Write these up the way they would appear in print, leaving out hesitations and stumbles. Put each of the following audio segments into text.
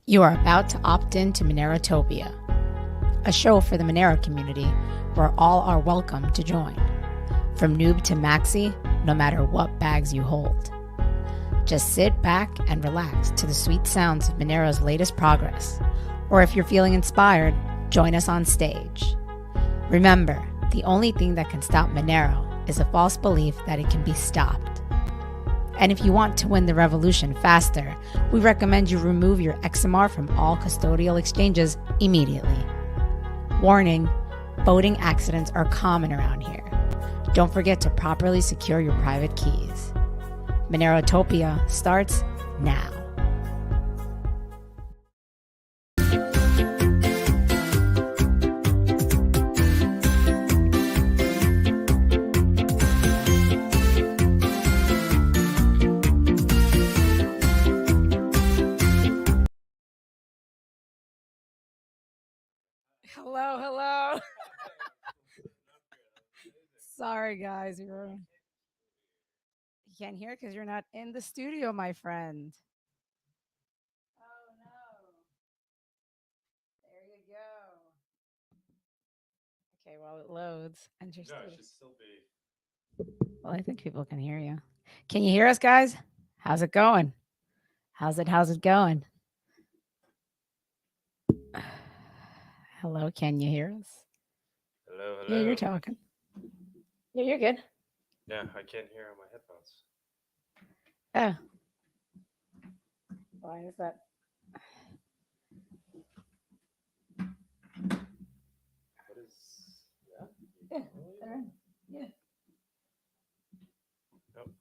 You are about to opt in to MONEROTOPIA, a show for the Monero community where all are welcome to join. From noob to maxi, no matter what bags you hold. Just sit back and relax to the sweet sounds of Monero's latest progress. Or if you're feeling inspired, join us on stage. Remember, the only thing that can stop Monero is a false belief that it can be stopped. And if you want to win the revolution faster, we recommend you remove your XMR from all custodial exchanges immediately. Warning, voting accidents are common around here. Don't forget to properly secure your private keys. Monerotopia starts now. Hello. Sorry, guys. You can't hear because you're not in the studio, my friend. Oh, no. There you go. Okay, well, it loads. Interesting. No, it should still be. Well, I think people can hear you. Can you hear us, guys? How's it going? How's it going? Hello, can you hear us? Hello. Yeah, you're talking. Yeah, you're good. Yeah, I can't hear on my headphones. Oh. Why is that? What is that? Yeah, they're in. Yeah. Nope.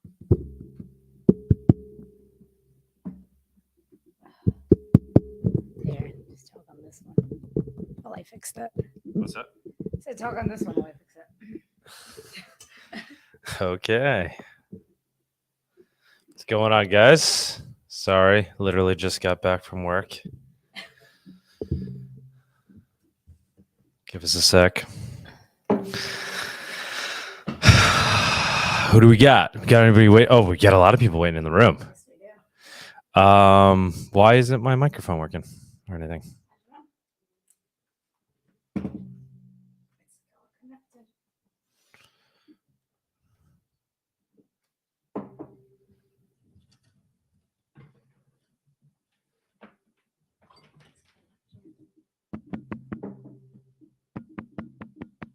Here, just talk on this one. While I fix that. What's that? So talk on this one while I fix it. Okay. What's going on, guys? Sorry, literally just got back from work. Give us a sec. Who do we got? We got anybody wait? Oh, we got a lot of people waiting in the room. Yes, we do. Why isn't my microphone working or anything? It's all connected.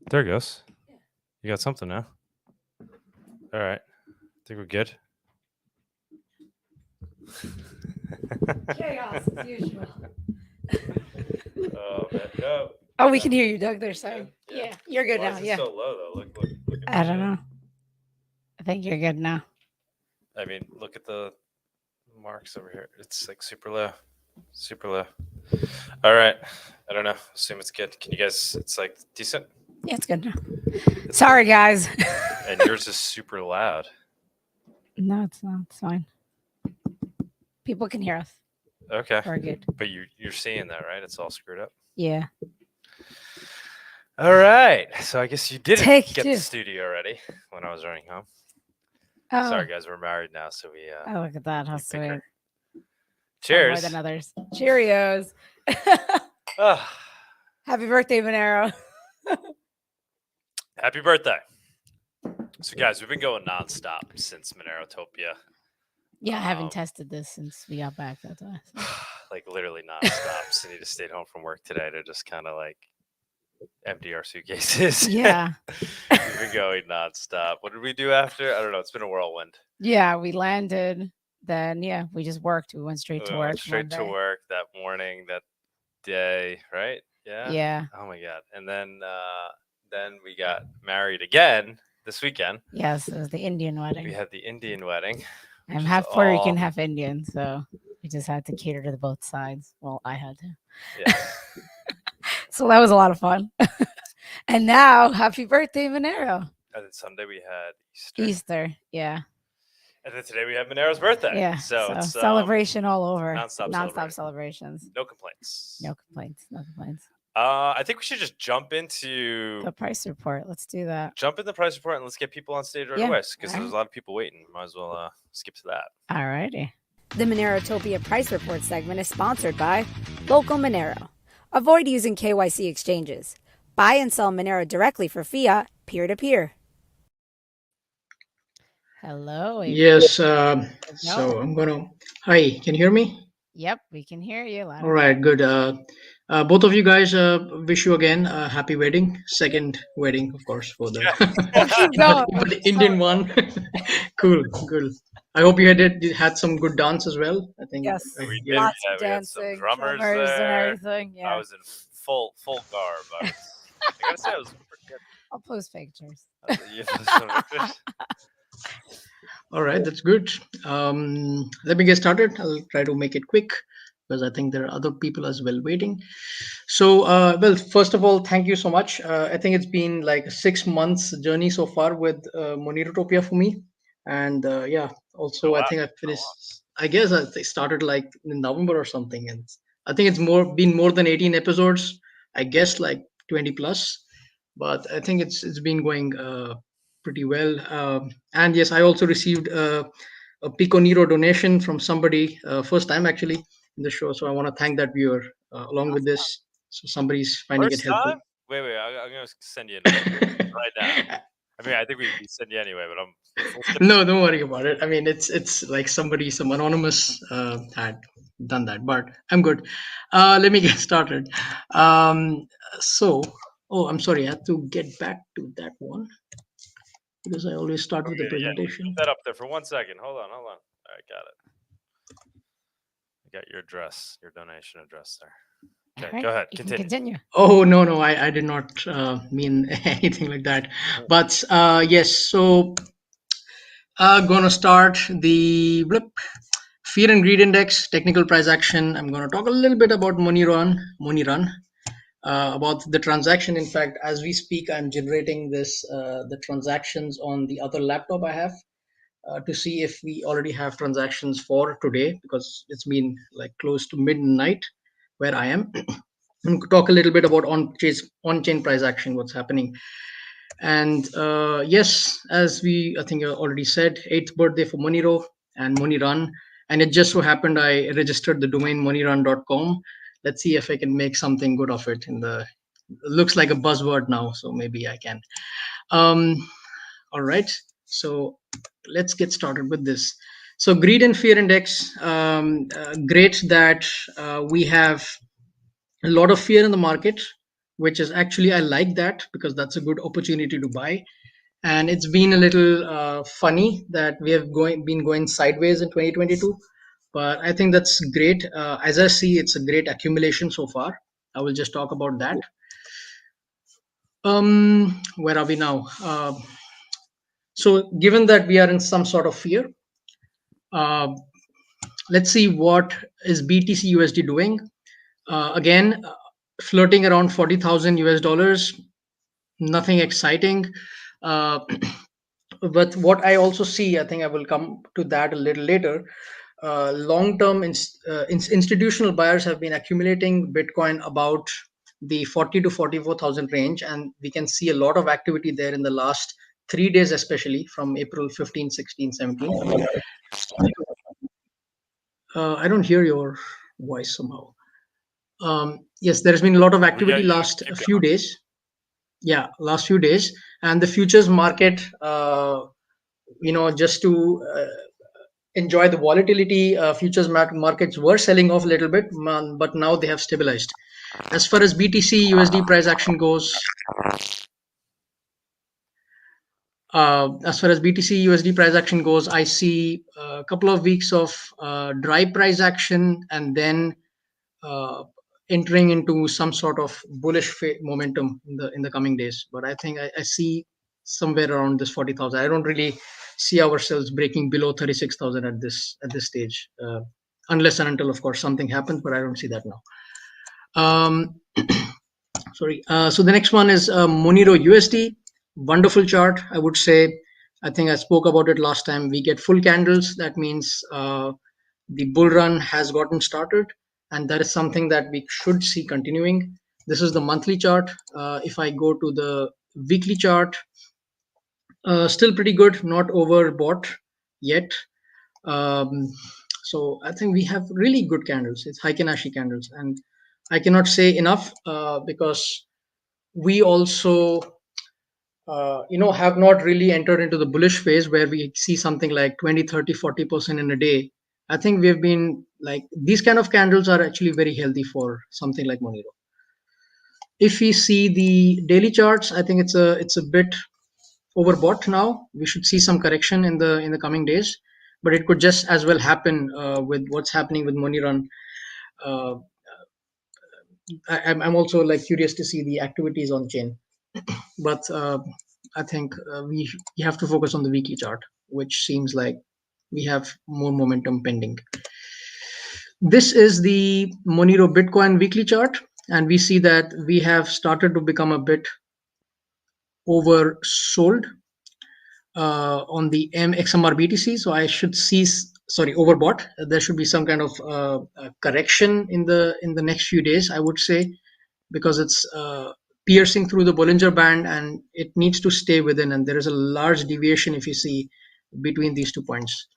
There it goes. Yeah. You got something now. All right. I think we're good. Chaos as usual. Oh, man. No. Oh, we can hear you, Doug. They're saying. Yeah. Yeah, you're good Why now. is it Yeah. so low, though? Look I don't know. I think you're good now. I mean, look at the marks over here. It's like super low. Super low. All right. I don't know. Assume it's good. Can you guys, it's like decent? Yeah, it's good now. Sorry, guys. And yours is super loud. No, it's not. It's fine. People can hear us. Okay. We're good. But you're seeing that, right? It's all screwed up. Yeah. All right. So I guess you didn't Take get two. the studio ready when I was running home. Oh. Sorry, guys. We're married now, so we. Oh, look at that. How we pick her. sweet. Cheers. More than others. Cheerios. Ah, Happy birthday, Monero. happy birthday. So, guys, we've been going nonstop since Monerotopia. Yeah, I haven't tested this since we got back. That's why. Like literally nonstop. Cindy just stayed home from work today to just kind of like empty our suitcases. Yeah. We've been going nonstop. What did we do after? I don't know. It's been a whirlwind. Yeah, we landed. Then, yeah, we just worked. We went straight to We work. went straight to work that morning, that day, right? Yeah. Yeah. Oh my God. And then we got married again this weekend. Yes, it was the Indian wedding. We had the Indian wedding. I'm half Puerto Rican, half Indian, so we just had to cater to both sides. Well, I had to. Yeah. So that was a lot of fun. And now, happy birthday, Monero. And then Sunday we had Easter, yeah. And then today we have Monero's birthday. Yeah. So it's celebration all over. Nonstop celebrations. No complaints. No complaints. I think we should just jump into the price report. Let's do that. Jump in the price report and let's get people on stage right away because there's a lot of people waiting. Might as well skip to that. All righty. The Monerotopia Price Report segment is sponsored by Local Monero. Avoid using KYC exchanges. Buy and sell Monero directly for fiat, peer-to-peer. Hello. Yes. So I'm gonna. Hi, can you hear me? Yep, we can hear you. All right, good. Both of you guys, wish you again a happy wedding. Second wedding, of course, for the but the Indian one. Cool, cool. I hope you had some good dance as well. I think. Yes. We did. Lots Yeah, of we had some dancing, drummers drummers and there. everything. Yeah. I was in full garb. I gotta say, I was pretty good. I'll post pictures. You post some pictures? All right, that's good. Let me get started. I'll try to make it quick because I think there are other people as well waiting. So, well, first of all, thank you so much. I think it's been like a 6 months journey so far with Monerotopia for me. And yeah, also, Oh, I wow. think I finished, I guess I started like in November or something. And I think it's been more than 18 episodes, I guess like 20 plus. But I think it's been going pretty well. And yes, I also received a Pico Nero donation from somebody, first time actually in the show. So I want to thank that viewer along with this. So somebody's finding First it helpful. time? Wait. I'm gonna send you right now. I mean, I think we send you anyway, but I'm. No, don't worry about it. I mean, it's like somebody, some anonymous had done that, but I'm good. Let me get started. So, oh, I'm sorry, I have to get back to that one because I always start with the Yeah, presentation. keep that up there for 1 second. Hold on. All right, got it. I got your address, your donation address there. Okay, go ahead. Continue. Oh, no, I did not mean anything like that. But yes, so gonna start the fear and greed index, technical price action. I'm gonna talk a little bit about Monerun, about the transaction. In fact, as we speak, I'm generating the transactions on the other laptop I have to see if we already have transactions for today because it's been like close to midnight where I am. And talk a little bit about on-chain price action, what's happening. And yes, as I think I already said, 8th birthday for Monero and Monerun. And it just so happened I registered the domain monerun.com. Let's see if I can make something good of it. It looks like a buzzword now, so maybe I can. All right, so let's get started with this. So greed and fear index, great that we have a lot of fear in the market, which is actually, I like that because that's a good opportunity to buy. And it's been a little funny that we have been going sideways in 2022, but I think that's great. As I see, it's a great accumulation so far. I will just talk about that. Where are we now? So given that we are in some sort of fear, let's see what is BTC USD doing. Again, flirting around 40,000 US dollars, nothing exciting. But what I also see, I think I will come to that a little later. Long-term institutional buyers have been accumulating Bitcoin about the 40 to 44,000 range, and we can see a lot of activity there in the last 3 days, especially from April 15, 16, 17. I don't hear your voice somehow. Yes, there's been a lot of activity last few days. Yeah, last few days, and the futures market, just to enjoy the volatility, futures markets were selling off a little bit, but now they have stabilized. As far as BTC USD price action goes, I see a couple of weeks of dry price action and then entering into some sort of bullish momentum in the coming days. But I think I see somewhere around this 40,000. I don't really see ourselves breaking below 36,000 at this stage, unless and until, of course, something happens. But I don't see that now. Sorry. So the next one is Monero USD. Wonderful chart, I would say. I think I spoke about it last time. We get full candles. That means the bull run has gotten started, and that is something that we should see continuing. This is the monthly chart. If I go to the weekly chart, still pretty good, not overbought yet. So I think we have really good candles. It's Heiken-Ashi candles, and I cannot say enough because we also have not really entered into the bullish phase where we see something like 20, 30, 40% in a day. I think we've been like, these kind of candles are actually very healthy for something like Monero. If we see the daily charts, I think it's a bit overbought now. We should see some correction in the coming days, but it could just as well happen with what's happening with Monerun. Uh, I'm also like curious to see the activities on chain, but I think we have to focus on the weekly chart, which seems like we have more momentum pending. This is the Monero Bitcoin weekly chart, and we see that we have started to become a bit oversold on the XMR BTC. So I should see, sorry, overbought. There should be some kind of correction in the next few days, I would say, because it's piercing through the Bollinger Band and it needs to stay within. And there is a large deviation, if you see, between these 2 points.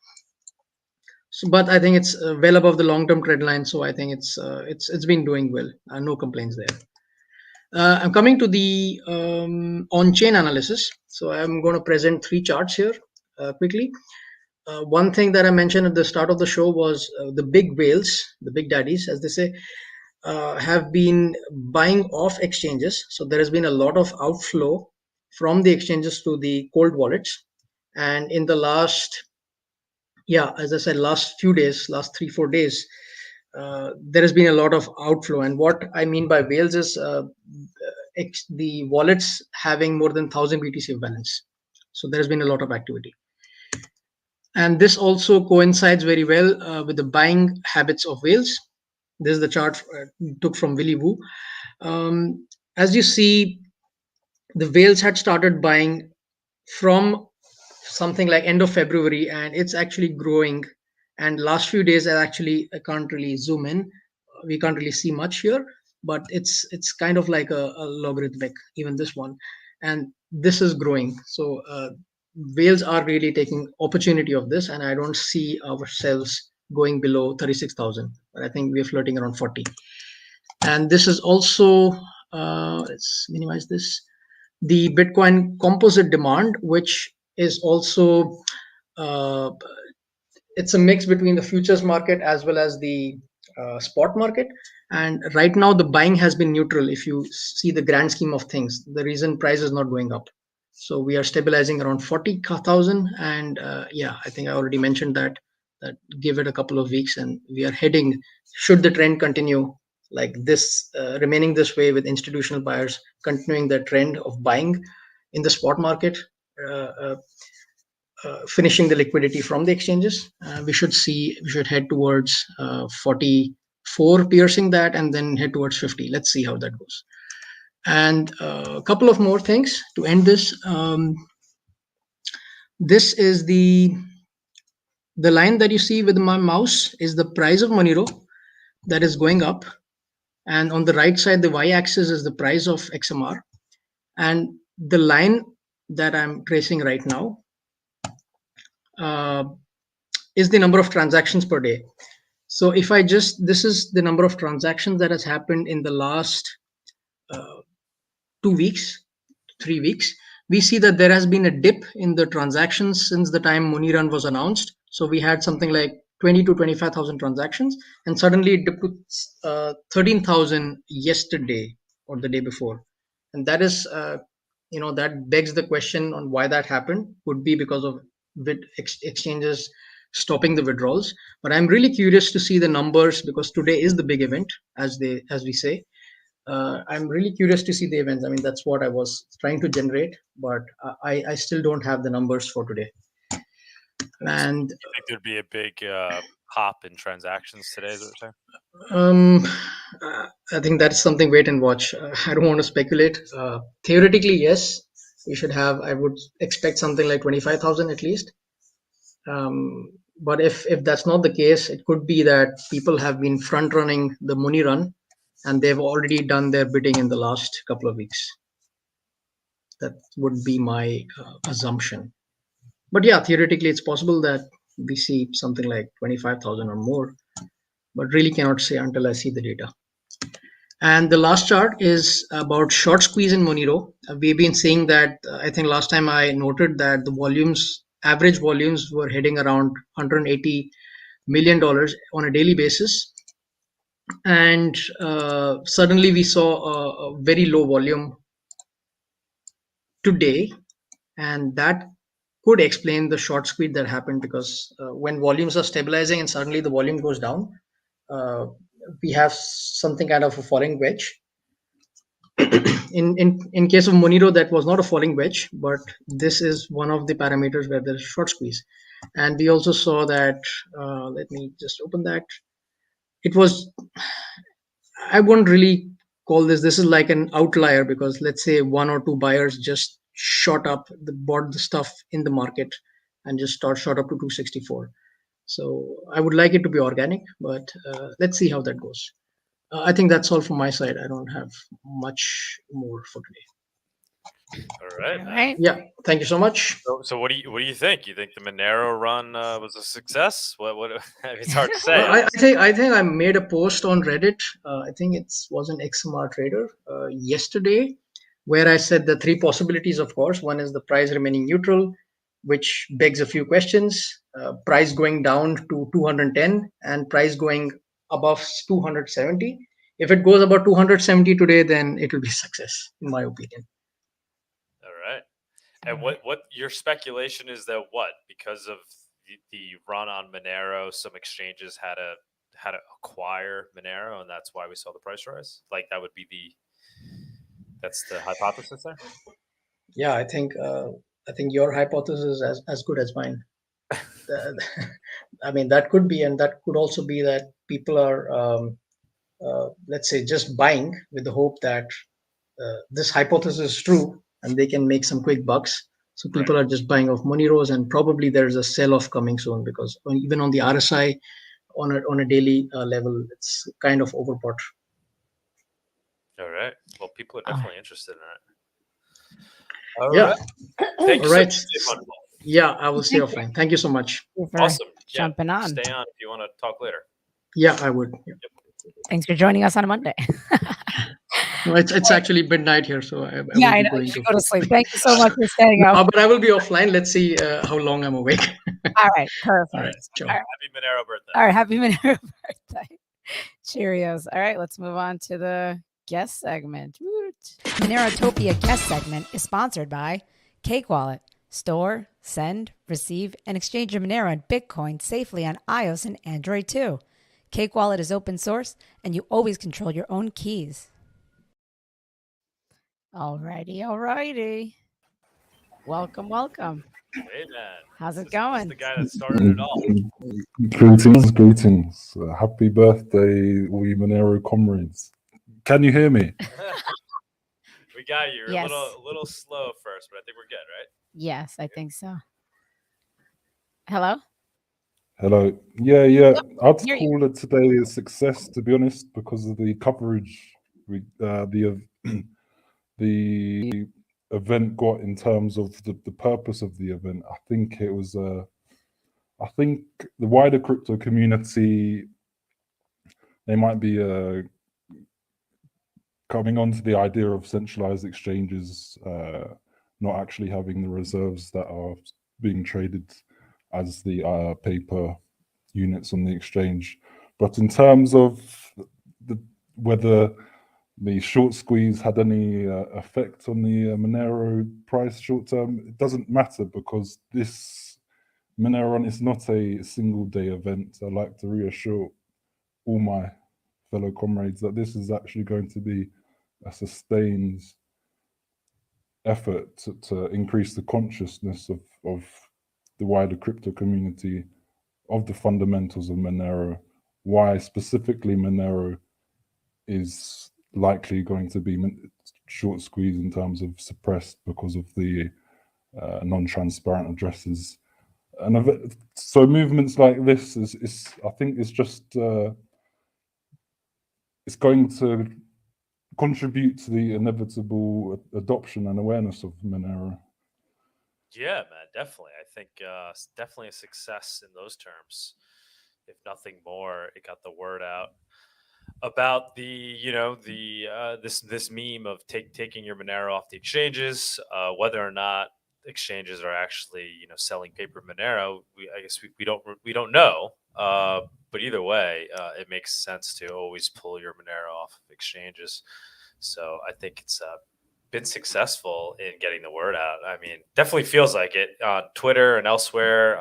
So, but I think it's well above the long-term trend line. So I think it's been doing well. No complaints there. I'm coming to the on-chain analysis. So I'm going to present 3 charts here quickly. One thing that I mentioned at the start of the show was the big whales, the big daddies, as they say, have been buying off exchanges. So there has been a lot of outflow from the exchanges to the cold wallets. And in the last, as I said, last few days, last 3-4 days, there has been a lot of outflow. And what I mean by whales is the wallets having more than 1,000 BTC of balance. So there has been a lot of activity. And this also coincides very well with the buying habits of whales. This is the chart took from Willy Woo. As you see, the whales had started buying from something like end of February, and it's actually growing. And last few days, I can't really zoom in. We can't really see much here, but it's kind of like a logarithmic, even this one. And this is growing. So whales are really taking opportunity of this, and I don't see ourselves going below 36,000. But I think we're flirting around 40. And this is also, let's minimize this, the Bitcoin composite demand, which is also, it's a mix between the futures market as well as the spot market. And right now the buying has been neutral. If you see the grand scheme of things, the reason price is not going up. So we are stabilizing around 40,000. And I think I already mentioned that give it a couple of weeks and we are heading, should the trend continue like this, remaining this way with institutional buyers continuing the trend of buying in the spot market, finishing the liquidity from the exchanges, we should head towards 44, piercing that, and then head towards 50. Let's see how that goes. And a couple of more things to end this. This is the line that you see with my mouse is the price of Monero that is going up. And on the right side, the y-axis is the price of XMR. And the line that I'm tracing right now is the number of transactions per day. So if this is the number of transactions that has happened in the last 2 weeks, 3 weeks. We see that there has been a dip in the transactions since the time Monerun was announced. So we had something like 20 to 25,000 transactions, and suddenly it dipped to 13,000 yesterday or the day before. And that is, that begs the question on why that happened. Could be because of exchanges stopping the withdrawals. But I'm really curious to see the numbers because today is the big event, as we say. I'm really curious to see the events. I mean, that's what I was trying to generate, but I still don't have the numbers for today. And you think there'd be a big pop in transactions today? Is what I think that's something wait and watch. I don't want to speculate. Theoretically, yes, we should have. I would expect something like 25,000 at least. But if that's not the case, it could be that people have been front running the Monerun, and they've already done their bidding in the last couple of weeks. That would be my assumption. But yeah, theoretically, it's possible that we see something like 25,000 or more, but really cannot say until I see the data. And the last chart is about short squeeze in Monero. We've been saying that, I think last time I noted that the volumes, average volumes were heading around $180 million on a daily basis. And suddenly we saw a very low volume today, and that could explain the short squeeze that happened, because when volumes are stabilizing and suddenly the volume goes down, uh, we have something kind of a falling wedge. In case of Monero, that was not a falling wedge, but this is one of the parameters where there's short squeeze. And we also saw that, let me just open that. It was, I wouldn't really call this is like an outlier, because let's say one or two buyers just shot up, bought the stuff in the market and just shot up to 264. So I would like it to be organic, but let's see how that goes. I think that's all from my side. I don't have much more for today. All right. All right. Yeah, thank you so much. So what do you think? You think the Monero run was a success? What it's hard to say. I think I made a post on Reddit. I think it was an XMR trader yesterday, where I said the three possibilities. Of course, one is the price remaining neutral, which begs a few questions. Price going down to 210 and price going above 270. If it goes above 270 today, then it will be success, in my opinion. All right. And what your speculation is that what, because of the run on Monero, some exchanges had to acquire Monero, and that's why we saw the price rise? Like that would be that's the hypothesis there? Yeah, I think your hypothesis is as good as mine. I mean, that could be, and that could also be that people are, let's say, just buying with the hope that this hypothesis is true and they can make some quick bucks. So people are just buying off Moneros, and probably there's a sell-off coming soon, because even on the RSI, on a daily level, it's kind of overbought. All right. Well, people are definitely interested in it. All Yeah. right. Thank you All right. so much. Yeah, I will stay offline. Thank you so much. Awesome. Jumping on. Stay on if you want to talk later. Yeah, I would. Yeah. Thanks for joining us on a Monday. No, it's actually midnight here, so I will I be know. going You should to go to sleep. Thank you so much for staying up. but I will be offline. Let's see how long I'm awake. All right. Perfect. All right. Ciao. Happy Monero birthday. All right. Happy Monero birthday. Cheerios. All right. Let's move on to the guest segment. Woot. Monerotopia guest segment is sponsored by Cake Wallet. Store, send, receive, and exchange your Monero and Bitcoin safely on iOS and Android too. Cake Wallet is open source, and you always control your own keys. Alrighty. Welcome. Hey, man. How's it going? This is the guy that started it all. Greetings. Happy birthday, all you Monero comrades. Can you hear me? We got you. You're Yes. a little slow first, but I think we're good, right? Yes, I think so. Hello? Hello. Yeah. I'd Hear you. call it today a success, to be honest, because of the coverage the event got in terms of the purpose of the event. I think it was I think the wider crypto community, they might be coming on to the idea of centralized exchanges not actually having the reserves that are being traded as the paper units on the exchange. But in terms of whether the short squeeze had any effect on the Monero price short term, it doesn't matter, because this Moneron is not a single day event. I'd like to reassure all my fellow comrades that this is actually going to be a sustained effort to increase the consciousness of the wider crypto community of the fundamentals of Monero, why specifically Monero is likely going to be short squeeze in terms of suppressed because of the non-transparent addresses. And so movements like this is I think it's just it's going to contribute to the inevitable adoption and awareness of Monero. Yeah, man, definitely. I think definitely a success in those terms. If nothing more, it got the word out about the this meme of taking your Monero off the exchanges. Whether or not exchanges are actually selling paper Monero, I guess we don't know. But either way, it makes sense to always pull your Monero off of exchanges. So I think it's been successful in getting the word out. I mean, definitely feels like it on Twitter and elsewhere.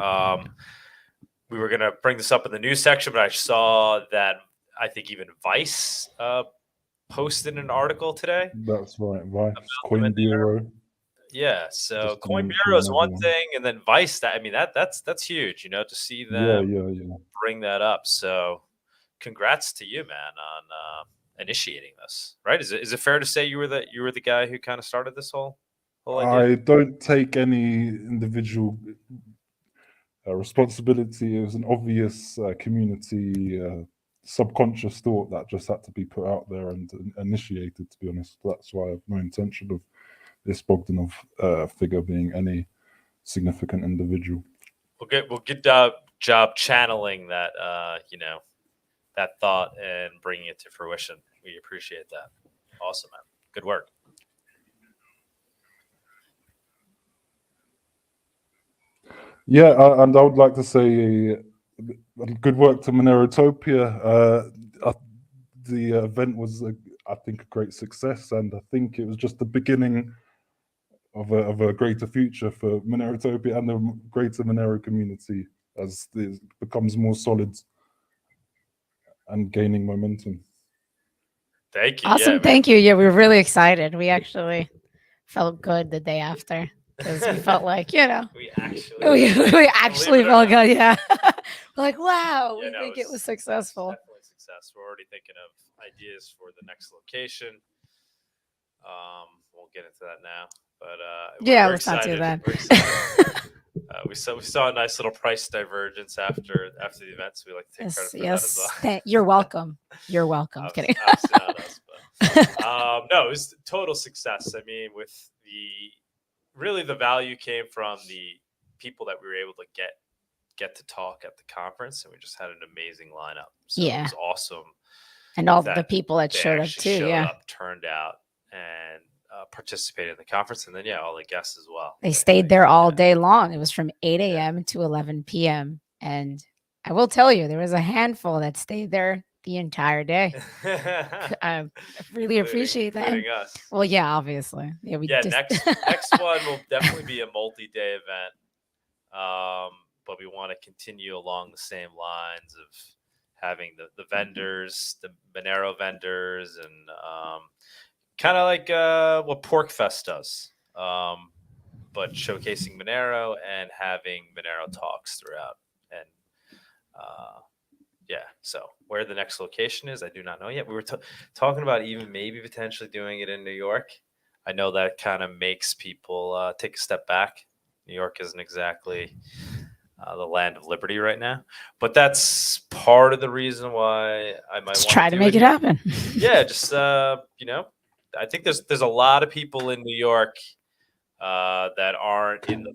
We were going to bring this up in the news section, but I saw that I think even Vice posted an article today. That's right. Vice, Coin Bureau. Yeah, so Just to Coin mention Bureau is another one one. thing, and then Vice. That's huge. To see them Yeah. bring that up. So, congrats to you, man, on initiating this. Right? Is it fair to say you were the guy who kind of started this whole idea? I don't take any individual responsibility. It was an obvious community subconscious thought that just had to be put out there and initiated, to be honest. That's why I have no intention of this Bogdanoff figure being any significant individual. We'll get job channeling that that thought and bringing it to fruition. We appreciate that. Awesome, man. Good work. Yeah, and I would like to say good work to Monerotopia. The event was, I think, a great success, and I think it was just the beginning of a greater future for Monerotopia and the greater Monero community as it becomes more solid and gaining momentum. Thank you. Awesome. Yeah, Thank you. Yeah, we were really excited. We actually felt good the day after because we felt like, we actually we actually felt good. Yeah. We're like, wow, Yeah, we think it was successful. Definitely success. We're already thinking of ideas for the next location. We'll get into that now, but we're let's not do excited. that. We're excited. We saw a nice little price divergence after the event, so we like to take credit for that as well. You're welcome. You're welcome. Obviously, Kidding. obviously not us, but no, it was total success. I mean, with the value came from the people that we were able to get to talk at the conference, and we just had an amazing lineup. So it was awesome. And all the people that showed up too, turned out and participated in the conference, and then all the guests as well. They stayed there all day long. It was from 8 a.m. to 11 p.m. And I will tell you, there was a handful that stayed there the entire day. I really appreciate that. Us. Well, yeah, obviously. Next one will definitely be a multi-day event. But we want to continue along the same lines of having the vendors, the Monero vendors, and kind of like what PorkFest does, but showcasing Monero and having Monero talks throughout. And so where the next location is, I do not know yet. We were talking about even maybe potentially doing it in New York. I know that kind of makes people take a step back. New York isn't exactly the land of liberty right now, but that's part of the reason why I might want try to make it happen. Yeah, just I think there's a lot of people in New York that aren't in the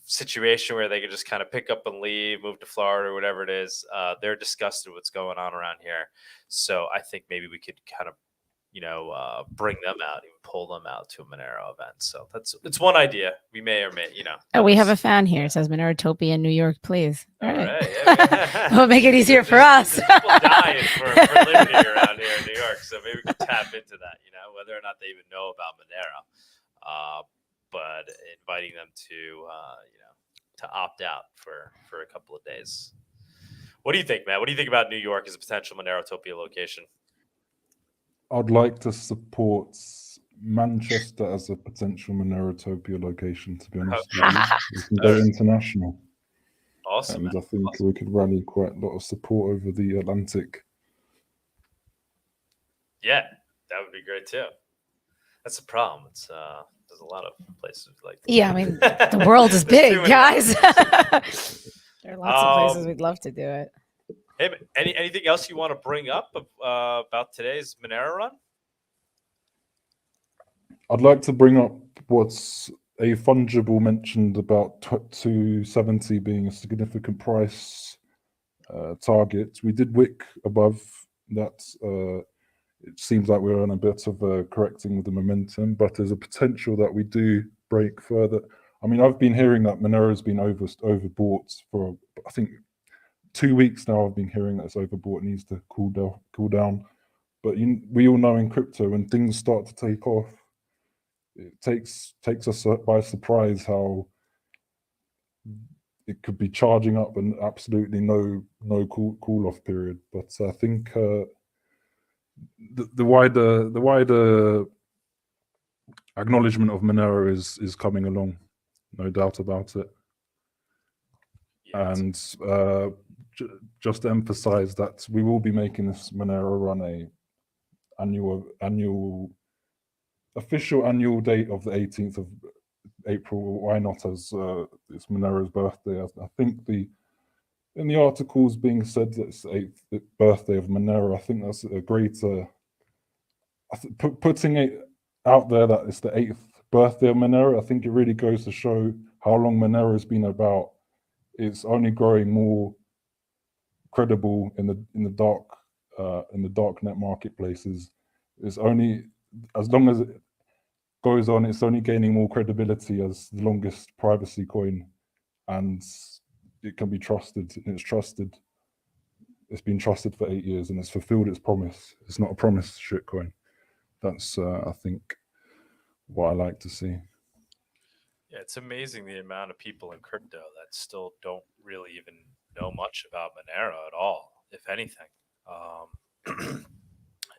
situation where they can just kind of pick up and leave, move to Florida or whatever it is. They're disgusted with what's going on around here. So I think maybe we could kind of bring them out, even pull them out to a Monero event. So it's one idea. We may or may, we have a fan here. It says Monerotopia in New York, please. All right. We'll make it easier for us. People dying for liberty around here in New York. So maybe we can tap into that, whether or not they even know about Monero. But inviting them to opt out for a couple of days. What do you think, Matt? What do you think about New York as a potential Monerotopia location? I'd like to support Manchester as a potential Monerotopia location, to be honest. We can go international. Awesome. And I think we could rally quite a lot of support over the Atlantic. Yeah, that would be great too. That's the problem. It's there's a lot of places like that. Yeah, I mean, the world is big, guys. There are lots of places we'd love to do it. Hey, anything else you want to bring up about today's Monero run? I'd like to bring up what's aFungible mentioned about 270 being a significant price target. We did wick above that. It seems like we're on a bit of a correcting with the momentum, but there's a potential that we do break further. I mean, I've been hearing that Monero's been overbought for, I think, 2 weeks now. I've been hearing that it's overbought, needs to cool down. But we all know in crypto, when things start to take off, it takes us by surprise how it could be charging up and absolutely no cool off period. But I think the wider acknowledgement of Monero is coming along, no doubt about it. Yeah, and just to emphasize that we will be making this Monero run a official annual date of the 18th of April. Why not, as it's Monero's birthday? I think in the articles being said that it's the 8th birthday of Monero, I think that's a greater putting it out there that it's the 8th birthday of Monero. I think it really goes to show how long Monero has been about. It's only growing more credible in the darknet marketplaces. It's only, as long as it goes on, it's only gaining more credibility as the longest privacy coin, and it can be trusted. It's trusted. It's been trusted for 8 years, and it's fulfilled its promise. It's not a promise shitcoin. That's I think what I like to see. Yeah, it's amazing the amount of people in crypto that still don't really even know much about Monero at all, if anything.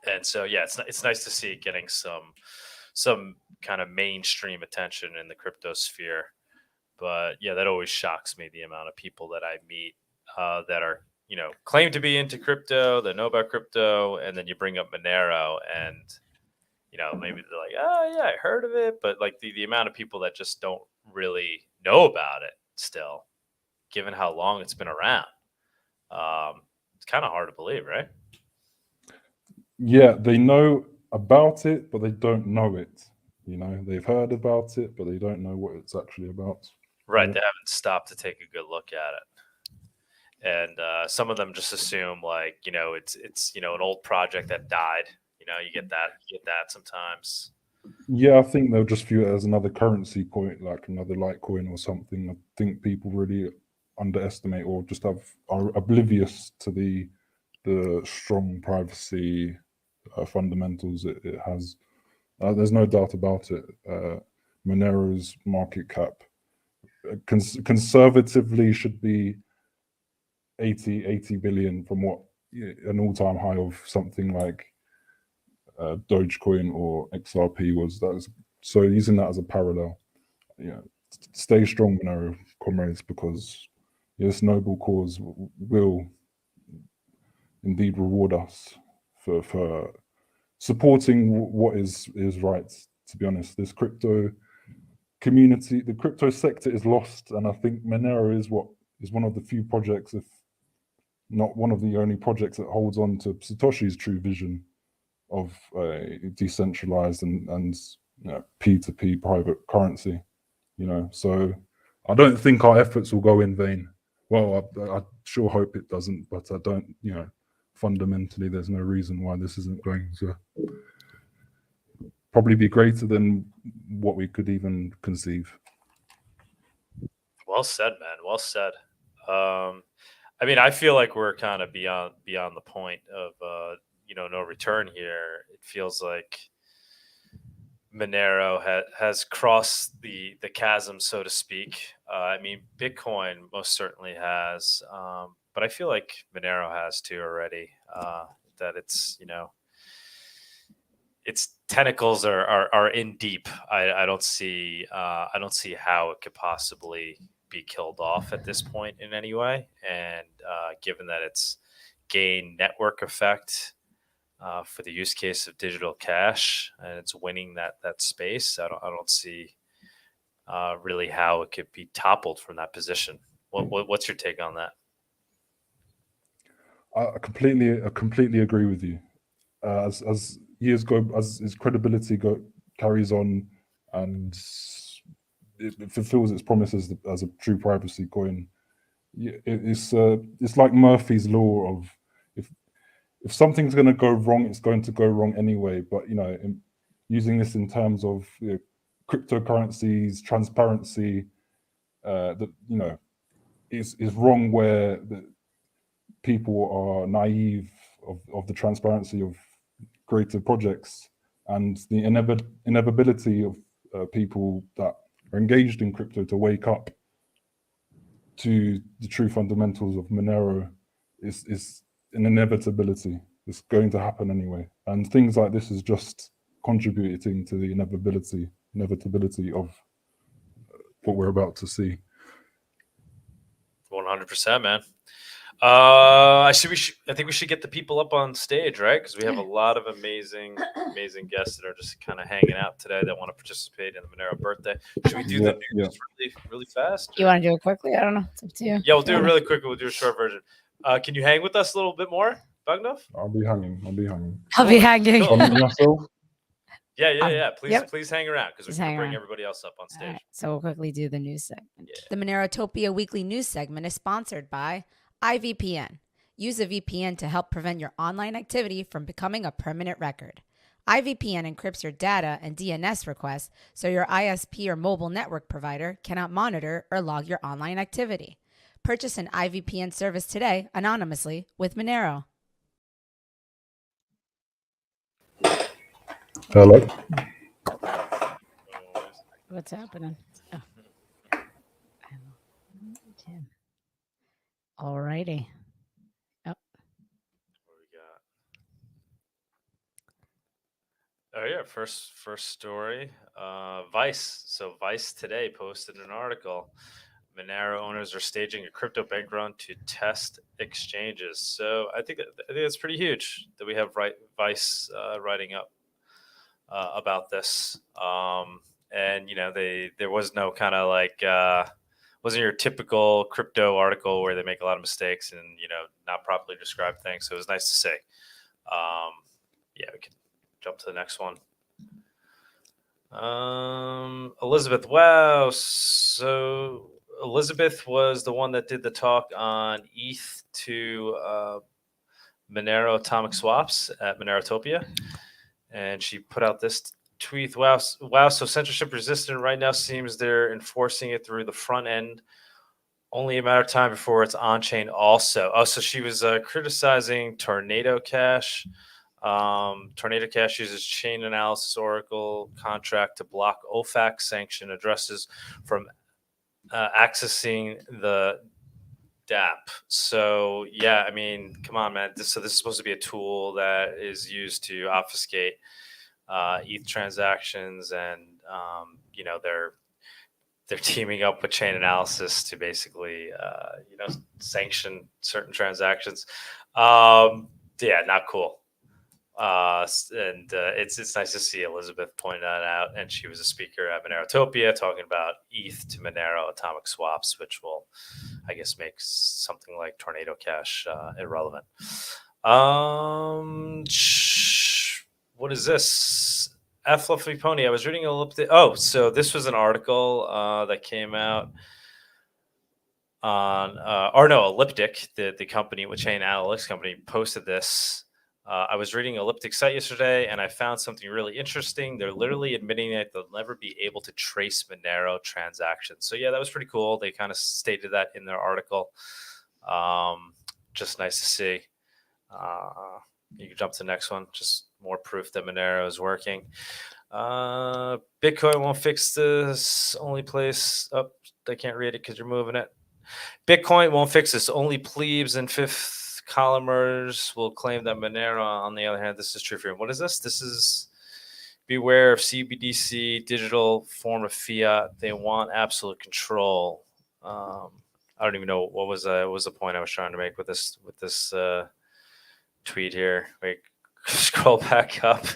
And so, yeah, it's nice to see it getting some kind of mainstream attention in the crypto sphere. But yeah, that always shocks me, the amount of people that I meet that are, claim to be into crypto, that know about crypto, and then you bring up Monero and, maybe they're like, oh yeah, I heard of it. But like the amount of people that just don't really know about it still, given how long it's been around, it's kind of hard to believe, right? Yeah, they know about it, but they don't know it. They've heard about it, but they don't know what it's actually about. Right. They haven't stopped to take a good look at it. And some of them just assume like, it's an old project that died. You get that sometimes. Yeah, I think they'll just view it as another currency coin, like another Litecoin or something. I think people really underestimate or just are oblivious to the strong privacy fundamentals it has. There's no doubt about it. Monero's market cap conservatively should be 80 billion from what an all-time high of something like Dogecoin or XRP was. So using that as a parallel, stay strong, Monero comrades, because this noble cause will indeed reward us for supporting what is right. To be honest, this crypto community, the crypto sector is lost, and I think Monero is one of the few projects, if not one of the only projects, that holds on to Satoshi's true vision of a decentralized and P2P private currency. So I don't think our efforts will go in vain. Well, I sure hope it doesn't, but I don't. Fundamentally, there's no reason why this isn't going to probably be greater than what we could even conceive. Well said, man. Well said. I mean, I feel like we're kind of beyond the point of no return here. It feels like Monero has crossed the chasm, so to speak. I mean, Bitcoin most certainly has, but I feel like Monero has too already. That it's its tentacles are in deep. I don't see how it could possibly be killed off at this point in any way. And given that it's gained network effect for the use case of digital cash, and it's winning that space, I don't see really how it could be toppled from that position. What's your take on that? I completely agree with you. As years go, as his credibility carries on, and it fulfills its promise as a true privacy coin. It's like Murphy's law of if something's going to go wrong, it's going to go wrong anyway. But using this in terms of cryptocurrencies, transparency, is wrong where the people are naive of the transparency of creative projects and the inevitability of people that are engaged in crypto to wake up to the true fundamentals of Monero is an inevitability. It's going to happen anyway. And things like this is just contributing to the inevitability of what we're about to see. 100%, man. I think we should get the people up on stage, right? Because we have a lot of amazing guests that are just kind of hanging out today that want to participate in the Monero birthday. Should we do the news really fast? You want to do it quickly? I don't know. It's up to you. Yeah, we'll do it really quickly. We'll do a short version. Can you hang with us a little bit more, Bogdanoff? I'll be hanging. I'll be hanging. Cool. Yeah. Please hang around because we're going to bring everybody else up on stage. Right, so we'll quickly do the news segment. Yeah. The Monerotopia weekly news segment is sponsored by iVPN. Use a VPN to help prevent your online activity from becoming a permanent record. iVPN encrypts your data and DNS requests so your ISP or mobile network provider cannot monitor or log your online activity. Purchase an iVPN service today anonymously with Monero. Hello. What's happening? Oh. All righty. What we got? Oh yeah, first story. Vice. So Vice today posted an article. Monero owners are staging a crypto bank run to test exchanges. So I think that's pretty huge that we have Vice writing up about this. And there was no kind of like wasn't your typical crypto article where they make a lot of mistakes and not properly describe things. So it was nice to see. We can jump to the next one. Elizabeth. Wow. So Elizabeth was the one that did the talk on ETH to Monero atomic swaps at Monerotopia. And she put out this tweet. Wow. So censorship resistant right now seems they're enforcing it through the front end. Only a matter of time before it's on chain also. Oh, so she was criticizing Tornado Cash. Tornado Cash uses chain analysis Oracle contract to block OFAC sanction addresses from accessing the DApp. So yeah, I mean, come on, man. This is supposed to be a tool that is used to obfuscate ETH transactions, and they're teaming up with chain analysis to basically sanction certain transactions. Not cool. It's nice to see Elizabeth point that out, and she was a speaker at Monerotopia talking about ETH to Monero atomic swaps, which will, I guess, make something like Tornado Cash irrelevant. What is this? Fluffy Pony. I was reading a little bit. Oh, so this was an article that came out on, Elliptic, the company, with chain analytics company, posted this. I was reading Elliptic site yesterday, and I found something really interesting. They're literally admitting that they'll never be able to trace Monero transactions. So yeah, that was pretty cool. They kind of stated that in their article. Just nice to see. You can jump to the next one. Just more proof that Monero is working. Bitcoin won't fix this. Only place up. I can't read it because you're moving it. Bitcoin won't fix this. Only plebes and fifth columners will claim that Monero, on the other hand, this is true for him. What is this? This is beware of CBDC, digital form of fiat. They want absolute control. I don't even know what was the point I was trying to make with this tweet here. Wait, scroll back up.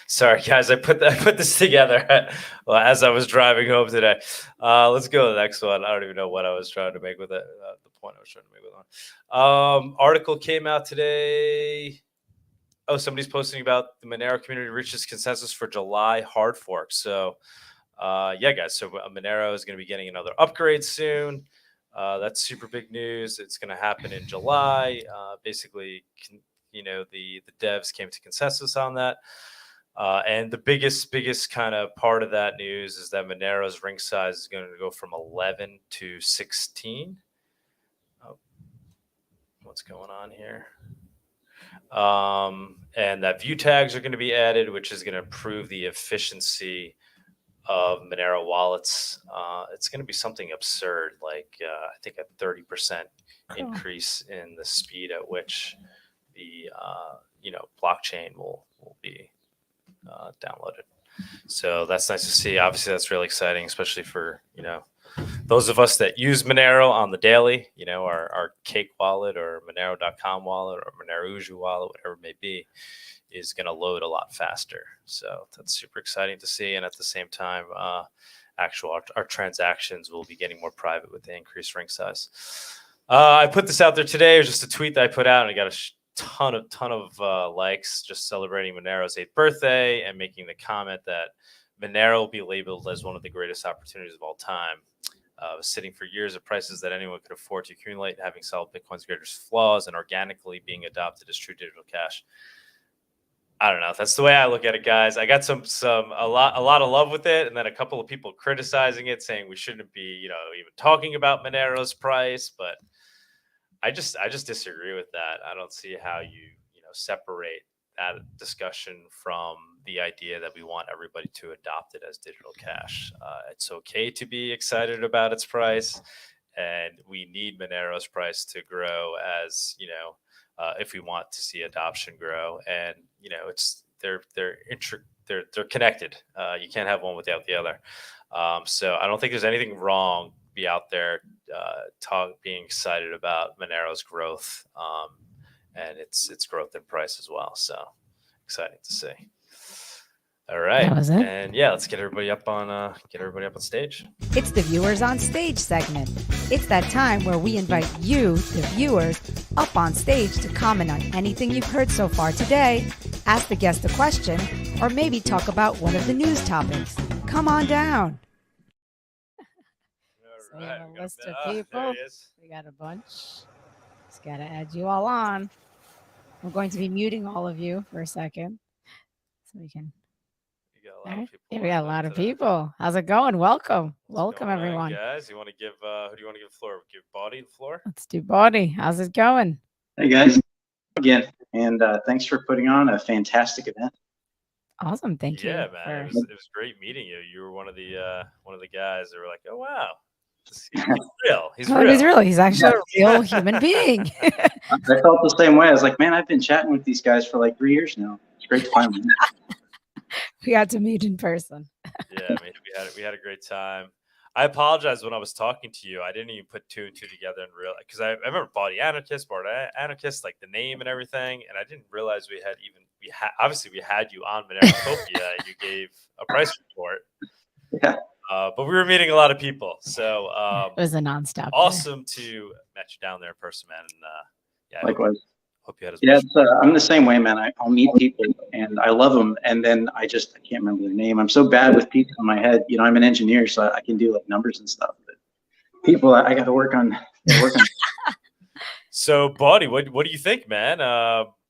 Sorry, guys, I put this together as I was driving home today. Let's go to the next one. I don't even know what I was trying to make with it. The point I was trying to make with it. Article came out today. Oh, somebody's posting about the Monero community reaches consensus for July hard fork. So yeah, guys. So Monero is going to be getting another upgrade soon. That's super big news. It's going to happen in July. Basically, the devs came to consensus on that. And the biggest kind of part of that news is that Monero's ring size is going to go from 11 to 16. Oh, what's going on here? And that view tags are going to be added, which is going to improve the efficiency of Monero wallets. It's going to be something absurd, like I think a 30% increase in the speed at which the blockchain will be downloaded. So that's nice to see. Obviously, that's really exciting, especially for those of us that use Monero on the daily. Our Cake wallet or Monero.com wallet or Monero wallet, whatever it may be, is going to load a lot faster. So that's super exciting to see. And at the same time, our transactions will be getting more private with the increased ring size. I put this out there today. It was just a tweet that I put out, and I got a ton of likes, just celebrating Monero's 8th birthday and making the comment that Monero will be labeled as one of the greatest opportunities of all time. Sitting for years at prices that anyone could afford to accumulate, having solved Bitcoin's greatest flaws, and organically being adopted as true digital cash. I don't know. That's the way I look at it, guys. I got a lot of love with it, and then a couple of people criticizing it, saying we shouldn't be, even talking about Monero's price. But I just disagree with that. I don't see how you separate that discussion from the idea that we want everybody to adopt it as digital cash. It's okay to be excited about its price, and we need Monero's price to grow as if we want to see adoption grow. And they're connected. You can't have one without the other. So I don't think there's anything wrong be out there being excited about Monero's growth and its growth in price as well. So exciting to see. All right. That was it. And yeah, let's get everybody up on stage. It's the Viewers on Stage segment. It's that time where we invite you, the viewers, up on stage to comment on anything you've heard so far today, ask the guest a question, or maybe talk about one of the news topics. Come on down. So we have a list of people. We got a bunch. Just got to add you all on. I'm going to be muting all of you for a second so we can. We got a lot of people. How's it going? Welcome, everyone. Guys, you want to give? Who do you want to give the floor? Give Body the floor. Let's do Body. How's it going? Hey guys, again, and thanks for putting on a fantastic event. Awesome, thank you. Yeah, man, it was great meting you. You were one of the guys that were like, oh wow, he's real. He's real. He's actually a real human being. I felt the same way. I was like, man, I've been chatting with these guys for like 3 years now. It's great to find them. We got to meet in person. Yeah, I mean, we had a great time. I apologize when I was talking to you. I didn't even put two and two together and realize, because I remember Body Anarchist, like the name and everything, and I didn't realize we had you on Monerotopia and you gave a price report. Yeah. But we were meeting a lot of people, so it was a nonstop. Awesome to met you down there in person, man. And yeah, likewise. Hope you had I'm the same way, man. I'll meet people and I love them, and then I can't remember their name. I'm so bad with people in my head. I'm an engineer, so I can do like numbers and stuff. But people, I got to work on. So, Body, what do you think, man?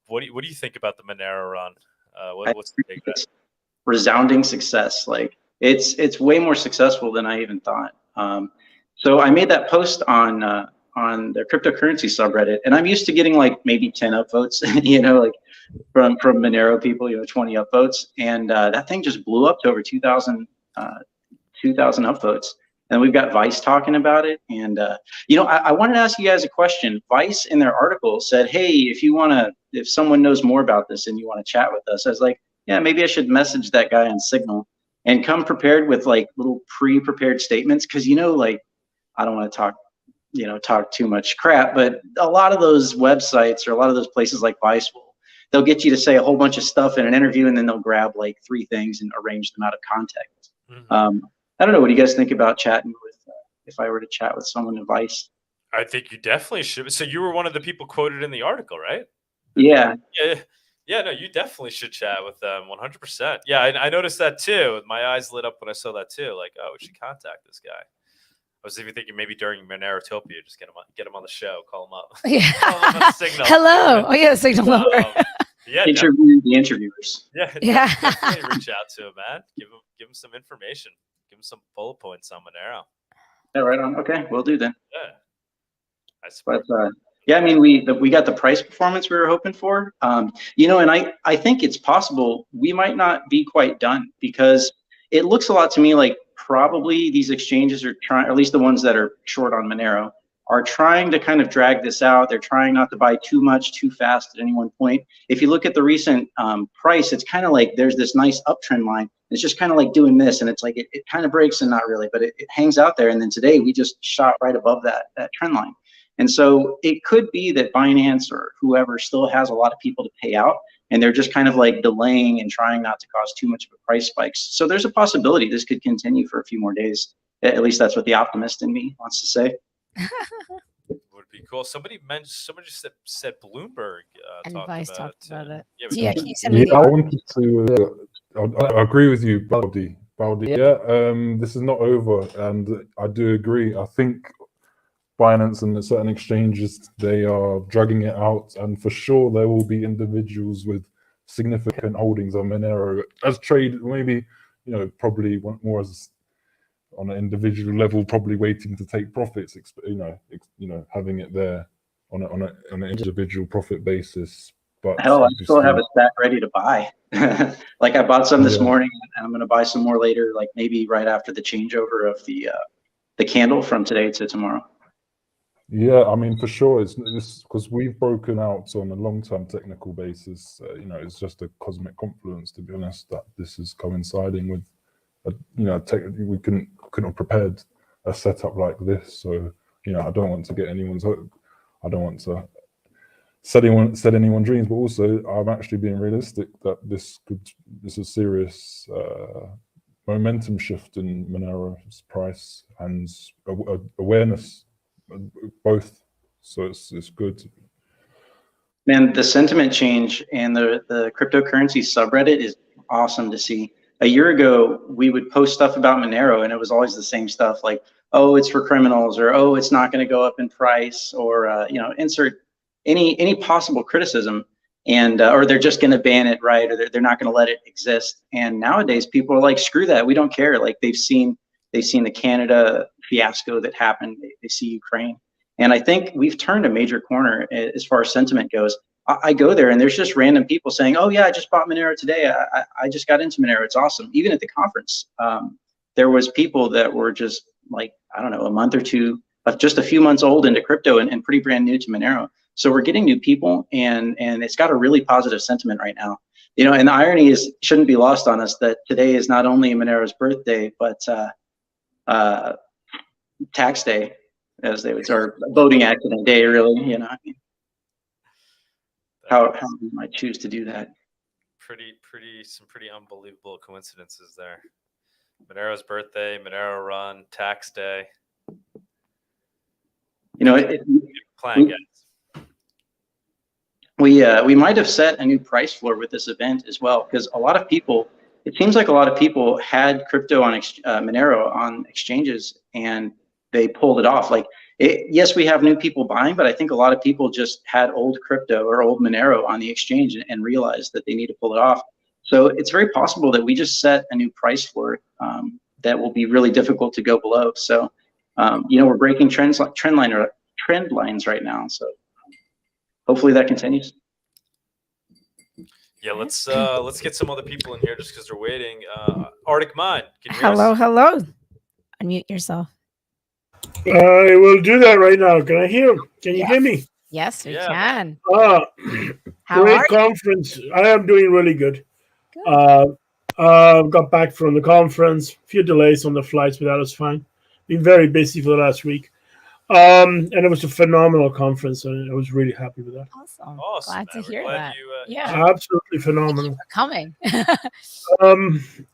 What do you think about the Monero run? What's the big bet? Resounding success. Like it's way more successful than I even thought. So I made that post on their cryptocurrency subreddit, and I'm used to getting like maybe 10 upvotes, like from Monero people, 20 upvotes, and that thing just blew up to over 2,000 upvotes. And we've got Vice talking about it. And I wanted to ask you guys a question. Vice in their article said, hey, if someone knows more about this and you want to chat with us, I was like, yeah, maybe I should message that guy on Signal and come prepared with like little pre-prepared statements, because like I don't want to talk too much crap, but a lot of those websites or a lot of those places like Vice they'll get you to say a whole bunch of stuff in an interview, and then they'll grab like 3 things and arrange them out of context. Mm-hmm. I don't know. What do you guys think about chatting with, if I were to chat with someone in Vice? I think you definitely should. So you were one of the people quoted in the article, right? Yeah. Yeah, no, you definitely should chat with them 100%. Yeah, I noticed that too. My eyes lit up when I saw that too. Like, oh, we should contact this guy. I was even thinking maybe during Monerotopia, just get him on the show, call him up. Yeah. Call him on Signal. Hello. Oh yeah, Signal number. Yeah, Interview the interviewers. Yeah. Definitely reach out to him, man. Give him some information. Give him some bullet points on Monero. Yeah, right on. Okay, we'll do then. Yeah. I But suppose. yeah, I mean, we got the price performance we were hoping for. You know, and I think it's possible we might not be quite done, because it looks a lot to me like probably these exchanges are trying, or at least the ones that are short on Monero, are trying to kind of drag this out. They're trying not to buy too much too fast at any one point. If you look at the recent price, it's kind of like there's this nice uptrend line. It's just kind of like doing this, and it's like it kind of breaks and not really, but it hangs out there. And then today we just shot right above that trend line. And so it could be that Binance or whoever still has a lot of people to pay out, and they're just kind of like delaying and trying not to cause too much of a price spike. So there's a possibility this could continue for a few more days. At least that's what the optimist in me wants to say. Would be cool. Somebody just said Bloomberg And talked Vice about talked about it. Yeah, So yeah, can you send me Yeah, I the wanted to. I agree with you, Baldi. Yeah, this is not over, and I do agree. I think Binance and certain exchanges, they are dragging it out, and for sure there will be individuals with significant holdings on Monero as trade, maybe, you know, probably more as on an individual level, probably waiting to take profits, you know, having it there on an individual profit basis. But hell, I still have a stack ready to buy. Like I bought some this morning, and I'm going to buy some more later, like maybe right after the changeover of the candle from today to tomorrow. Yeah, I mean, for sure, it's because we've broken out on a long-term technical basis. You know, it's just a cosmic confluence, to be honest, that this is coinciding with, you know, we couldn't have prepared a setup like this. So, you know, I don't want to get anyone's hope. I don't want to set anyone's dreams, but also I'm actually being realistic that this is a serious momentum shift in Monero's price and awareness. Both, so it's good. Man, the sentiment change and the cryptocurrency subreddit is awesome to see. A year ago, we would post stuff about Monero, and it was always the same stuff, like, oh, it's for criminals, or oh, it's not going to go up in price, or you know, insert any possible criticism, and or they're just going to ban it, right? Or they're not going to let it exist. And nowadays, people are like, screw that, we don't care. Like they've seen the Canada fiasco that happened. They see Ukraine. And I think we've turned a major corner as far as sentiment goes. I go there and there's just random people saying, oh yeah, I just bought Monero today. I just got into Monero. It's awesome. Even at the conference, there was people that were just like, I don't know, a month or two, just a few months old into crypto and pretty brand new to Monero. So we're getting new people, and it's got a really positive sentiment right now. You know, and the irony shouldn't be lost on us that today is not only Monero's birthday, but tax day, as they would say, or voting accident day, really. You know, I mean, how we might choose to do that. Some pretty unbelievable coincidences there. Monero's birthday, Monero run, tax day. You know, plan, guys. We might have set a new price floor with this event as well, because a lot of people. It seems like a lot of people had crypto on Monero on exchanges, and they pulled it off. Like, yes, we have new people buying, but I think a lot of people just had old crypto or old Monero on the exchange and realized that they need to pull it off. So it's very possible that we just set a new price floor that will be really difficult to go below. So, you know, we're breaking trend lines right now. So hopefully that continues. Yeah, let's get some other people in here just because they're waiting. ArticMine, can you hear hello, us? hello. Unmute yourself. I will do that right now. Can I hear? Can you hear me? Yes, we Yeah. can. How Great are you? conference. I am doing really good. Good. Got back from the conference. A few delays on the flights, but that was fine. Been very busy for the last week. And it was a phenomenal conference, and I was really happy with that. Awesome. Awesome, Glad man. to We're hear glad that. you, Yeah. Absolutely phenomenal. For coming.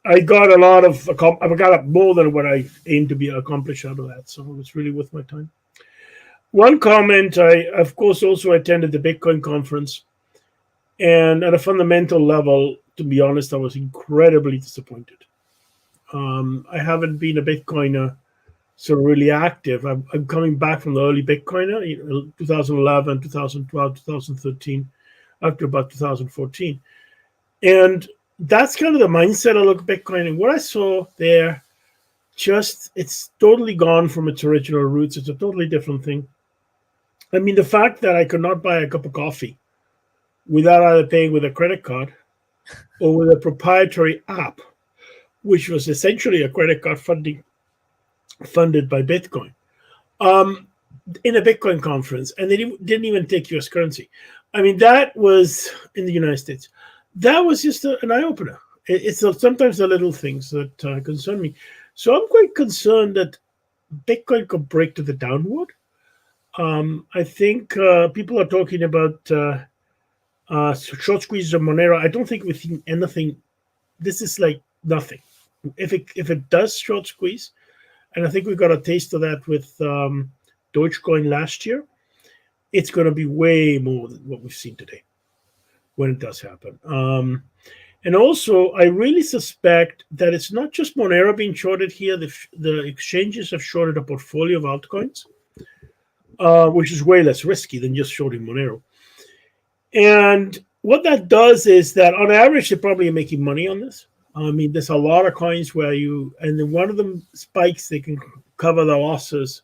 I got a lot of, I got more than what I aimed to be accomplished out of that. So it was really worth my time. One comment, I, of course, also attended the Bitcoin conference. And at a fundamental level, to be honest, I was incredibly disappointed. I haven't been a Bitcoiner so really active. I'm coming back from the early Bitcoiner, 2011, 2012, 2013, up to about 2014. And that's kind of the mindset I look at Bitcoin. And what I saw there, it's totally gone from its original roots. It's a totally different thing. I mean, the fact that I could not buy a cup of coffee without either paying with a credit card or with a proprietary app, which was essentially a credit card funded by Bitcoin, in a Bitcoin conference, and they didn't even take US currency. I mean, that was in the United States. That was just an eye-opener. It's sometimes the little things that concern me. So I'm quite concerned that Bitcoin could break to the downward. I think people are talking about short squeeze of Monero. I don't think we've seen anything. This is like nothing. If it does short squeeze, and I think we got a taste of that with Dogecoin last year, it's going to be way more than what we've seen today when it does happen. And also, I really suspect that it's not just Monero being shorted here. The exchanges have shorted a portfolio of altcoins, which is way less risky than just shorting Monero. And what that does is that on average, they're probably making money on this. I mean, there's a lot of coins where and then one of them spikes, they can cover the losses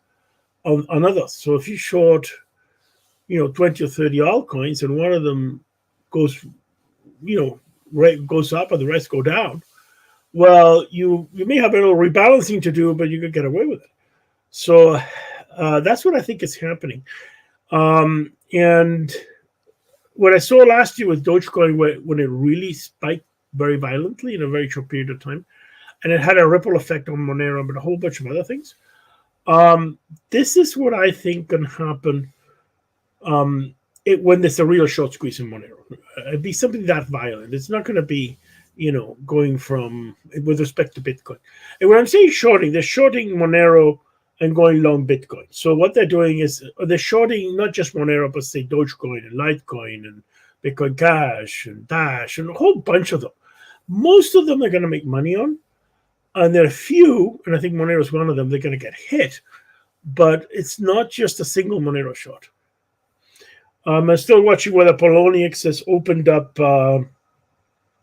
on others. So if you short, 20 or 30 altcoins and one of them goes, goes up and the rest go down, well, you may have a little rebalancing to do, but you could get away with it. So that's what I think is happening. And what I saw last year with Dogecoin, when it really spiked very violently in a very short period of time, and it had a ripple effect on Monero, but a whole bunch of other things. This is what I think can happen when there's a real short squeeze in Monero. It'd be something that violent. It's not going to be, going from with respect to Bitcoin. And when I'm saying shorting, they're shorting Monero and going long Bitcoin. So what they're doing is they're shorting not just Monero, but say Dogecoin and Litecoin and Bitcoin Cash and Dash and a whole bunch of them. Most of them are going to make money on, and there are few, and I think Monero is one of them, they're going to get hit. But it's not just a single Monero short. I'm still watching whether Poloniex has opened up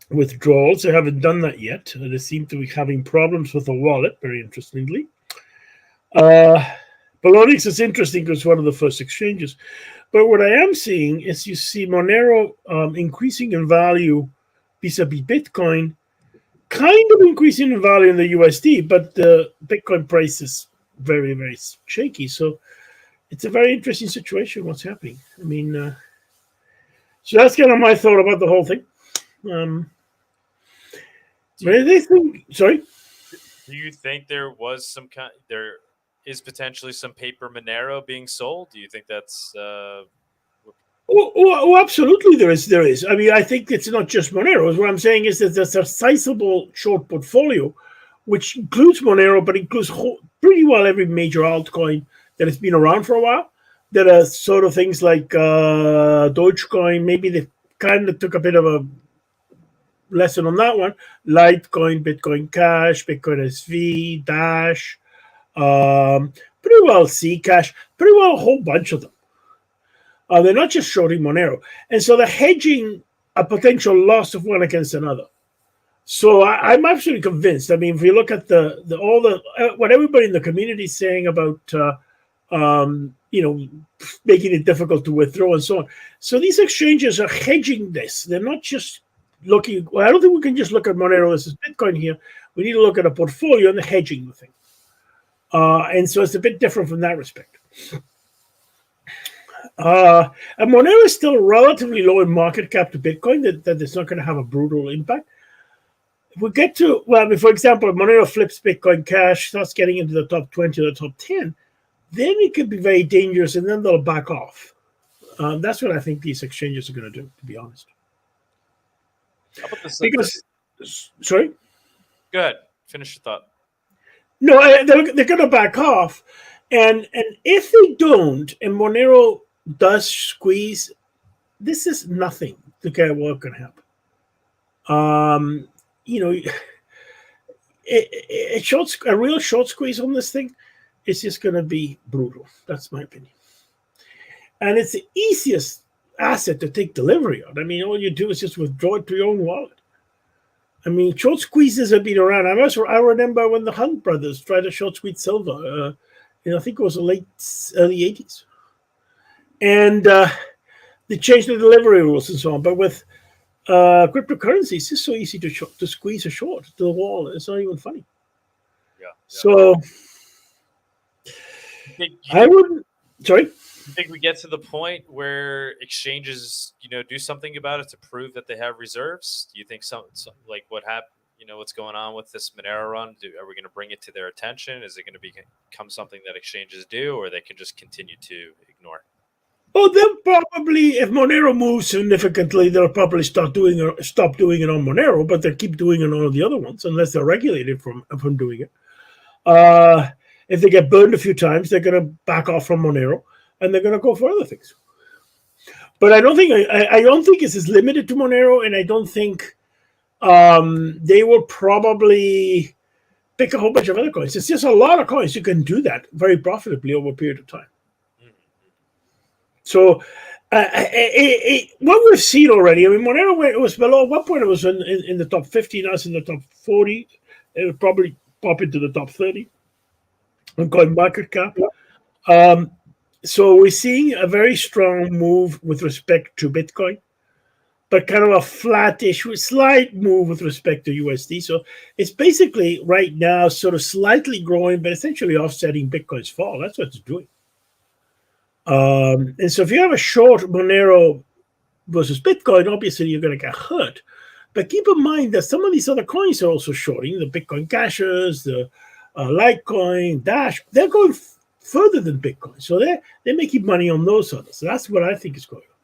withdrawals. They haven't done that yet. They seem to be having problems with the wallet, very interestingly. Poloniex is interesting because it's one of the first exchanges. But what I am seeing is you see Monero increasing in value vis-a-vis Bitcoin, kind of increasing in value in the USD, but the Bitcoin price is very, very shaky. So it's a very interesting situation, what's happening. I mean, so that's kind of my thought about the whole thing. Sorry? Do you think there is potentially some paper Monero being sold? Do you think that's... Oh, absolutely there is. I mean, I think it's not just Monero. What I'm saying is that there's a sizable short portfolio, which includes Monero, but includes pretty well every major altcoin that has been around for a while. There are sort of things like Dogecoin. Maybe they kind of took a bit of a lesson on that one. Litecoin, Bitcoin Cash, Bitcoin SV, Dash, pretty well Zcash, pretty well a whole bunch of them. They're not just shorting Monero. And so they're hedging a potential loss of one against another. So I'm absolutely convinced. I mean, if you look at what everybody in the community is saying about, making it difficult to withdraw and so on. So these exchanges are hedging this. They're not just looking. Well, I don't think we can just look at Monero versus Bitcoin here. We need to look at a portfolio and the hedging the thing. And so it's a bit different from that respect. And Monero is still relatively low in market cap to Bitcoin, that it's not going to have a brutal impact. If we get to, for example, if Monero flips Bitcoin Cash, starts getting into the top 20 or the top 10, then it could be very dangerous, and then they'll back off. That's what I think these exchanges are going to do, to be honest. How about this? Sorry? Go ahead. Finish your thought. No, they're going to back off. And if they don't, and Monero does squeeze, this is nothing to care what can happen. A real short squeeze on this thing is just going to be brutal. That's my opinion. And it's the easiest asset to take delivery on. I mean, all you do is just withdraw it to your own wallet. I mean, short squeezes have been around. I remember when the Hunt brothers tried to short squeeze silver. I think it was the early 80s. And they changed the delivery rules and so on. But with cryptocurrencies, it's just so easy to squeeze a short to the wall. It's not even funny. Yeah. So I wouldn't. Sorry. You think we get to the point where exchanges, do something about it to prove that they have reserves? Do you think some like what happened? What's going on with this Monero run? Are we going to bring it to their attention? Is it going to become something that exchanges do, or they can just continue to ignore? Oh, they'll probably, if Monero moves significantly, they'll probably stop doing it on Monero, but they'll keep doing it on all the other ones unless they're regulated from doing it. If they get burned a few times, they're going to back off from Monero, and they're going to go for other things. But I don't think it's as limited to Monero, and I don't think they will probably pick a whole bunch of other coins. It's just a lot of coins. You can do that very profitably over a period of time. So what we've seen already, I mean, Monero, it was below, at one point it was in the top 50, now it's in the top 40. It will probably pop into the top 30 on coin market cap. So we're seeing a very strong move with respect to Bitcoin, but kind of a flattish, slight move with respect to USD. So it's basically right now sort of slightly growing, but essentially offsetting Bitcoin's fall. That's what it's doing. And so if you have a short Monero versus Bitcoin, obviously you're going to get hurt. But keep in mind that some of these other coins are also shorting. The Bitcoin Cashers, the Litecoin, Dash, they're going further than Bitcoin. So they're making money on those others. So that's what I think is going on.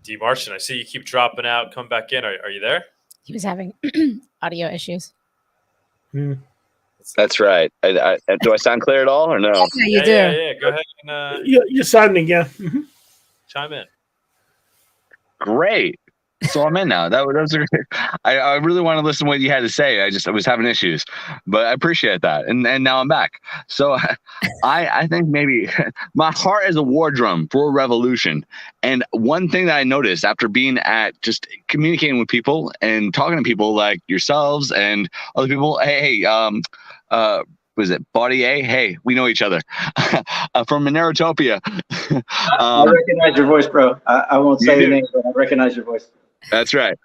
dMartian, I see you keep dropping out. Come back in. Are you there? He was having audio issues. That's right. Do I sound clear at all or no? Yeah, you do. Yeah. Go ahead and You're sounding, yeah. Mm-hmm. chime in. Great. So I'm in now. That was great. I really want to listen to what you had to say. I was having issues, but I appreciate that. And now I'm back. So I think maybe my heart is a war drum for a revolution. And one thing that I noticed after being at just communicating with people and talking to people like yourselves and other people, was it Baudier? Hey, we know each other from Monerotopia. I recognize your voice, bro. I won't say your name, but I recognize your voice. That's right.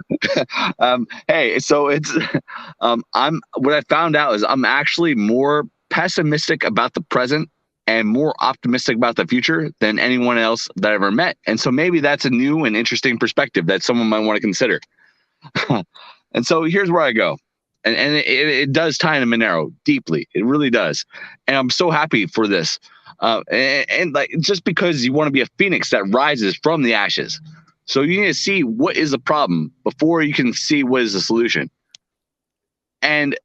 Hey, so it's what I found out is I'm actually more pessimistic about the present and more optimistic about the future than anyone else that I ever met. And so maybe that's a new and interesting perspective that someone might want to consider. And so here's where I go. And it does tie into Monero deeply. It really does. And I'm so happy for this. And like, just because you want to be a phoenix that rises from the ashes. So you need to see what is the problem before you can see what is the solution. And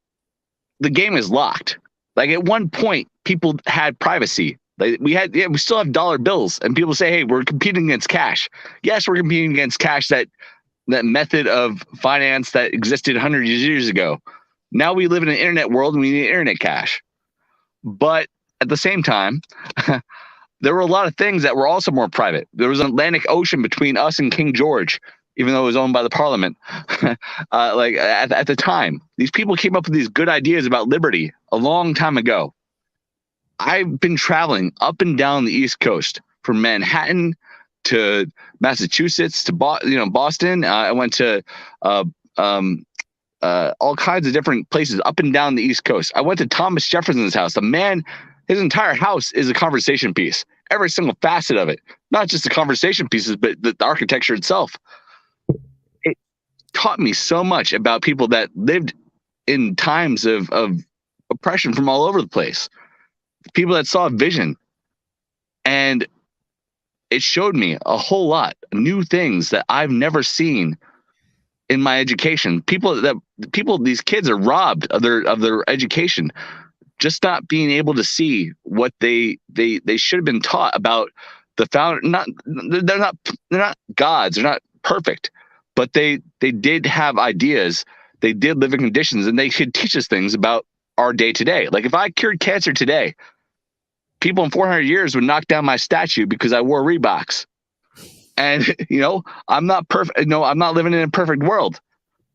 the game is locked. Like at one point, people had privacy. Like we still have dollar bills, and people say, "Hey, we're competing against cash." Yes, we're competing against cash. That method of finance that existed 100 years ago. Now we live in an internet world, and we need internet cash. But at the same time, there were a lot of things that were also more private. There was an Atlantic Ocean between us and King George, even though it was owned by the Parliament. Like at the time, these people came up with these good ideas about liberty a long time ago. I've been traveling up and down the East Coast from Manhattan to Massachusetts to Boston. I went to all kinds of different places up and down the East Coast. I went to Thomas Jefferson's house. The man, his entire house is a conversation piece. Every single facet of it, not just the conversation pieces, but the architecture itself. It taught me so much about people that lived in times of oppression from all over the place. People that saw vision. And it showed me a whole lot of new things that I've never seen in my education. These kids are robbed of their education, just not being able to see what they should have been taught about The founder, they're not gods. They're not perfect, but they did have ideas. They did live in conditions, and they could teach us things about our day to day. Like if I cured cancer today, people in 400 years would knock down my statue because I wore Reeboks. And I'm not perfect. No, I'm not living in a perfect world,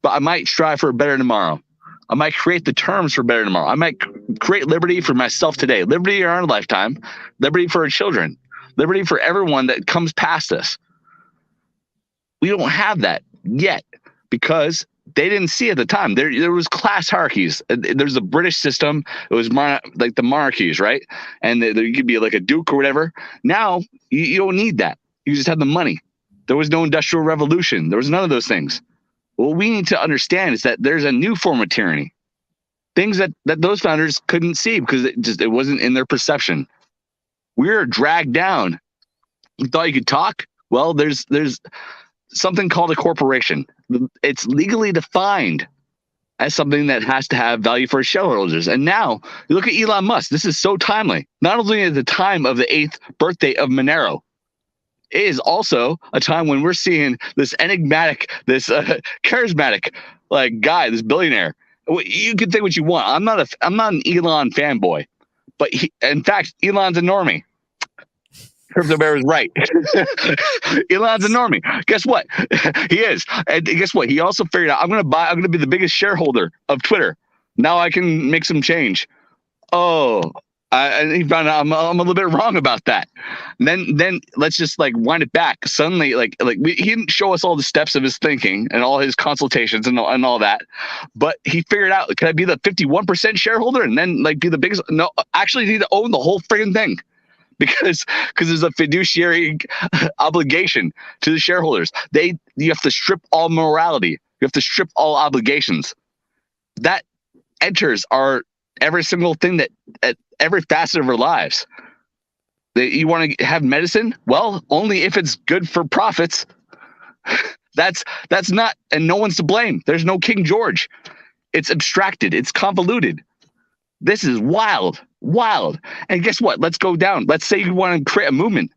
but I might strive for a better tomorrow. I might create the terms for better tomorrow. I might create liberty for myself today, liberty in our lifetime, liberty for our children, liberty for everyone that comes past us. We don't have that yet because they didn't see at the time. There was class hierarchies. There's a British system. It was like the monarchies, right? And there could be like a duke or whatever. Now you don't need that. You just have the money. There was no industrial revolution. There was none of those things. What we need to understand is that there's a new form of tyranny. Things that those founders couldn't see because it wasn't in their perception. We're dragged down. You thought you could talk? Well, there's something called a corporation. It's legally defined as something that has to have value for its shareholders. And now you look at Elon Musk. This is so timely. Not only at the time of the 8th birthday of Monero, it is also a time when we're seeing this enigmatic, this charismatic guy, this billionaire. You can think what you want. I'm not an Elon fanboy, but in fact, Elon's a normie. Crypto Bear is right. Elon's a normie. Guess what? He is. And guess what? He also figured out I'm gonna be the biggest shareholder of Twitter. Now I can make some change. And he found out I'm a little bit wrong about that. And then let's just wind it back. Suddenly, he didn't show us all the steps of his thinking and all his consultations and all that, but he figured out, can I be the 51% shareholder and then be the biggest? No, actually, you need to own the whole friggin' thing. Because there's a fiduciary obligation to the shareholders. You have to strip all morality. You have to strip all obligations. That enters every single thing that at every facet of our lives. You want to have medicine? Well, only if it's good for profits. That's not, and no one's to blame. There's no King George. It's abstracted. It's convoluted. This is wild. And guess what? Let's go down. Let's say you want to create a movement.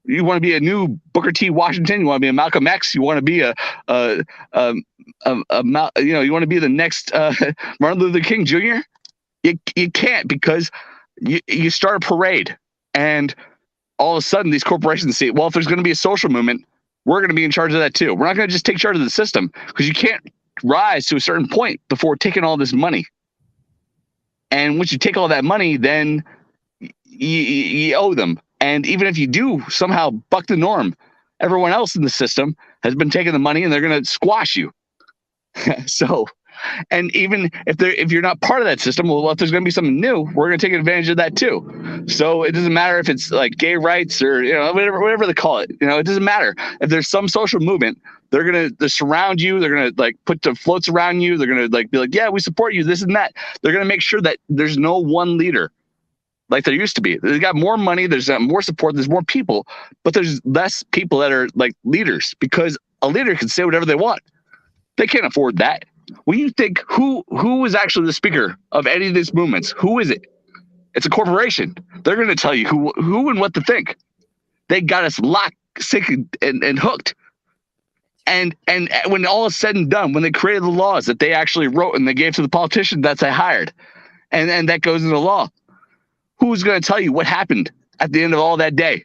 You want to be a new Booker T. Washington. You want to be a Malcolm X. You want to be you want to be the next Martin Luther King Jr. You can't, because you start a parade and all of a sudden these corporations see, well, if there's going to be a social movement, we're going to be in charge of that too. We're not going to just take charge of the system, because you can't rise to a certain point before taking all this money. And once you take all that money, then you owe them. And even if you do somehow buck the norm, everyone else in the system has been taking the money and they're going to squash you. So, and even if you're not part of that system, well, if there's going to be something new, we're going to take advantage of that too. So it doesn't matter if it's gay rights or whatever they call it. It doesn't matter. If there's some social movement, they're going to surround you. They're going to put the floats around you. They're going to be like, yeah, we support you, this and that. They're going to make sure that there's no one leader like there used to be. They got more money. There's more support. There's more people, but there's less people that are leaders, because a leader can say whatever they want. They can't afford that. When you think who is actually the speaker of any of these movements, who is it? It's a corporation. They're going to tell you who and what to think. They got us locked, sick, and hooked. And when all is said and done, when they created the laws that they actually wrote and they gave to the politicians that they hired, and that goes into law, who's going to tell you what happened at the end of all that day?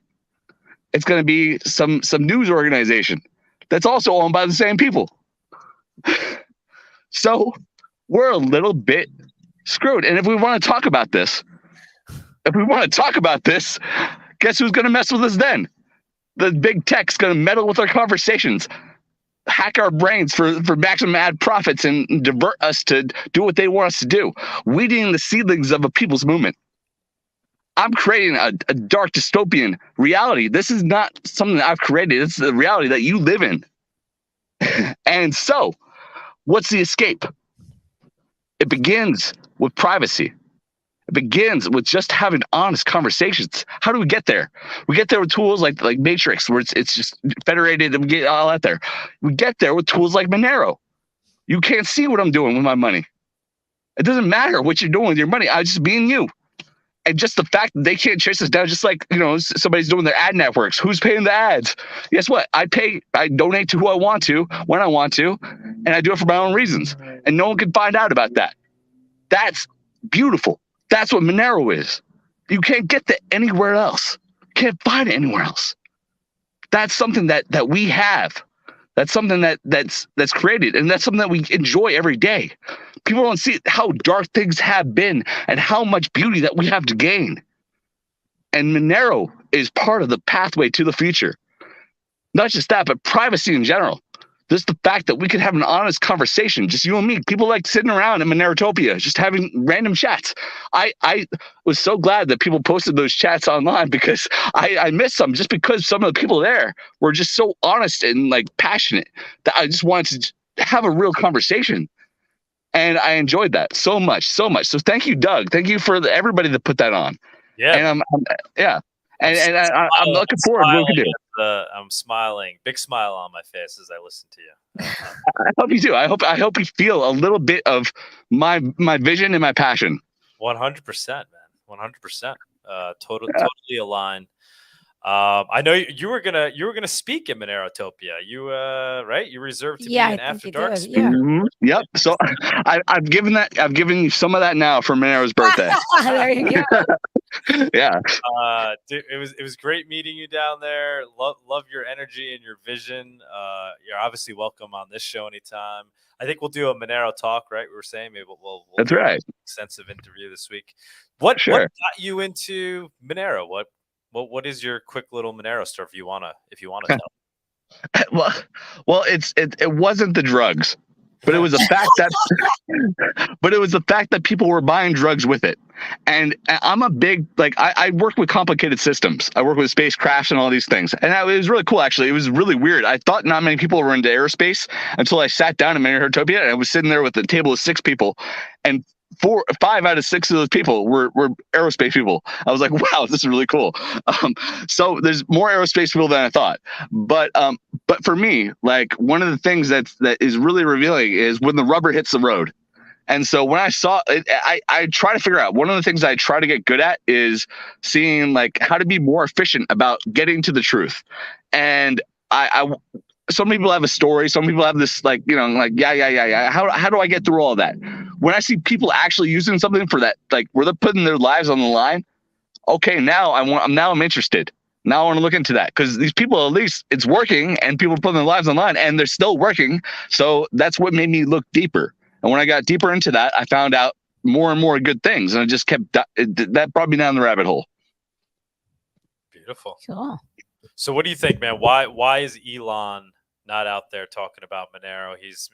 It's going to be some news organization that's also owned by the same people. So we're a little bit screwed. And if we want to talk about this, guess who's going to mess with us then? The big tech's going to meddle with our conversations, hack our brains for maximum ad profits, and divert us to do what they want us to do, weeding the seedlings of a people's movement. I'm creating a dark dystopian reality. This is not something that I've created. It's the reality that you live in. And so, what's the escape? It begins with privacy. It begins with just having honest conversations. How do we get there? We get there with tools like Matrix, where it's just federated, and we get all out there. We get there with tools like Monero. You can't see what I'm doing with my money. It doesn't matter what you're doing with your money. I'm just being you. And just the fact that they can't chase us down, just like, somebody's doing their ad networks. Who's paying the ads? Guess what? I donate to who I want to, when I want to, and I do it for my own reasons. And no one can find out about that. That's beautiful. That's what Monero is. You can't get that anywhere else. Can't find it anywhere else. That's something that we have. That's something that's created, and that's something that we enjoy every day. People don't see how dark things have been and how much beauty that we have to gain. And Monero is part of the pathway to the future. Not just that, but privacy in general. Just the fact that we could have an honest conversation, just you and me. People like sitting around in Monerotopia, just having random chats. I was so glad that people posted those chats online, because I missed some, just because some of the people there were just so honest and like passionate that I just wanted to have a real conversation. And I enjoyed that so much. So thank you, Doug. Thank you for everybody that put that on. Yeah. And I'm looking forward to what we can do. I'm smiling, big smile on my face as I listen to you. I hope you do. I hope you feel a little bit of my vision and my passion. 100%, man. 100%. Totally aligned. I know you were gonna speak in Monerotopia. You right? You reserved to be an after dark speaker. Mm-hmm. Yep. So I've given you some of that now for Monero's birthday. There you go. Yeah. Dude, it was great meeting you down there. Love your energy and your vision. You're obviously welcome on this show anytime. I think we'll do a Monero talk, right? We were saying maybe we'll That's right. Extensive interview this week. What got you into Monero? What is your quick little Monero story if you wanna tell? Well, it wasn't the drugs, but it was the fact that people were buying drugs with it. And I'm a big, I work with complicated systems. I work with spacecrafts and all these things. And it was really cool, actually. It was really weird. I thought not many people were into aerospace until I sat down in Monerotopia, and I was sitting there with a table of 6 people, and 5 out of 6 of those people were aerospace people. I was like, wow, this is really cool. So there's more aerospace people than I thought. But for me, like, one of the things that is really revealing is when the rubber hits the road. And so when I saw it, I try to figure out, one of the things I try to get good at is seeing like how to be more efficient about getting to the truth. And some people have a story. Some people have this How do I get through all that? When I see people actually using something for that, like where they're putting their lives on the line, okay, now I'm interested. Now I want to look into that, because these people, at least it's working, and people are putting their lives on the line, and they're still working. So that's what made me look deeper. And when I got deeper into that, I found out more and more good things, and I just kept that brought me down the rabbit hole. Beautiful. Cool. So what do you think, man? Why is Elon not out there talking about Monero? He's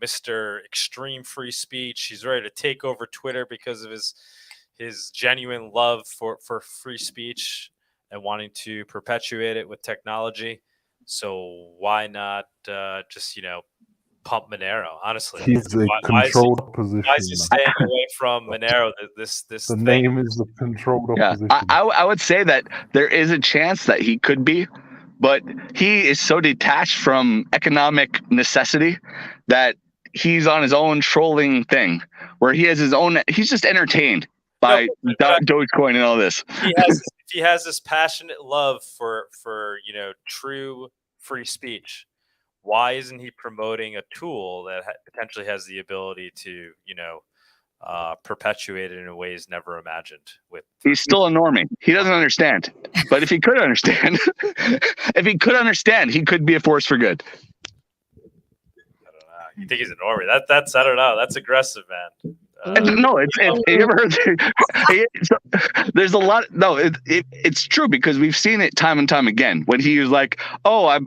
Mr. Extreme Free Speech. He's ready to take over Twitter because of his genuine love for free speech and wanting to perpetuate it with technology. So why not just pump Monero? Honestly, he's a controlled opposition. Why is he staying away from Monero? This the name is the controlled opposition. I would say that there is a chance that he could be, but he is so detached from economic necessity that he's on his own trolling thing, where he has his own. He's just entertained by Dogecoin and all this. He has this passionate love for true free speech. Why isn't he promoting a tool that potentially has the ability to perpetuate it in ways never imagined? He's still a normie. He doesn't understand. But if he could understand, he could be a force for good. I don't know. You think he's a normie? That's I don't know. That's aggressive, man. No, you ever heard? There's a lot. No, it's true, because we've seen it time and time again. When he was like, "Oh, I'm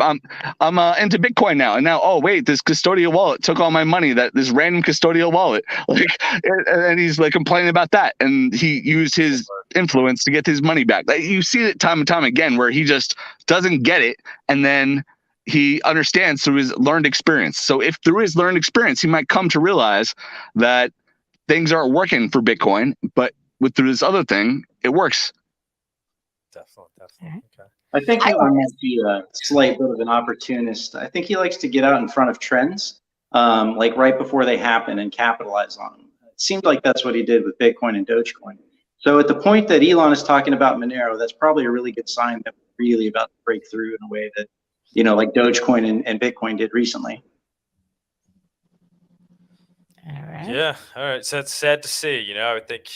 into Bitcoin now," and now, oh wait, this custodial wallet took all my money. This random custodial wallet, and he's like complaining about that, and he used his influence to get his money back. You see it time and time again, where he just doesn't get it, and then he understands through his learned experience. So if through his learned experience, he might come to realize that things aren't working for Bitcoin, but through this other thing, it works. Definitely. Okay. I think he might be a slight bit of an opportunist. I think he likes to get out in front of trends, like right before they happen, and capitalize on them. It seemed like that's what he did with Bitcoin and Dogecoin. So at the point that Elon is talking about Monero, that's probably a really good sign that we're really about to break through in a way that, like Dogecoin and Bitcoin did recently. All right. Yeah. All right. So it's sad to see. I think,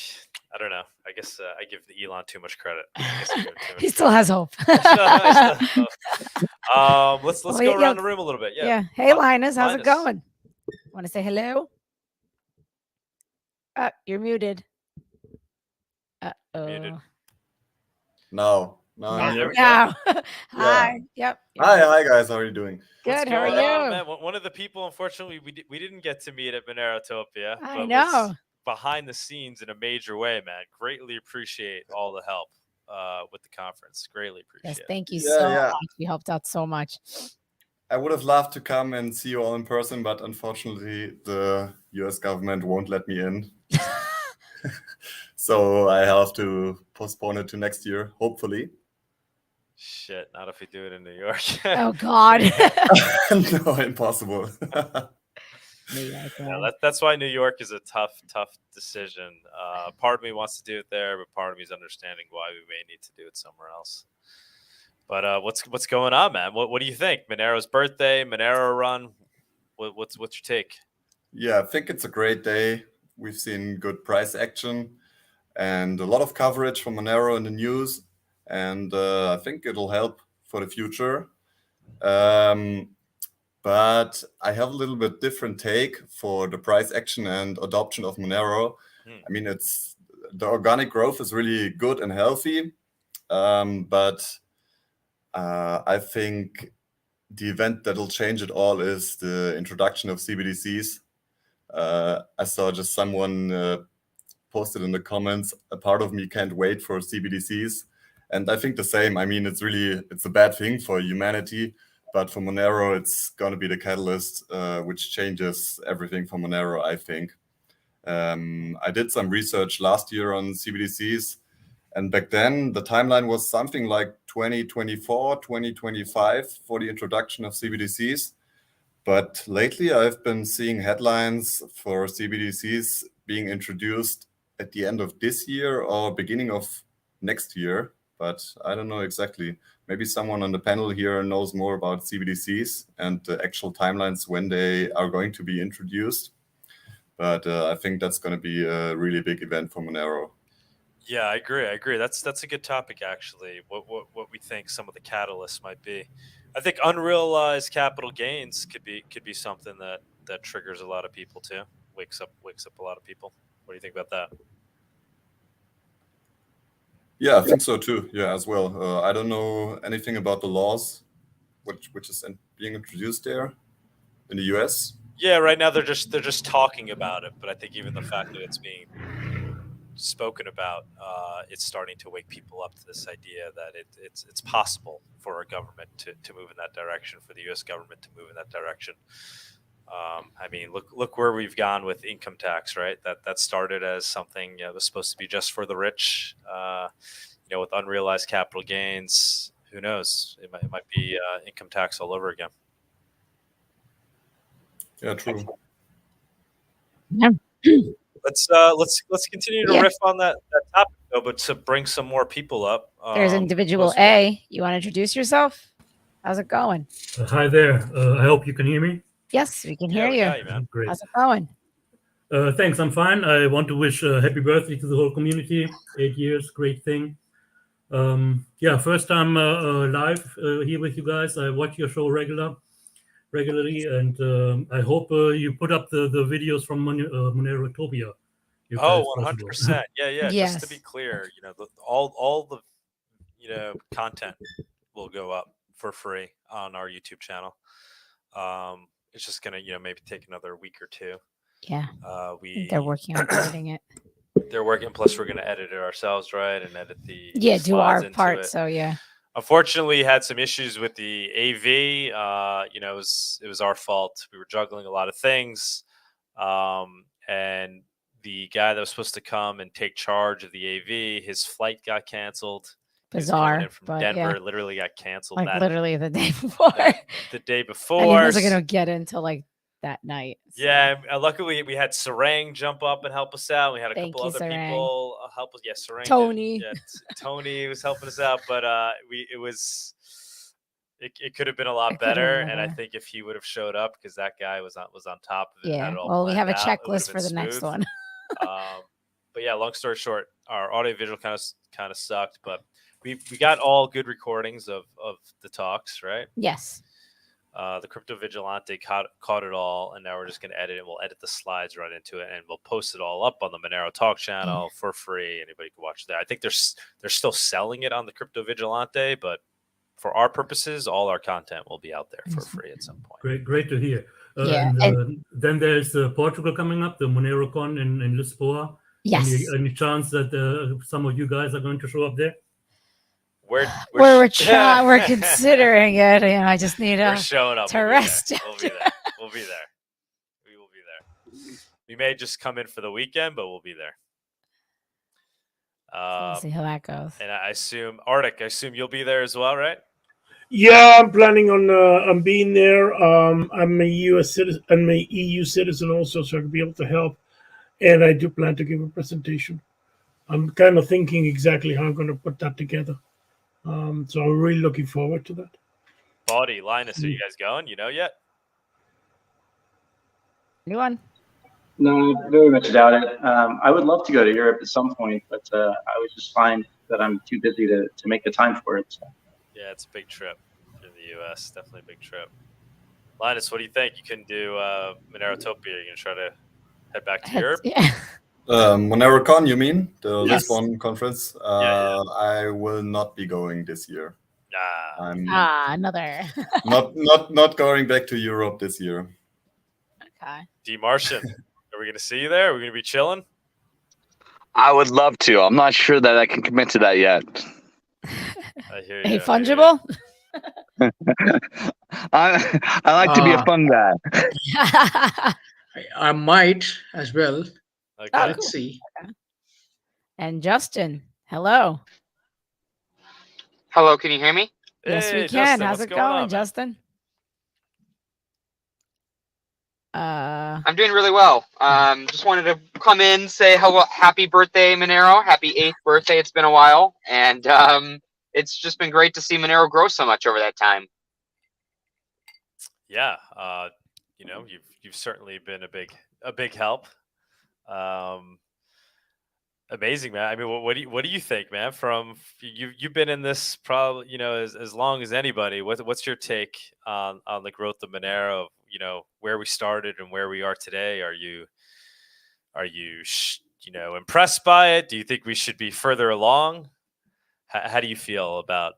I don't know. I guess I give Elon too much credit. I guess I give him too much He still has hope. Let's Well, go yeah, around the room a little bit. Yeah. Hey, Linus, how's it Linus. going? Want to say hello? You're muted. Muted. No. there we Hi. Yep. Hi guys. How are you doing? Good. How are going on, you? man? One of the people, unfortunately, we didn't get to meet at Monerotopia. I but know. was behind the scenes in a major way, man. Greatly appreciate all the help with the conference. Greatly appreciate Yes, thank you Yeah, so yeah. much. You helped out so much. I would have loved to come and see you all in person, but unfortunately, the US government won't let me in. So I have to postpone it to next year, hopefully. Shit, not if we do it in New York. Oh God. No, impossible. Yeah, that's why New York is a tough decision. Part of me wants to do it there, but part of me is understanding why we may need to do it somewhere else. But what's going on, man? What do you think? Monero's birthday, Monero run. What's your take? Yeah, I think it's a great day. We've seen good price action and a lot of coverage from Monero in the news, and I think it'll help for the future. But I have a little bit different take for the price action and adoption of Monero. I mean, the organic growth is really good and healthy, but I think the event that'll change it all is the introduction of CBDCs. I saw just someone posted in the comments, a part of me can't wait for CBDCs. And I think the same. I mean, it's a bad thing for humanity, but for Monero, it's going to be the catalyst which changes everything for Monero, I think. I did some research last year on CBDCs, and back then the timeline was something like 2024, 2025 for the introduction of CBDCs. But lately I've been seeing headlines for CBDCs being introduced at the end of this year or beginning of next year. But I don't know exactly. Maybe someone on the panel here knows more about CBDCs and the actual timelines when they are going to be introduced. But I think that's going to be a really big event for Monero. Yeah, I agree. That's a good topic, actually. What we think some of the catalysts might be. I think unrealized capital gains could be something that triggers a lot of people too. Wakes up a lot of people. What do you think about that? Yeah, I think so too. Yeah, as well. I don't know anything about the laws, which is being introduced there in the US. Yeah, right now they're just talking about it, but I think even the fact that it's being spoken about, it's starting to wake people up to this idea that it's possible for a government to move in that direction, for the U.S. government to move in that direction. I mean, look where we've gone with income tax, right? That started as something that was supposed to be just for the rich. With unrealized capital gains, who knows? It might be income tax all over again. Yeah, true. Yeah. Let's continue to riff on that topic though, but to bring some more people up. There's individual A. You want to introduce yourself? How's it going? Hi there. I hope you can hear me. Yes, we can hear we you. got you, man. Great. How's it going? Thanks. I'm fine. I want to wish a happy birthday to the whole community. 8 years, great thing. First time live here with you guys. I watch your show regularly, and I hope you put up the videos from Monerotopia. Oh, 100%. Yeah. Yes. Just to be clear, all the content will go up for free on our YouTube channel. It's just gonna maybe take another week or two. Yeah. They're working on editing it. They're working. Plus, we're gonna edit it ourselves, right, and edit the do our into part. it. So yeah. Unfortunately, had some issues with the AV. It was our fault. We were juggling a lot of things, and the guy that was supposed to come and take charge of the AV, his flight got canceled. Bizarre, from Denver, literally got canceled. Literally the day before. The day before. And he wasn't gonna get in until like that night. So. Yeah, luckily we had Sarang jump up and help us out. We had a Thank couple you, other Sarang. people help us. Yeah, Sarang. Tony. Tony was helping us out, but it could have been a lot better. And I think if he would have showed up, because that guy was on top of it. Yeah. Had it all Well, we have a planned out, checklist for the next one. But yeah, long story short, our audio visual kind of sucked, but we got all good recordings of the talks, right? Yes. The Crypto Vigilante caught it all, and now we're just going to edit it. We'll edit the slides right into it, and we'll post it all up on the Monero Talk channel for free. Anybody can watch that. I think they're still selling it on the Crypto Vigilante, but for our purposes, all our content will be out there for free at some point. Great to hear. Yeah, and then there's Portugal coming up, the MoneroCon in Lisboa. Yes. Any chance that some of you guys are going to show up there? We're considering it. I just need we're showing up. to rest. We'll be there. We will be there. We may just come in for the weekend, but we'll be there. We'll see how that goes. And I assume you'll be there as well, right? Yeah, I'm planning on being there. I'm a U.S. citizen. I'm an EU citizen also, so I can be able to help. And I do plan to give a presentation. I'm kind of thinking exactly how I'm going to put that together. So I'm really looking forward to that. Body, Linus, are you guys going? You know yet? Anyone? No, I very much doubt it. I would love to go to Europe at some point, but I would just find that I'm too busy to make the time for it. So. Yeah, it's a big trip in the U.S. Definitely a big trip. Linus, what do you think? You can do Monerotopia. You're going to try to head back to Europe? Yeah. MoneroCon, you mean? The Yes. Lisbon conference? Yeah. I will not be going this year. I'm Another. not going back to Europe this year. Okay. dMartian, are we going to see you there? Are we going to be chilling? I would love to. I'm not sure that I can commit to that yet. I hear you. aFungible? I like to be a fun guy. I might as well. Okay. Let's see. And Justin, hello. Hello, can you hear me? Yes, we Hey, can. Justin, How's what's it going going, on, man? Justin? I'm doing really well. Just wanted to come in, say hello, happy birthday, Monero. Happy 8th birthday. It's been a while, and it's just been great to see Monero grow so much over that time. Yeah, you've certainly been a big help. Amazing, man. I mean, what do you think, man? From you've been in this probably as long as anybody. What's your take on the growth of Monero? Where we started and where we are today. Are you impressed by it? Do you think we should be further along? How do you feel about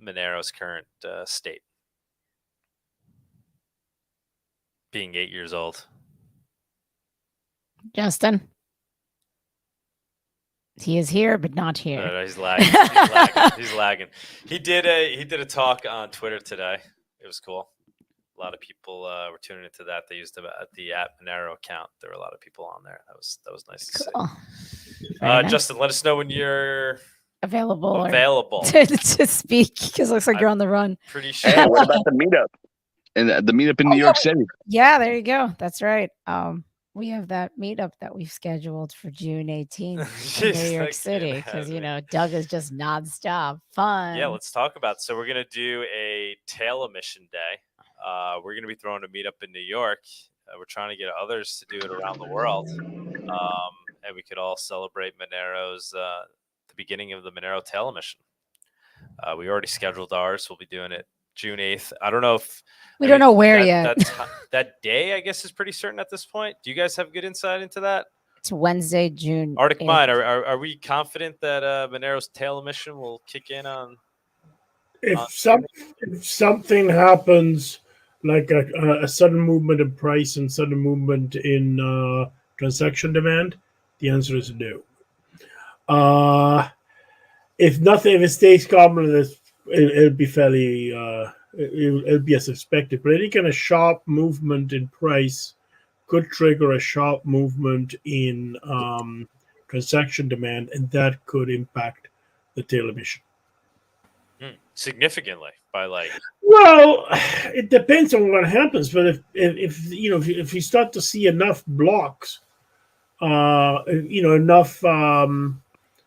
Monero's current state? Being 8 years old. Justin? He is here, but not here. No, he's lagging. He's lagging. He did a talk on Twitter today. It was cool. A lot of people were tuning into that. They used the @Monero account. There were a lot of people on there. That was nice to see. Nice. Justin, let us know when you're available to speak, because it looks like you're on the run. Pretty sure. Hey, what about the meetup? And the meetup in New York City. Yeah, there you go. That's right. We have that meetup that we've scheduled for June 18th in New York City, because Doug is just nonstop fun. Yeah, let's talk about it. So we're gonna do a tail emission day. We're gonna be throwing a meetup in New York. We're trying to get others to do it around the world, and we could all celebrate Monero's the beginning of the Monero tail emission. We already scheduled ours. We'll be doing it June 8th. I don't know if we don't know where yet. That day, I guess, is pretty certain at this point. Do you guys have good insight into that? It's Wednesday, June. ArticMine, are we confident that Monero's tail emission will kick in on? If something happens, like a sudden movement in price and sudden movement in transaction demand, the answer is no. If it stays calm, it'll be fairly, it'll be as expected. But any kind of sharp movement in price could trigger a sharp movement in transaction demand, and that could impact the tail emission. Significantly. by like? Well, it depends on what happens, but if you start to see enough blocks, enough,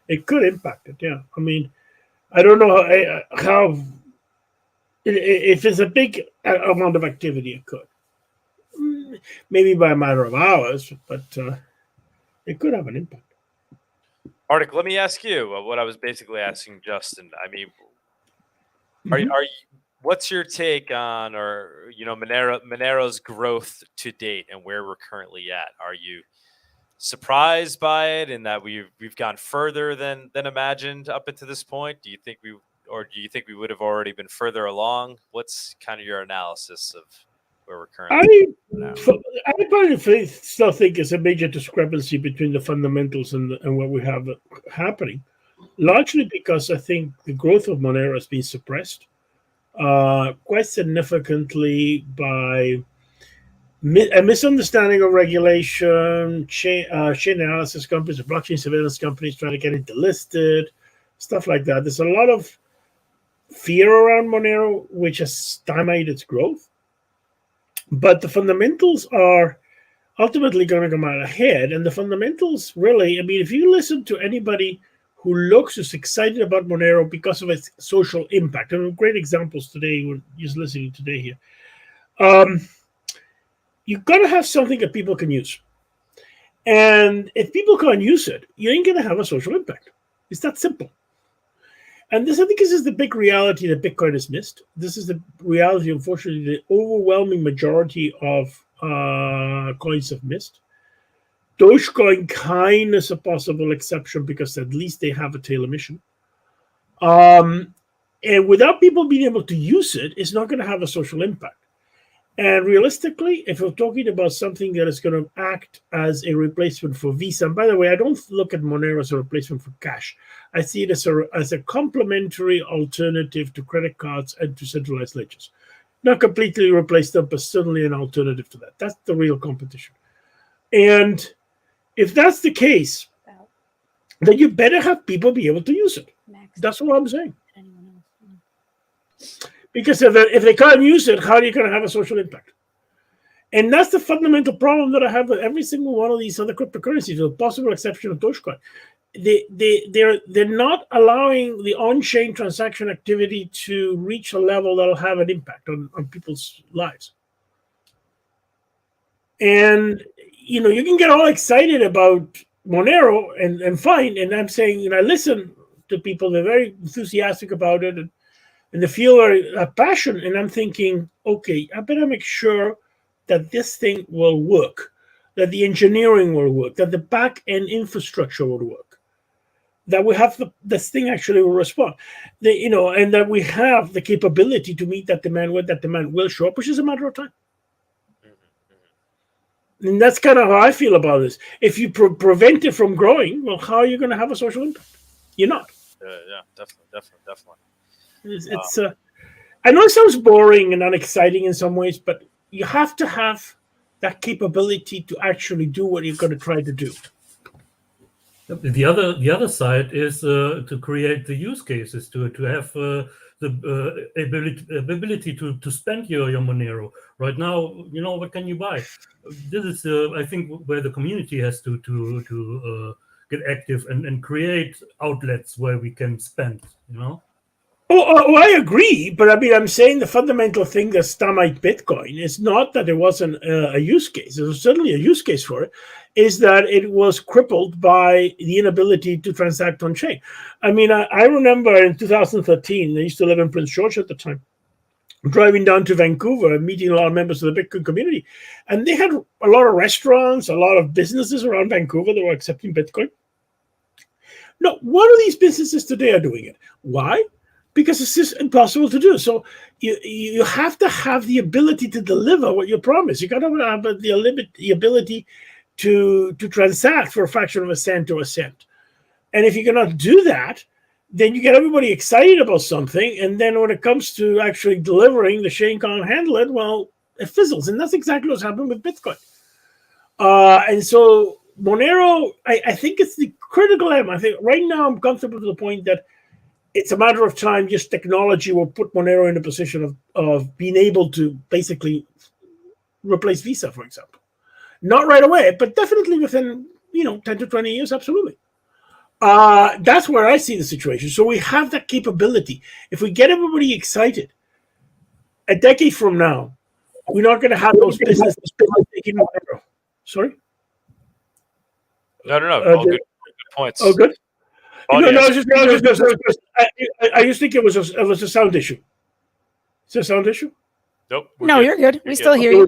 it could impact it. Yeah, I mean, I don't know how if it's a big amount of activity, it could. Maybe by a matter of hours, but it could have an impact. Arctic, let me ask you what I was basically asking Justin. I mean, are you, what's your take on, or Monero's growth to date and where we're currently at? Are you surprised by it in that we've gone further than imagined up until this point? Do you think we would have already been further along? What's kind of your analysis of where we're currently now? I probably still think it's a major discrepancy between the fundamentals and what we have happening, largely because I think the growth of Monero has been suppressed quite significantly by a misunderstanding of regulation, chain analysis companies, or blockchain surveillance companies trying to get it delisted, stuff like that. There's a lot of fear around Monero, which has stymied its growth. But the fundamentals are ultimately going to come out ahead. And the fundamentals really, I mean, if you listen to anybody who's excited about Monero because of its social impact, and great examples today, we're just listening today here, you've got to have something that people can use. And if people can't use it, you ain't going to have a social impact. It's that simple. And I think this is the big reality that Bitcoin has missed. This is the reality, unfortunately, the overwhelming majority of coins have missed. Dogecoin kind is a possible exception because at least they have a tail emission. And without people being able to use it, it's not going to have a social impact. And realistically, if we're talking about something that is going to act as a replacement for Visa, and by the way, I don't look at Monero as a replacement for cash. I see it as a complementary alternative to credit cards and to centralized ledgers. Not completely replace them, but certainly an alternative to that. That's the real competition. And if that's the case, then you better have people be able to use it. That's what I'm saying. Because if they can't use it, how are you going to have a social impact? And that's the fundamental problem that I have with every single one of these other cryptocurrencies, with the possible exception of Dogecoin. They're not allowing the on-chain transaction activity to reach a level that'll have an impact on people's lives. And you can get all excited about Monero and fine. And I'm saying, I listen to people, they're very enthusiastic about it, and they feel a passion, and I'm thinking, okay, I better make sure that this thing will work, that the engineering will work, that the back-end infrastructure will work, that we have this thing actually will respond, and that we have the capability to meet that demand when that demand will show up, which is a matter of time. And that's kind of how I feel about this. If you prevent it from growing, well, how are you going to have a social impact? You're not. Yeah, definitely. It's I know it sounds boring and unexciting in some ways, but you have to have that capability to actually do what you're going to try to do. The other side is to create the use cases, to have the ability to spend your Monero. Right now, what can you buy? This is I think where the community has to get active and create outlets where we can spend. Oh, I agree, but I mean, I'm saying the fundamental thing that stymied Bitcoin is not that there wasn't a use case. There was certainly a use case for it, is that it was crippled by the inability to transact on chain. I mean, I remember in 2013, I used to live in Prince George at the time, driving down to Vancouver and meeting a lot of members of the Bitcoin community. And they had a lot of restaurants, a lot of businesses around Vancouver that were accepting Bitcoin. No, one of these businesses today are doing it. Why? Because it's just impossible to do. So you have to have the ability to deliver what you promise. You got to have the ability to transact for a fraction of a cent or a cent. And if you cannot do that, then you get everybody excited about something. And then when it comes to actually delivering, the chain can't handle it. Well, it fizzles. And that's exactly what's happened with Bitcoin. And so Monero, I think it's the critical element. I think right now I'm comfortable to the point that it's a matter of time. Just technology will put Monero in a position of being able to basically replace Visa, for example. Not right away, but definitely within 10 to 20 years, absolutely. That's where I see the situation. So we have that capability. If we get everybody excited, a decade from now, we're not going to have those businesses taking Monero. Sorry? No. All good points. Oh, good. Oh, no, yes. I just think it was a sound issue. Is it a sound issue? Nope. No, you're good. We still hear you.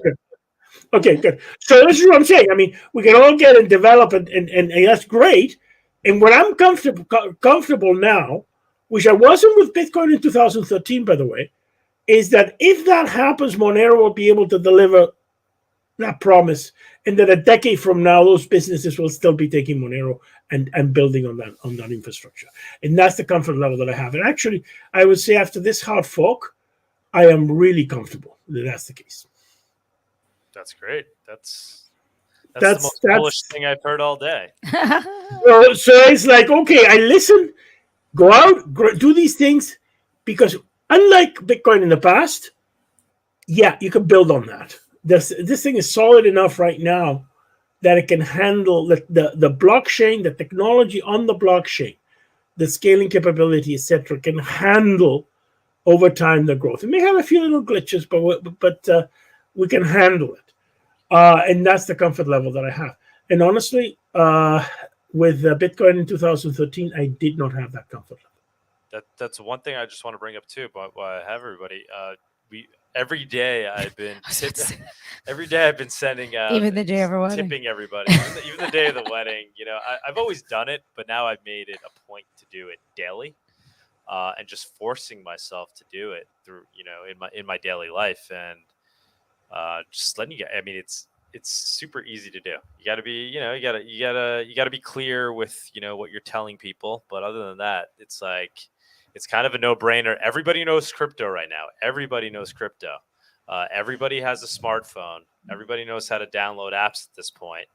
Okay, good. So this is what I'm saying. I mean, we can all get and develop, and that's great. And what I'm comfortable now, which I wasn't with Bitcoin in 2013, by the way, is that if that happens, Monero will be able to deliver that promise, and that a decade from now, those businesses will still be taking Monero and building on that infrastructure. And that's the comfort level that I have. And actually, I would say after this hard fork, I am really comfortable that that's the case. That's great. That's the most bullish thing I've heard all day. So it's like, okay, I listen, go out, do these things, because unlike Bitcoin in the past, yeah, you can build on that. This thing is solid enough right now that it can handle the blockchain, the technology on the blockchain, the scaling capability, etc., can handle over time the growth. It may have a few little glitches, but we can handle it. And that's the comfort level that I have. And honestly, with Bitcoin in 2013, I did not have that comfort level. That's one thing I just want to bring up too. But while I have everybody, every day I've been sending out, even the day of our wedding, tipping everybody, even the day of the wedding. I've always done it, but now I've made it a point to do it daily, and just forcing myself to do it through in my daily life, and just letting you get. I mean, it's super easy to do. You got to be, you got to be clear with what you're telling people. But other than that, it's like, it's kind of a no-brainer. Everybody knows crypto right now. Everybody knows crypto. Everybody has a smartphone. Everybody knows how to download apps at this point.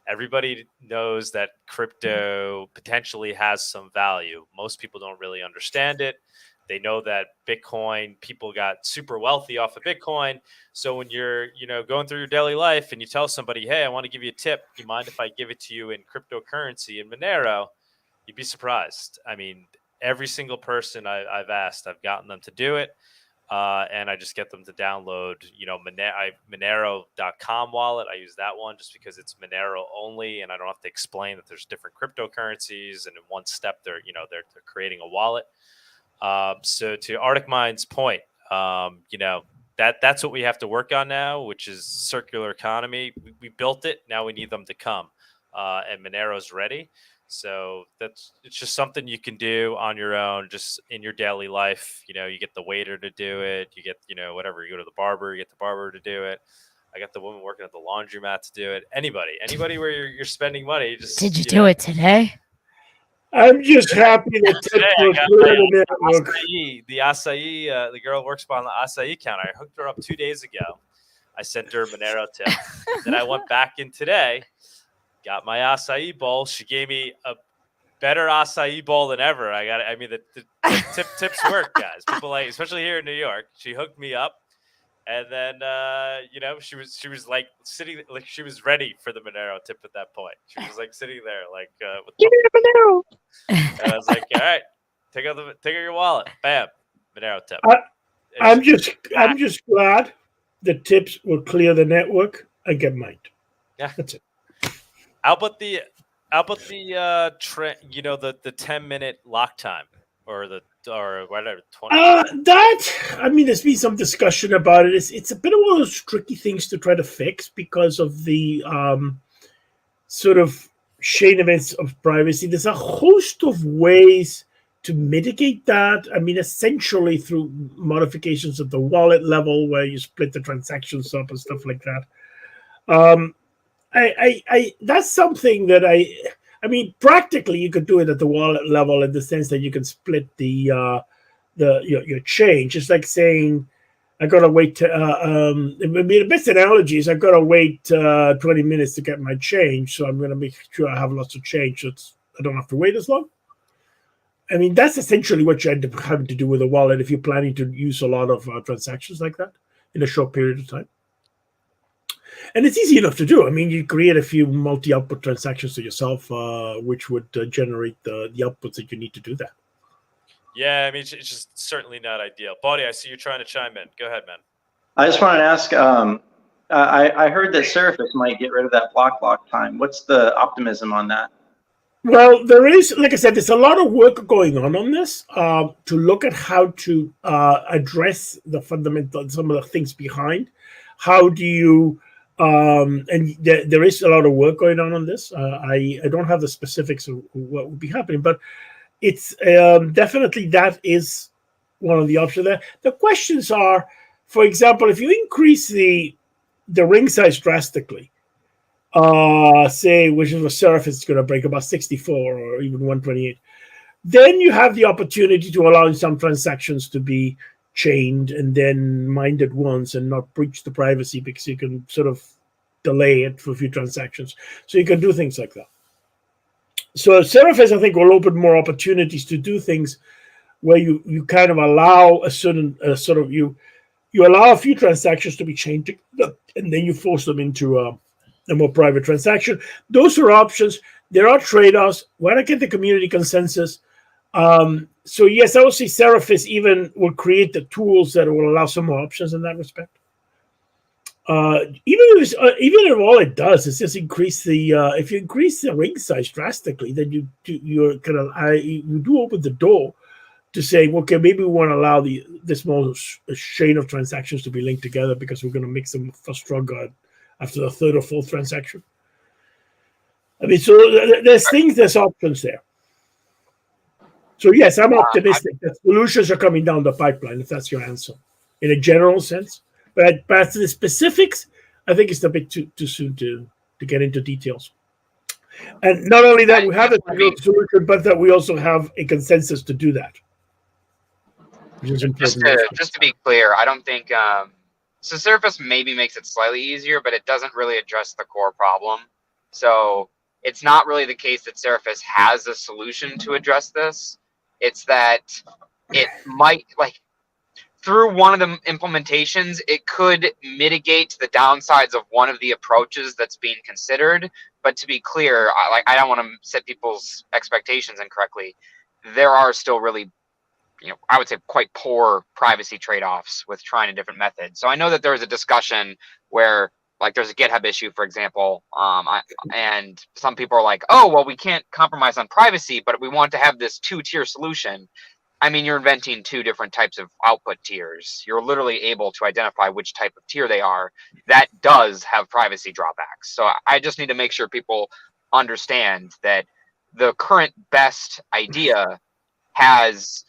Everybody knows that crypto potentially has some value. Most people don't really understand it. They know that Bitcoin, people got super wealthy off of Bitcoin. So when you're, going through your daily life and you tell somebody, hey, I want to give you a tip. Do you mind if I give it to you in cryptocurrency in Monero? You'd be surprised. I mean, every single person I've asked, I've gotten them to do it. And I just get them to download, Monero.com wallet. I use that one just because it's Monero only, and I don't have to explain that there's different cryptocurrencies. And in one step, they're creating a wallet. So to ArticMine's point, that's what we have to work on now, which is circular economy. We built it. Now we need them to come, and Monero's ready. So it's just something you can do on your own, just in your daily life. You get the waiter to do it. You get, whatever, you go to the barber, you get the barber to do it. I got the woman working at the laundromat to do it. Anybody where you're spending money. Just did you do it today? I'm just happy that the acai, the girl works on the acai counter. I hooked her up 2 days ago. I sent her a Monero tip. Then I went back in today, got my acai bowl. She gave me a better acai bowl than ever. The tips work, guys. People like, especially here in New York. She hooked me up. And then, she was like sitting, like she was ready for the Monero tip at that point. She was like sitting there, like, give me the Monero. And I was like, all right, take out your wallet. Bam, Monero tip. I'm just glad the tips will clear the network and get mined. Yeah, that's it. How about the the 10-minute lock time or whatever 20? There's been some discussion about it. It's a bit of one of those tricky things to try to fix because of the sort of chain events of privacy. There's a host of ways to mitigate that. I mean, essentially through modifications at the wallet level where you split the transactions up and stuff like that. That's something that I mean, practically you could do it at the wallet level in the sense that you can split your change. It's like saying, I gotta wait to, the best analogy is I gotta wait 20 minutes to get my change, so I'm gonna make sure I have lots of change so I don't have to wait as long. I mean, that's essentially what you end up having to do with a wallet if you're planning to use a lot of transactions like that in a short period of time. And it's easy enough to do. I mean, you create a few multi-output transactions to yourself, which would generate the outputs that you need to do that. Yeah, I mean, it's just certainly not ideal. Buddy, I see you're trying to chime in. Go ahead, man. I just wanted to ask, I heard that Seraphis might get rid of that block lock time. What's the optimism on that? Well, there is, like I said, there's a lot of work going on this to look at how to address the fundamental, some of the things behind. How do you, and there is a lot of work going on this. I don't have the specifics of what would be happening, but it's definitely that is one of the options there. The questions are, for example, if you increase the ring size drastically, say, which is a Seraphis is going to break about 64 or even 128, then you have the opportunity to allow some transactions to be chained and then mined at once and not breach the privacy, because you can sort of delay it for a few transactions. So you can do things like that. So Seraphis, I think, will open more opportunities to do things where you kind of allow a certain you allow a few transactions to be chained together, and then you force them into a more private transaction. Those are options. There are trade-offs. Why not get the community consensus? So yes, I would say Seraphis even will create the tools that will allow some more options in that respect. Even if all it does is just increase the if you increase the ring size drastically, then you do open the door to say, okay, maybe we want to allow this small chain of transactions to be linked together because we're going to make them for stronger after the third or fourth transaction. I mean, so there's options there. So yes, I'm optimistic that solutions are coming down the pipeline, if that's your answer, in a general sense. But to the specifics, I think it's a bit too soon to get into details. And not only that, we have a solution, but that we also have a consensus to do that. Which is important. Just to be clear, I don't think so. Seraphis maybe makes it slightly easier, but it doesn't really address the core problem. So it's not really the case that Seraphis has a solution to address this. It's that it might, like, through one of the implementations, it could mitigate the downsides of one of the approaches that's being considered. But to be clear, I don't want to set people's expectations incorrectly. There are still really, I would say quite poor privacy trade-offs with trying a different method. So I know that there is a discussion where, like, there's a GitHub issue, for example, and some people are like, oh, well, we can't compromise on privacy, but we want to have this two-tier solution. I mean, you're inventing two different types of output tiers. You're literally able to identify which type of tier they are. That does have privacy drawbacks. So I just need to make sure people understand that the current best idea has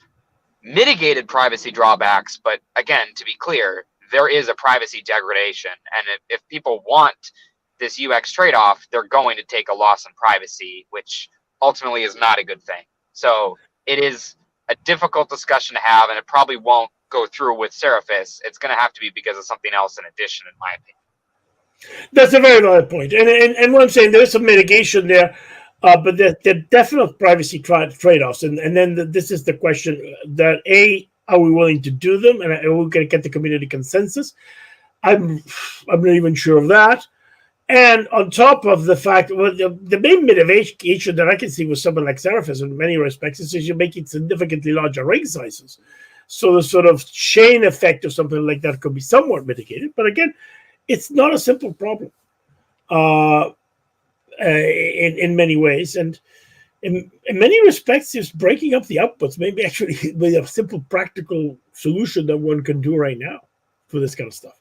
mitigated privacy drawbacks. But again, to be clear, there is a privacy degradation. And if people want this UX trade-off, they're going to take a loss in privacy, which ultimately is not a good thing. So it is a difficult discussion to have, and it probably won't go through with Seraphis. It's going to have to be because of something else in addition, in my opinion. That's a very valid point. And what I'm saying, there's some mitigation there, but there are definite privacy trade-offs. And then this is the question that, A, are we willing to do them? And are we going to get the community consensus? I'm not even sure of that. And on top of the fact, well, the main mitigation that I can see with someone like Seraphis in many respects is you're making significantly larger ring sizes. So the sort of chain effect of something like that could be somewhat mitigated. But again, it's not a simple problem in many ways. And in many respects, just breaking up the outputs may be actually be a simple, practical solution that one can do right now for this kind of stuff.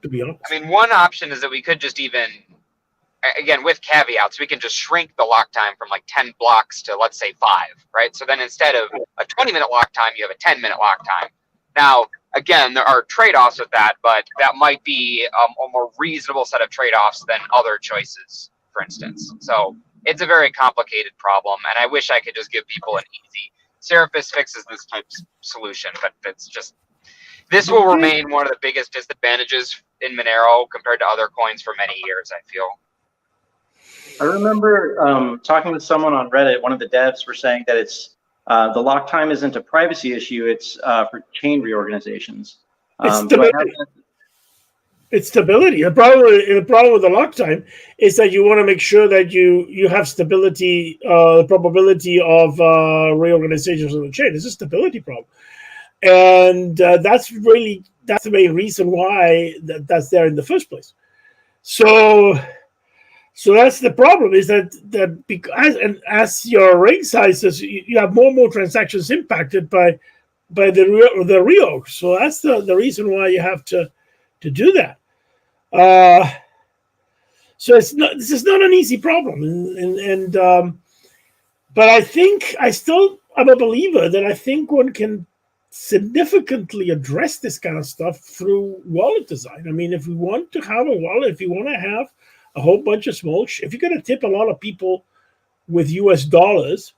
To be honest. I mean, one option is that we could just even, again, with caveats, we can just shrink the lock time from like 10 blocks to, let's say, 5, right? So then instead of a 20-minute lock time, you have a 10-minute lock time. Now, again, there are trade-offs with that, but that might be a more reasonable set of trade-offs than other choices, for instance. So it's a very complicated problem, and I wish I could just give people an easy, Seraphis fixes this type of solution, but it's just, this will remain one of the biggest disadvantages in Monero compared to other coins for many years, I feel. I remember talking with someone on Reddit. One of the devs were saying that it's the lock time isn't a privacy issue. It's for chain reorganizations. It's stability. The problem with the lock time is that you want to make sure that you have stability, the probability of reorganizations on the chain. It's a stability problem, and that's the main reason why that's there in the first place. So that's the problem, is that because as your ring sizes, you have more and more transactions impacted by the reorg. So that's the reason why you have to do that. So this is not an easy problem, but I think I'm a believer that I think one can significantly address this kind of stuff through wallet design. I mean, if we want to have a wallet, if you want to have a whole bunch of if you're going to tip a lot of people with US dollars,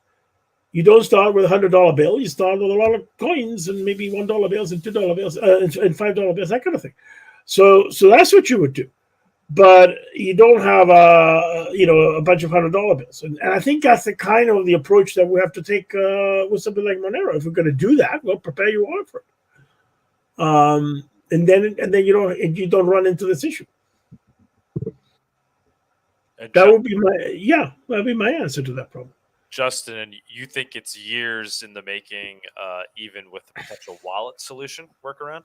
you don't start with a $100 bill. You start with a lot of coins and maybe $1 bills and $2 bills and $5 bills, that kind of thing. So that's what you would do, but you don't have a bunch of $100 bills, and I think that's the kind of the approach that we have to take with something like Monero. If we're going to do that, well, prepare your wallet for it, and then you don't run into this issue. That'd be my answer to that problem. Justin, you think it's years in the making, even with the potential wallet solution workaround?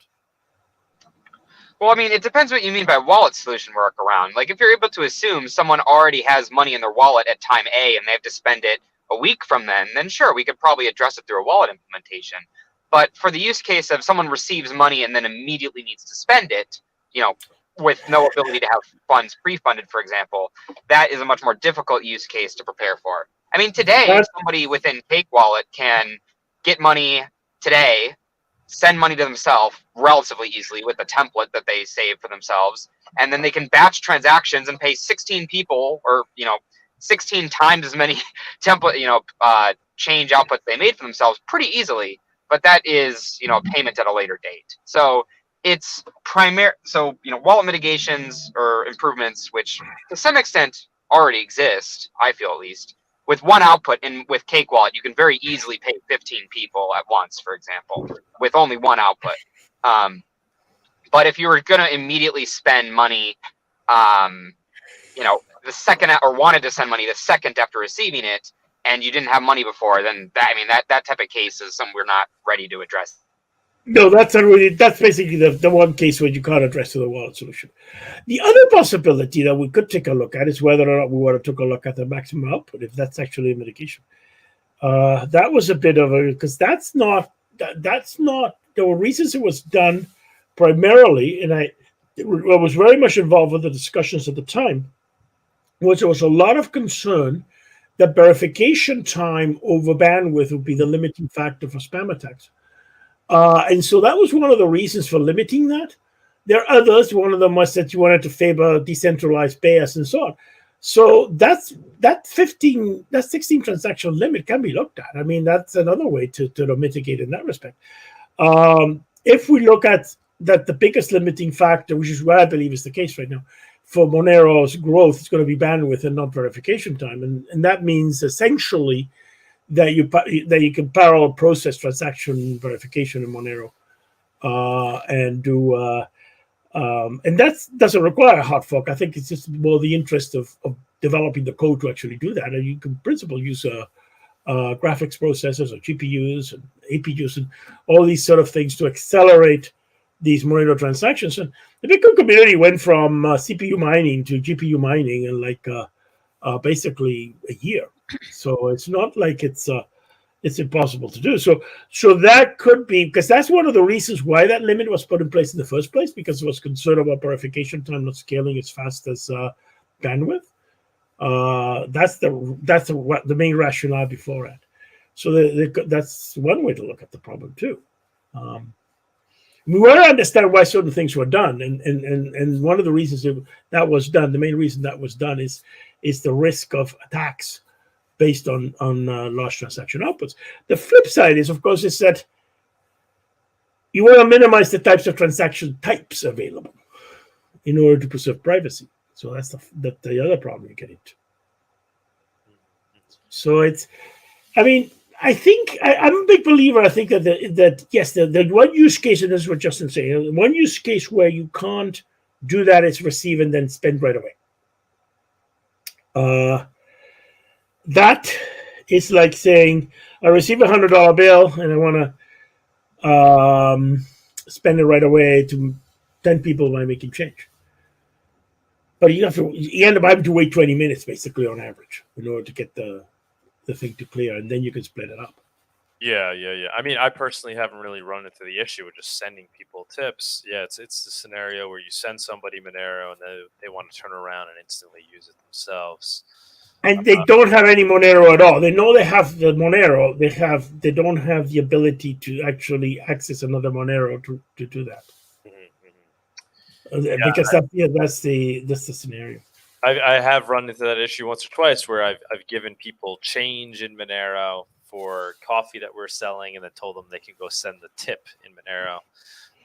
Well, I mean, it depends what you mean by wallet solution workaround. Like, if you're able to assume someone already has money in their wallet at time A and they have to spend it a week from then sure, we could probably address it through a wallet implementation. But for the use case of someone receives money and then immediately needs to spend it, with no ability to have funds pre-funded, for example, that is a much more difficult use case to prepare for. I mean, today, somebody within Cake Wallet can get money today, send money to themselves relatively easily with a template that they save for themselves, and then they can batch transactions and pay 16 people, or 16 times as many template change outputs they made for themselves pretty easily. But that is payment at a later date. So it's wallet mitigations or improvements, which to some extent already exist, I feel at least. With one output with Cake Wallet, you can very easily pay 15 people at once, for example, with only one output. But if you were going to immediately spend money, the second, or wanted to send money the second after receiving it, and you didn't have money before, then that type of case is something we're not ready to address. No, that's basically the one case where you can't address the wallet solution. The other possibility that we could take a look at is whether or not we want to take a look at the maximum output, if that's actually a mitigation. That was a bit of because that's not, there were reasons it was done primarily, and I was very much involved with the discussions at the time, was there was a lot of concern that verification time over bandwidth would be the limiting factor for spam attacks. And so that was one of the reasons for limiting that. There are others. One of them was that you wanted to favor decentralized payers and so on. So that 16 transaction limit can be looked at. I mean, that's another way to mitigate in that respect. If we look at that, the biggest limiting factor, which is what I believe is the case right now, for Monero's growth, is going to be bandwidth and not verification time. And that means essentially that you can parallel process transaction verification in Monero and do and that doesn't require a hard fork. I think it's just more the interest of developing the code to actually do that. And you can in principle use graphics processors or GPUs and APUs and all these sort of things to accelerate these Monero transactions. And the Bitcoin community went from CPU mining to GPU mining in basically a year. So it's not like it's impossible to do. So that could be, because that's one of the reasons why that limit was put in place in the first place, because it was concerned about verification time not scaling as fast as bandwidth. That's the main rationale before it. So that's one way to look at the problem too. We want to understand why certain things were done, and one of the reasons that was done, the main reason that was done is the risk of attacks based on large transaction outputs. The flip side is, of course, is that you want to minimize the types of transaction types available in order to preserve privacy. So that's the other problem you get into. So I think I'm a big believer. I think that yes, the one use case, and this is what Justin's saying, one use case where you can't do that is receive and then spend right away. That is like saying I receive $100 bill and I want to spend it right away to 10 people by making change. But you end up having to wait 20 minutes basically on average in order to get the thing to clear, and then you can split it up. Yeah. I mean, I personally haven't really run into the issue with just sending people tips. Yeah, it's the scenario where you send somebody Monero and they want to turn around and instantly use it themselves. And they don't have any Monero at all. They know they have the Monero. They don't have the ability to actually access another Monero to do that. Because that's the scenario. I have run into that issue once or twice where I've given people change in Monero for coffee that we're selling, and then told them they can go send the tip in Monero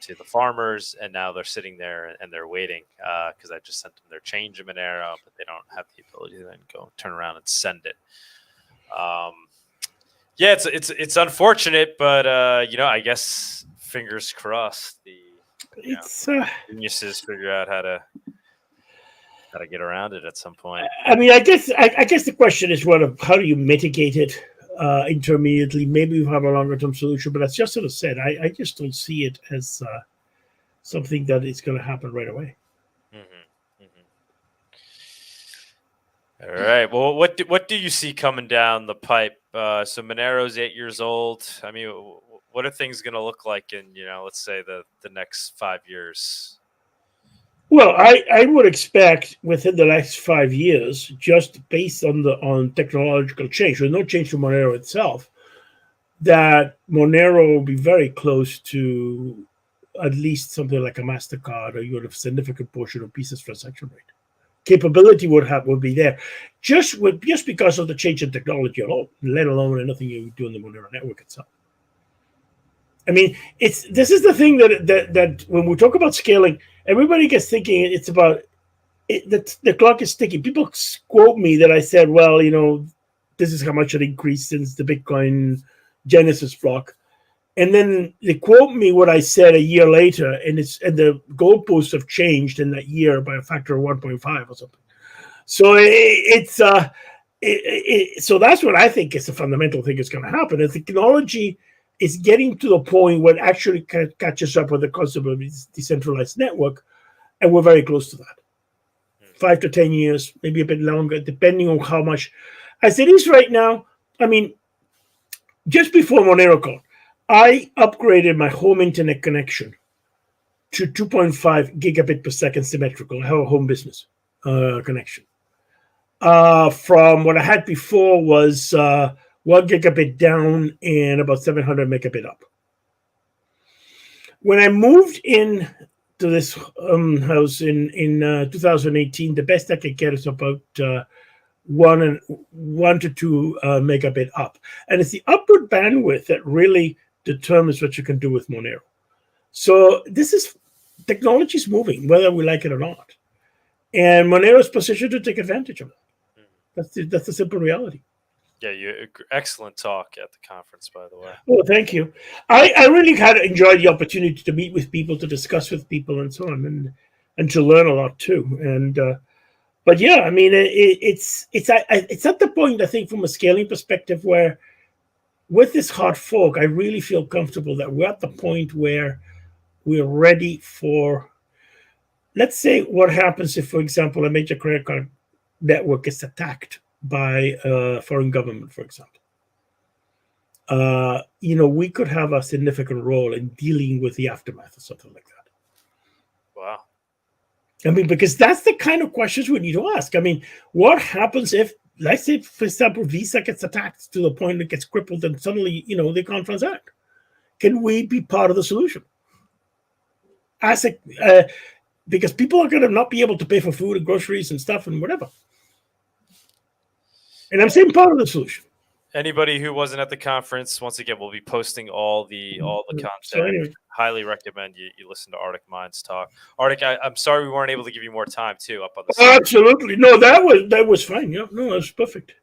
to the farmers, and now they're sitting there and they're waiting because I just sent them their change in Monero, but they don't have the ability to then go turn around and send it. Yeah, it's unfortunate, but I guess fingers crossed geniuses figure out how to get around it at some point. I mean, I guess the question is how do you mitigate it intermediately? Maybe you have a longer term solution, but as Justin has said, I just don't see it as something that is going to happen right away. All right. Well, what do you see coming down the pipe? So Monero's 8 years old. I mean, what are things going to look like in, let's say the next 5 years? Well, I would expect within the next 5 years, just based on technological change, with no change to Monero itself, that Monero will be very close to at least something like a MasterCard, or you would have a significant portion of pieces transaction rate. Capability would be there, just because of the change in technology alone, let alone anything you do in the Monero network itself. I mean, this is the thing that when we talk about scaling, everybody gets thinking it's about the clock is ticking. People quote me that I said, well, this is how much it increased since the Bitcoin Genesis block. And then they quote me what I said a year later, and the goalposts have changed in that year by a factor of 1.5 or something. So so that's what I think is the fundamental thing is going to happen. The technology is getting to the point where it actually catches up with the concept of this decentralized network, and we're very close to that. 5 to 10 years, maybe a bit longer, depending on how much. As it is right now, I mean, just before MoneroCon, I upgraded my home internet connection to 2.5 gigabit per second symmetrical. I have a home business connection. From what I had before was 1 gigabit down and about 700 megabit up. When I moved in to this house in 2018, the best I could get is about 1 to 2 megabit up. And it's the upward bandwidth that really determines what you can do with Monero. So technology is moving, whether we like it or not. And Monero is positioned to take advantage of it. That's the simple reality. Yeah, excellent talk at the conference, by the way. Oh, thank you. I really had enjoyed the opportunity to meet with people, to discuss with people, and so on, and to learn a lot too. And but yeah, I mean, it's at the point, I think, from a scaling perspective, where with this hard fork, I really feel comfortable that we're at the point where we're ready for. Let's say what happens if, for example, a major credit card network is attacked by a foreign government, for example. We could have a significant role in dealing with the aftermath or something like that. Wow. I mean, because that's the kind of questions we need to ask. I mean, what happens if, let's say, for example, Visa gets attacked to the point it gets crippled and suddenly, they can't transact? Can we be part of the solution? Because people are going to not be able to pay for food and groceries and stuff and whatever. And I'm saying part of the solution. Anybody who wasn't at the conference, once again, we'll be posting all the content. So anyway. Highly recommend you listen to ArticMine's talk. Arctic, I'm sorry we weren't able to give you more time too up on the Absolutely. No, that was fine. Yeah, no, that was perfect.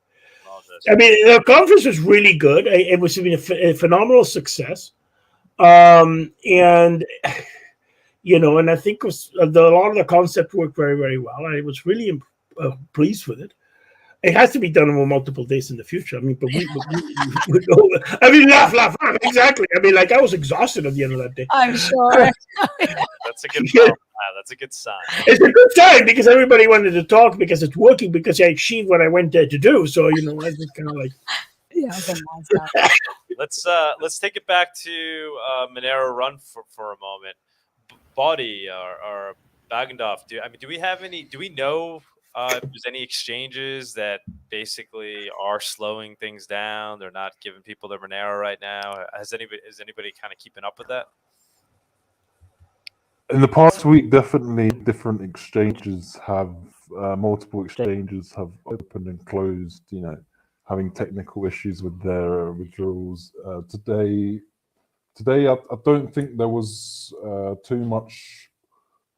All good. I mean, the conference was really good. It was a phenomenal success. And and I think it was, a lot of the concept worked very, very well. I was really pleased with it. It has to be done over multiple days in the future. I mean, but laugh. Exactly. I mean, like, I was exhausted at the end of that day. I'm sure. That's a good sign. That's a good sign. It's a good sign because everybody wanted to talk because it's working, because I achieved what I went there to do. So, I was kind of like, yeah, let's take it back to Monero Run for a moment. Body or Bogdanoff, do we know if there's any exchanges that basically are slowing things down? They're not giving people their Monero right now. Is anybody kind of keeping up with that? In the past week, definitely different exchanges have multiple exchanges have opened and closed. Having technical issues with their withdrawals. Today, I don't think there was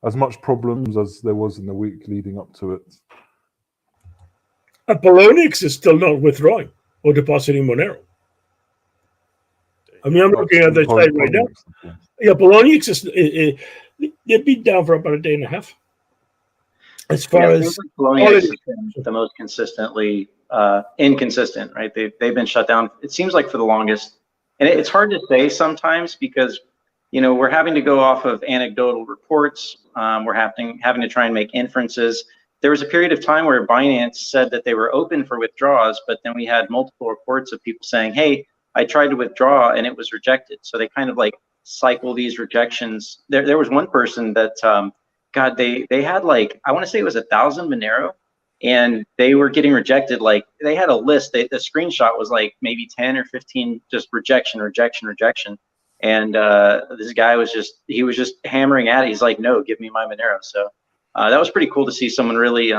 as much problems as there was in the week leading up to it. Polonix is still not withdrawing or depositing Monero. I mean, I'm looking at the site right now. Yeah, Polonix is they've been down for about a day and a half. As far as Polonix has been the most consistently inconsistent, right? They've been shut down. It seems like for the longest, and it's hard to say sometimes because we're having to go off of anecdotal reports. We're having to try and make inferences. There was a period of time where Binance said that they were open for withdrawals, but then we had multiple reports of people saying, "Hey, I tried to withdraw and it was rejected." So they kind of like cycle these rejections. There was one person that, they had like, I want to say it was 1,000 Monero, and they were getting rejected. Like, they had a list. The screenshot was like maybe 10 or 15 just rejection. And this guy was just hammering at it. He's like, "No, give me my Monero." So that was pretty cool to see someone really,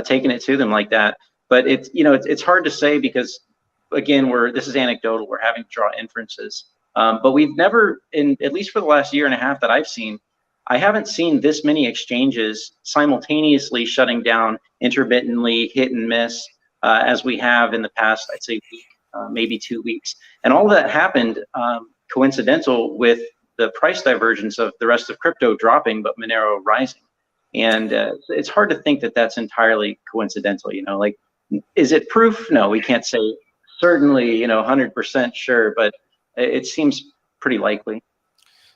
taking it to them like that. But it's hard to say because, again, this is anecdotal. We're having to draw inferences. But we've never, at least for the last year and a half that I've seen, I haven't seen this many exchanges simultaneously shutting down, intermittently, hit and miss, as we have in the past, I'd say, week, maybe 2 weeks. And all that happened coincidental with the price divergence of the rest of crypto dropping, but Monero rising. And it's hard to think that that's entirely coincidental. Like, is it proof? No, we can't say certainly, 100% sure, but it seems pretty likely.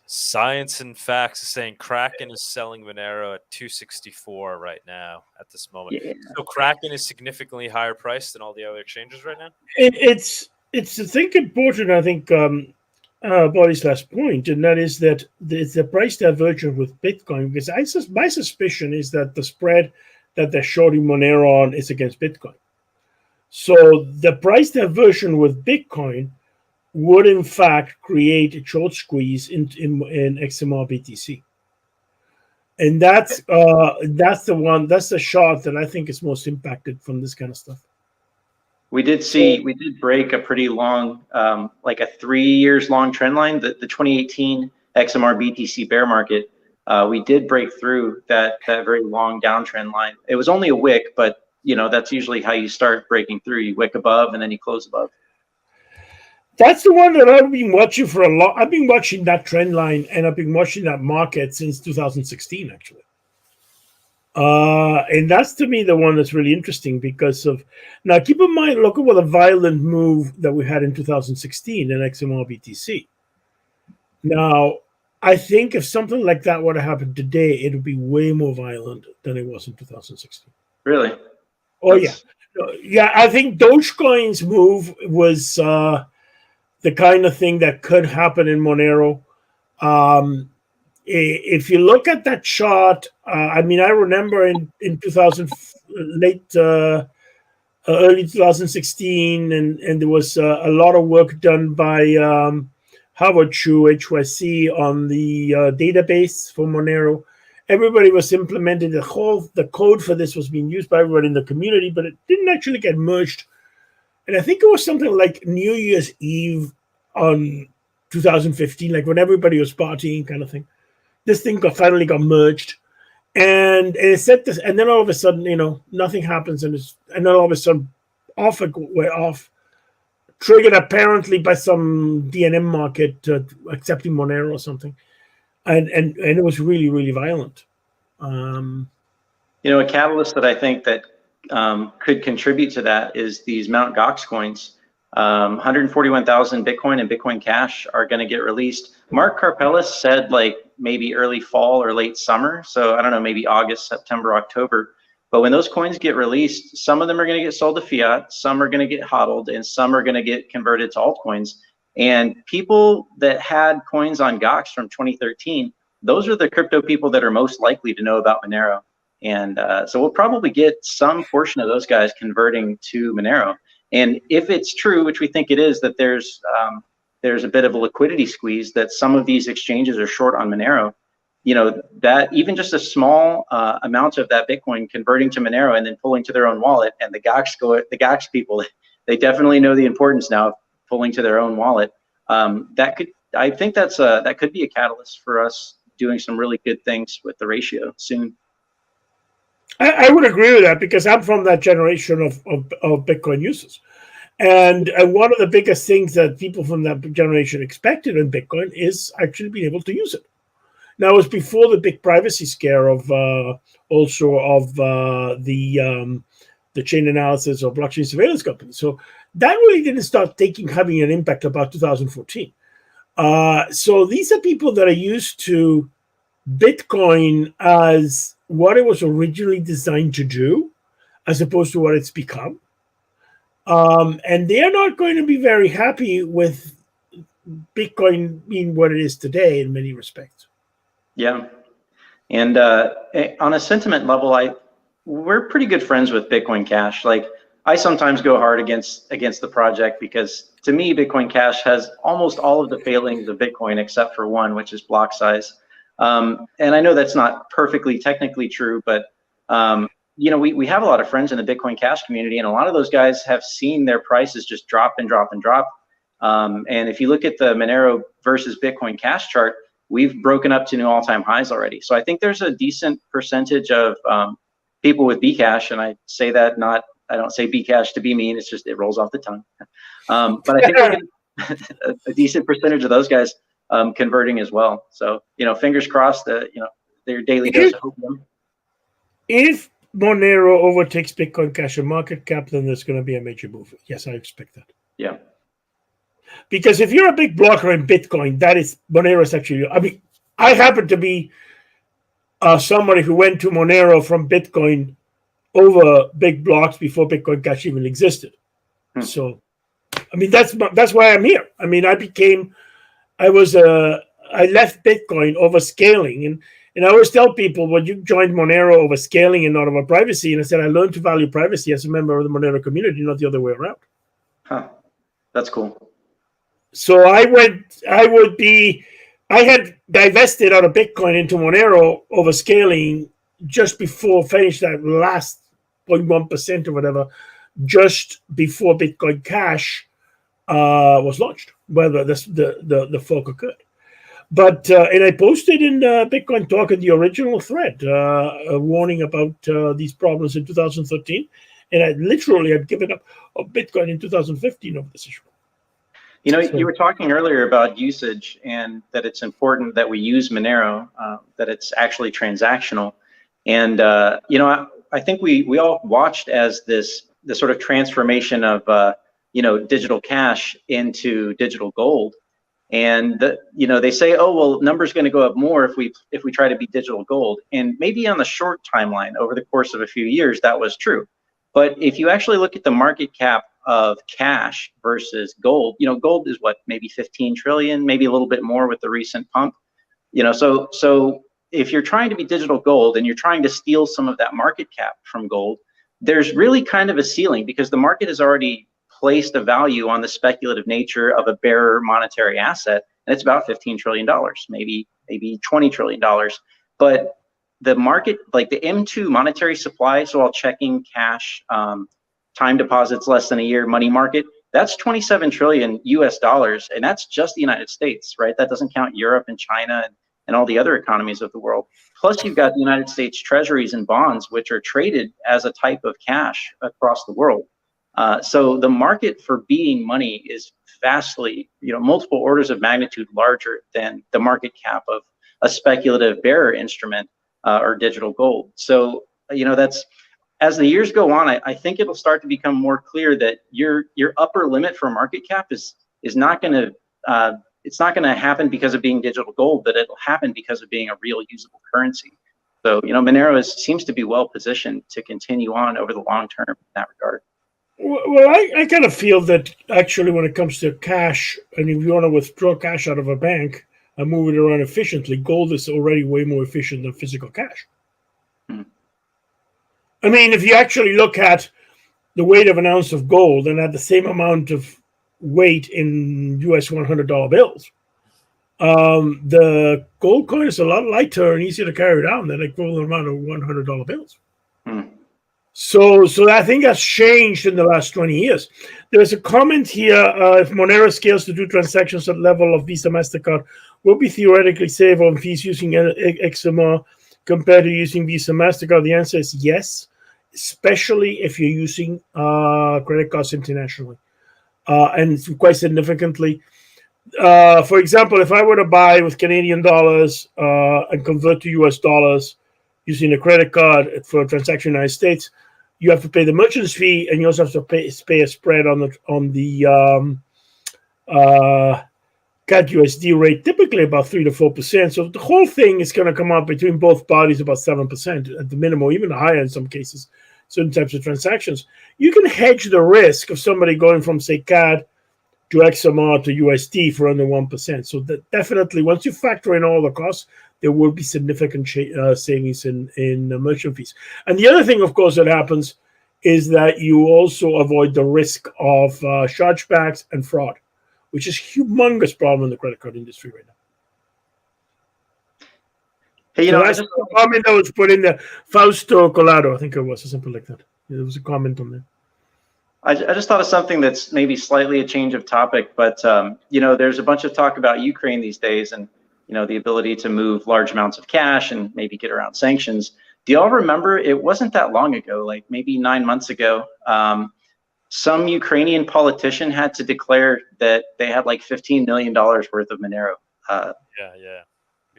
Science and Facts is saying Kraken is selling Monero at 264 right now at this moment. Yeah. So Kraken is significantly higher priced than all the other exchanges right now? It's I think important, I think, Body's last point, and that is that it's the price divergence with Bitcoin, because my suspicion is that the spread that they're shorting Monero on is against Bitcoin. So the price diversion with Bitcoin would in fact create a short squeeze in XMR BTC, and that's the short that I think is most impacted from this kind of stuff. We did break a pretty long, like a 3 years long trend line. The 2018 XMR BTC bear market, we did break through that very long downtrend line. It was only a wick, but that's usually how you start breaking through. You wick above and then you close above. That's the one that I've been watching for a lot. I've been watching that trend line, and I've been watching that market since 2016, actually. And that's, to me, the one that's really interesting because of... Now, keep in mind, look at what a violent move that we had in 2016 in XMR BTC. Now, I think if something like that were to happen today, it would be way more violent than it was in 2016. Really? Oh, yeah. Yeah, I think Dogecoin's move was... the kind of thing that could happen in Monero. If you look at that chart, I remember in early 2016, and there was a lot of work done by Howard Chu, HYC, on the database for Monero. Everybody was implementing the code for this was being used by everyone in the community, but it didn't actually get merged. And I think it was something like New Year's Eve on 2015, like when everybody was partying kind of thing. This thing finally got merged. And it said this, and then all of a sudden, nothing happens. And then all of a sudden, were off, triggered apparently by some DNM market accepting Monero or something, and it was really, really violent. You know, a catalyst that I think that could contribute to that is these Mt. Gox coins. 141,000 Bitcoin and Bitcoin Cash are going to get released. Mark Karpelis said like maybe early fall or late summer. So I don't know, maybe August, September, October. But when those coins get released, some of them are going to get sold to fiat, some are going to get hodled, and some are going to get converted to altcoins. And people that had coins on Gox from 2013, those are the crypto people that are most likely to know about Monero. And so we'll probably get some portion of those guys converting to Monero. And if it's true, which we think it is, that there's a bit of a liquidity squeeze, that some of these exchanges are short on Monero, you know, that even just a small amount of that Bitcoin converting to Monero and then pulling to their own wallet, and the Gox people, they definitely know the importance now of pulling to their own wallet. I think that could be a catalyst for us doing some really good things with the ratio soon. I would agree with that, because I'm from that generation of Bitcoin users. And one of the biggest things that people from that generation expected in Bitcoin is actually being able to use it. Now, it was before the big privacy scare of the chain analysis or blockchain surveillance companies. So that really didn't start having an impact about 2014. So these are people that are used to Bitcoin as what it was originally designed to do, as opposed to what it's become. And they're not going to be very happy with Bitcoin being what it is today in many respects. Yeah. And on a sentiment level, we're pretty good friends with Bitcoin Cash. Like, I sometimes go hard against the project, because to me, Bitcoin Cash has almost all of the failings of Bitcoin except for one, which is block size. And I know that's not perfectly technically true, but you know, we have a lot of friends in the Bitcoin Cash community, and a lot of those guys have seen their prices just drop and drop and drop. And if you look at the Monero versus Bitcoin Cash chart, we've broken up to new all-time highs already. So I think there's a decent percentage of people with Bcash, and I say that I don't say Bcash to be mean, it's just, it rolls off the tongue. But I think we're getting a decent percentage of those guys converting as well. So, you know, fingers crossed that, you know, their daily dose of opium. If Monero overtakes Bitcoin Cash in market cap, then there's going to be a major move. Yes, I expect that. Yeah. Because if you're a big blocker in Bitcoin, Monero is actually, I mean, I happen to be somebody who went to Monero from Bitcoin over big blocks before Bitcoin Cash even existed. So, I mean, that's why I'm here. I mean, I left Bitcoin over scaling, and I always tell people, when you joined Monero over scaling and not over privacy, and I said I learned to value privacy as a member of the Monero community, not the other way around. Huh. That's cool. So I had divested out of Bitcoin into Monero over scaling just before, finished that last 0.1% or whatever, just before Bitcoin Cash was launched, whether the fork occurred. But and I posted in Bitcoin Talk in the original thread a warning about these problems in 2013, and I had given up on Bitcoin in 2015 over this issue. You know, you were talking earlier about usage, and that it's important that we use Monero, that it's actually transactional. And you know, I think we all watched as the sort of transformation of you know, digital cash into digital gold. And you know, they say, oh well, number's going to go up more if we try to be digital gold. And maybe on the short timeline, over the course of a few years, that was true. But if you actually look at the market cap of cash versus gold, you know, gold is what, maybe 15 trillion, maybe a little bit more with the recent pump. You know, so if you're trying to be digital gold and you're trying to steal some of that market cap from gold, there's really kind of a ceiling, because the market has already placed a value on the speculative nature of a bearer monetary asset, and it's about $15 trillion, maybe $20 trillion. But the market, like the M2 monetary supply, so all checking, cash, time deposits less than a year, money market, that's 27 trillion US dollars, and that's just the United States, right? That doesn't count Europe and China and all the other economies of the world. Plus, you've got the United States treasuries and bonds, which are traded as a type of cash across the world. So the market for being money is vastly, multiple orders of magnitude larger than the market cap of a speculative bearer instrument or digital gold. So, that's, as the years go on, I think it'll start to become more clear that your upper limit for market cap is not going to, it's not going to happen because of being digital gold, but it'll happen because of being a real usable currency. So, Monero seems to be well positioned to continue on over the long term in that regard. Well, I kind of feel that actually when it comes to cash, and if you want to withdraw cash out of a bank and move it around efficiently, gold is already way more efficient than physical cash. I mean, if you actually look at the weight of an ounce of gold and at the same amount of weight in US $100 bills, the gold coin is a lot lighter and easier to carry around than the equivalent amount of $100 bills. So I think that's changed in the last 20 years. There's a comment here, if Monero scales to do transactions at level of Visa, MasterCard, will be theoretically save on fees using XMR compared to using Visa, MasterCard? The answer is yes, especially if you're using credit cards internationally. And quite significantly. For example, if I were to buy with Canadian dollars and convert to US dollars using a credit card for a transaction in the United States, you have to pay the merchant's fee, and you also have to pay a spread on the CAD USD rate, typically about 3 to 4%. So the whole thing is going to come out between both parties about 7% at the minimum, even higher in some cases, certain types of transactions. You can hedge the risk of somebody going from, say, CAD to XMR to USD for under 1%. So that definitely, once you factor in all the costs, there will be significant savings in merchant fees. And the other thing, of course, that happens is that you also avoid the risk of chargebacks and fraud, which is a humongous problem in the credit card industry right now. Hey, that's a comment that was put in the Fausto Colado, I think it was, or something like that. There was a comment on there. I just thought of something that's maybe slightly a change of topic, but there's a bunch of talk about Ukraine these days, and the ability to move large amounts of cash and maybe get around sanctions. Do y'all remember, it wasn't that long ago, like maybe 9 months ago, some Ukrainian politician had to declare that they had like $15 million worth of Monero. Yeah.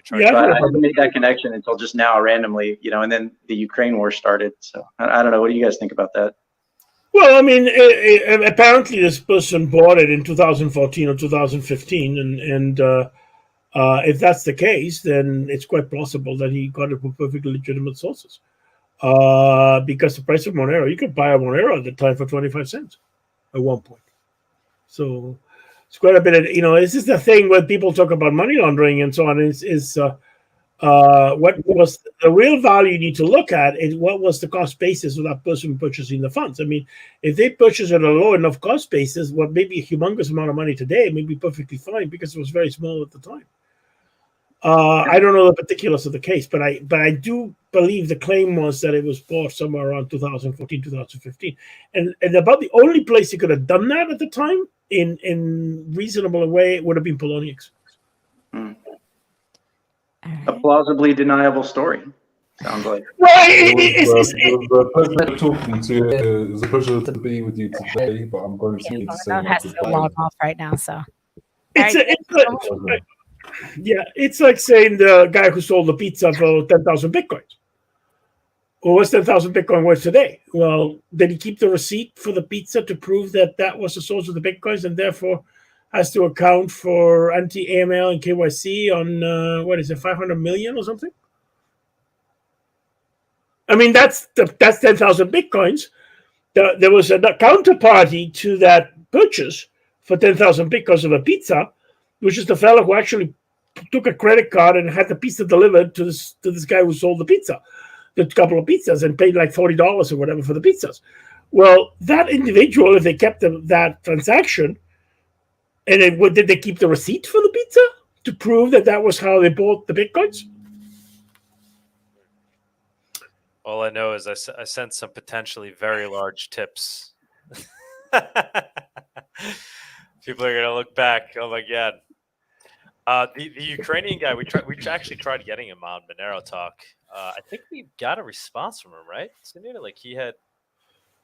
So I haven't made that connection until just now, randomly, and then the Ukraine war started. So I don't know. What do you guys think about that? Well, I mean, apparently this person bought it in 2014 or 2015, and if that's the case, then it's quite possible that he got it from perfectly legitimate sources. Because the price of Monero, you could buy a Monero at the time for 25 cents at one point. So it's quite a bit of, this is the thing when people talk about money laundering and so on, what was the real value you need to look at is what was the cost basis of that person purchasing the funds. I mean, if they purchase at a low enough cost basis, what may be a humongous amount of money today may be perfectly fine because it was very small at the time. I don't know the particulars of the case, but I do believe the claim was that it was bought somewhere around 2014, 2015. And about the only place you could have done that at the time in reasonable way would have been Poloniex. A plausibly deniable story, sounds like. Well, it was a pleasure to be with you today, but I'm going to need to say has to log off right now, so. It's like saying the guy who sold the pizza for 10,000 Bitcoins. Well, what's 10,000 Bitcoin worth today? Well, did he keep the receipt for the pizza to prove that that was the source of the Bitcoins and therefore has to account for anti-AML and KYC on, 500 million or something? I mean, that's 10,000 Bitcoins. There was a counterparty to that purchase for 10,000 Bitcoins of a pizza, which is the fellow who actually took a credit card and had the pizza delivered to this guy who sold the couple of pizzas, and paid like $40 or whatever for the pizzas. Well, that individual, if they kept that transaction, and did they keep the receipt for the pizza to prove that was how they bought the Bitcoins? All I know is I sent some potentially very large tips. People are going to look back. Oh my God. The Ukrainian guy, we actually tried getting him on Monero Talk. I think we got a response from him, right? So, like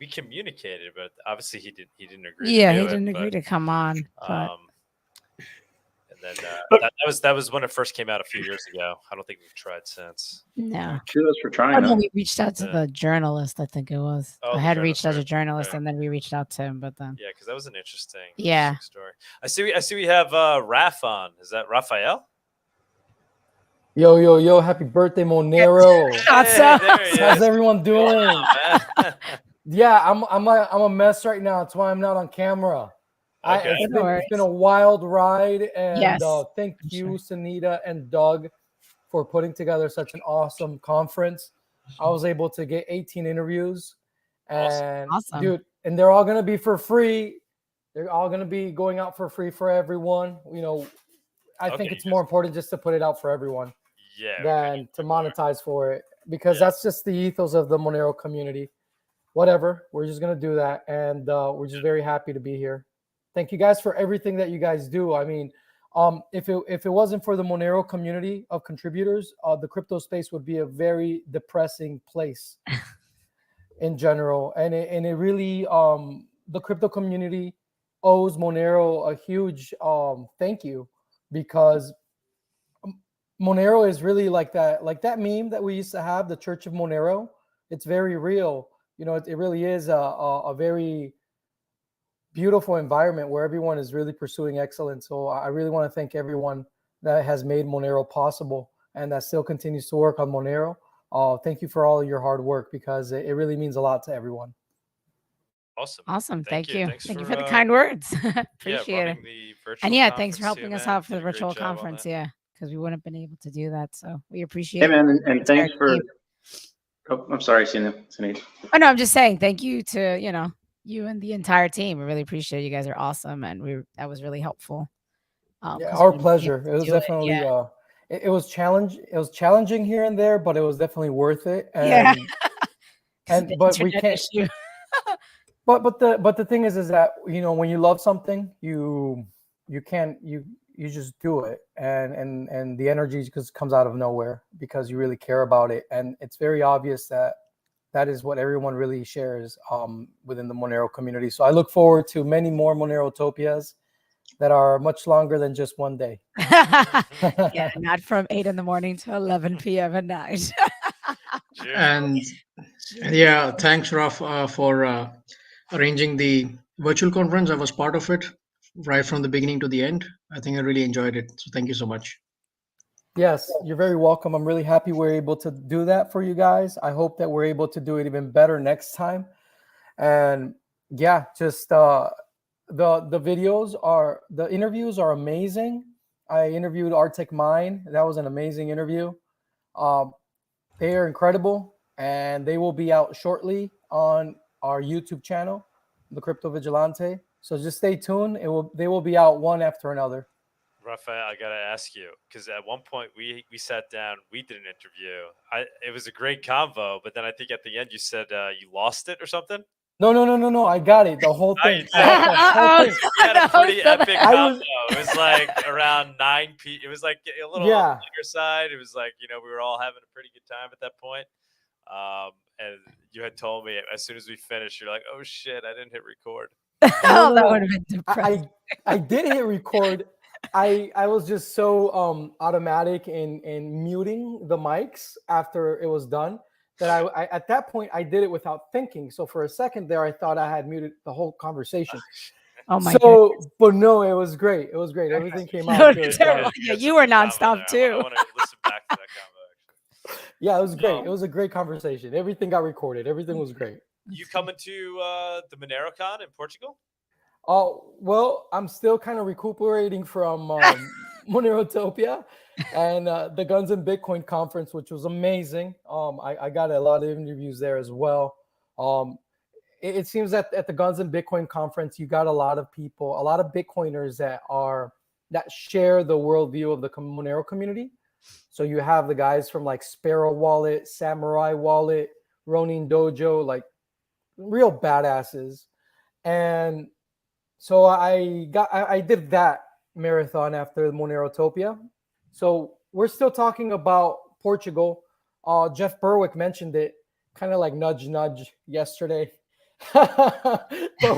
we we communicated, but obviously he didn't agree. Yeah, to do he didn't it, agree but, to come on. But and then that was when it first came out a few years ago. I don't think we've tried since. no. Kudos for Oh, trying. no, Huh? we reached out to Yeah. the journalist, I think it was. Oh, I the had journalist, reached out to right, journalist, right. and then we reached out to him, but then Yeah, because that was an interesting Yeah. story. I see we have Raf on. Is that Raphael? Yo, happy birthday, Monero. Shots out. There he How's is. everyone doing? Wow, man. Yeah, I'm a mess right now. That's why I'm not on camera. Okay. It's been a wild ride, and Yes, thank for you, Sunita and Doug, for putting together such an awesome conference. I was able to get 18 interviews, and Awesome. dude, and they're all gonna be for free. They're all gonna be going out for free for everyone. You know, I think Okay, it's more important just to put it out for everyone Yeah. than to monetize for it, because that's just the ethos of the Monero community. Whatever, we're just gonna do that, and we're just very happy to be here. Thank you guys for everything that you guys do. I mean, if it wasn't for the Monero community of contributors, the crypto space would be a very depressing place in general, and it really the crypto community owes Monero a huge thank you, because Monero is really like that meme that we used to have, the Church of Monero. It's very real. You know, it really is a very beautiful environment where everyone is really pursuing excellence. So I really want to thank everyone that has made Monero possible and that still continues to work on Monero. Thank you for all of your hard work, because it really means a lot to everyone. Awesome. Thank you. Thanks Thank you for the kind words. Appreciate it. running the virtual And yeah, thanks for conference helping too, us man. out for Did the a great virtual job on conference. that. Yeah, because we wouldn't have been able to do that. So we appreciate Hey, man, the and entire thanks for. team. Oh, I'm sorry, Sunit. Oh no, I'm just saying thank you to you and the entire team. We really appreciate it. You guys are awesome, and that was really helpful. Yeah, 'cause our we wouldn't be able pleasure. to It was do definitely Yeah. It was challenging here and there, but it was definitely worth it. Yeah. And The but we internet can't. issue. But the thing is that when you love something, you just do it, and the energy just comes out of nowhere because you really care about it, and it's very obvious that is what everyone really shares within the Monero community. So I look forward to many more Monerotopias that are much longer than just one day. Yeah, not from 8 a.m. to 11 p.m. at night. And yeah, thanks, Raf, for arranging the virtual conference. I was part of it right from the beginning to the end. I think I really enjoyed it. So thank you so much. Yes, you're very welcome. I'm really happy we're able to do that for you guys. I hope that we're able to do it even better next time. And yeah, just the interviews are amazing. I interviewed ArticMine. That was an amazing interview. They are incredible, and they will be out shortly on our YouTube channel, The Crypto Vigilante. So just stay tuned. They will be out one after another. Raphael, I gotta ask you, because at one point we sat down, we did an interview. It was a great convo, but then I think at the end you said you lost it or something. No. I got it. The whole thing. We had a pretty epic convo. It was like around 9 p.m. It was like a little on the later side. It was like we were all having a pretty good time at that point. And you had told me as soon as we finished, you're like, "Oh shit, I didn't hit record." No. That would have been depressing. I did hit record. I was just so automatic in muting the mics after it was done that I at that point I did it without thinking. So for a second there, I thought I had muted the whole conversation. Oh my goodness. But no, it was great. It was great. Everything came out good. Yeah, you were nonstop too. I want to listen back to that convo. Yeah, it was great. It was a great conversation. Everything got recorded. Everything was great. You coming to the MoneroCon in Portugal? Oh, well, I'm still kind of recuperating from Monerotopia and the Guns and Bitcoin conference, which was amazing. I got a lot of interviews there as well. It seems that at the Guns and Bitcoin conference, you got a lot of people, a lot of Bitcoiners that share the worldview of the Monero community. So you have the guys from like Sparrow Wallet, Samurai Wallet, Ronin Dojo, like real badasses. And so I did that marathon after the Monerotopia. So we're still talking about Portugal. Jeff Berwick mentioned it, kind of like nudge yesterday. but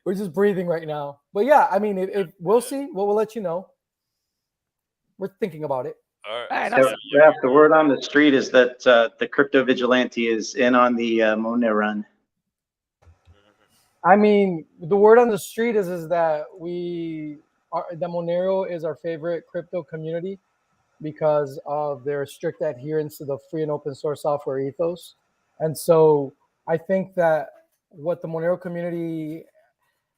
we're just breathing right now. But yeah, I mean, we'll see. We'll let you know. We're thinking about it. All right. So, the word on the street is that the crypto vigilante is in on the Monerun. I mean, the word on the street is that that Monero is our favorite crypto community because of their strict adherence to the free and open source software ethos. And so I think that what the Monero community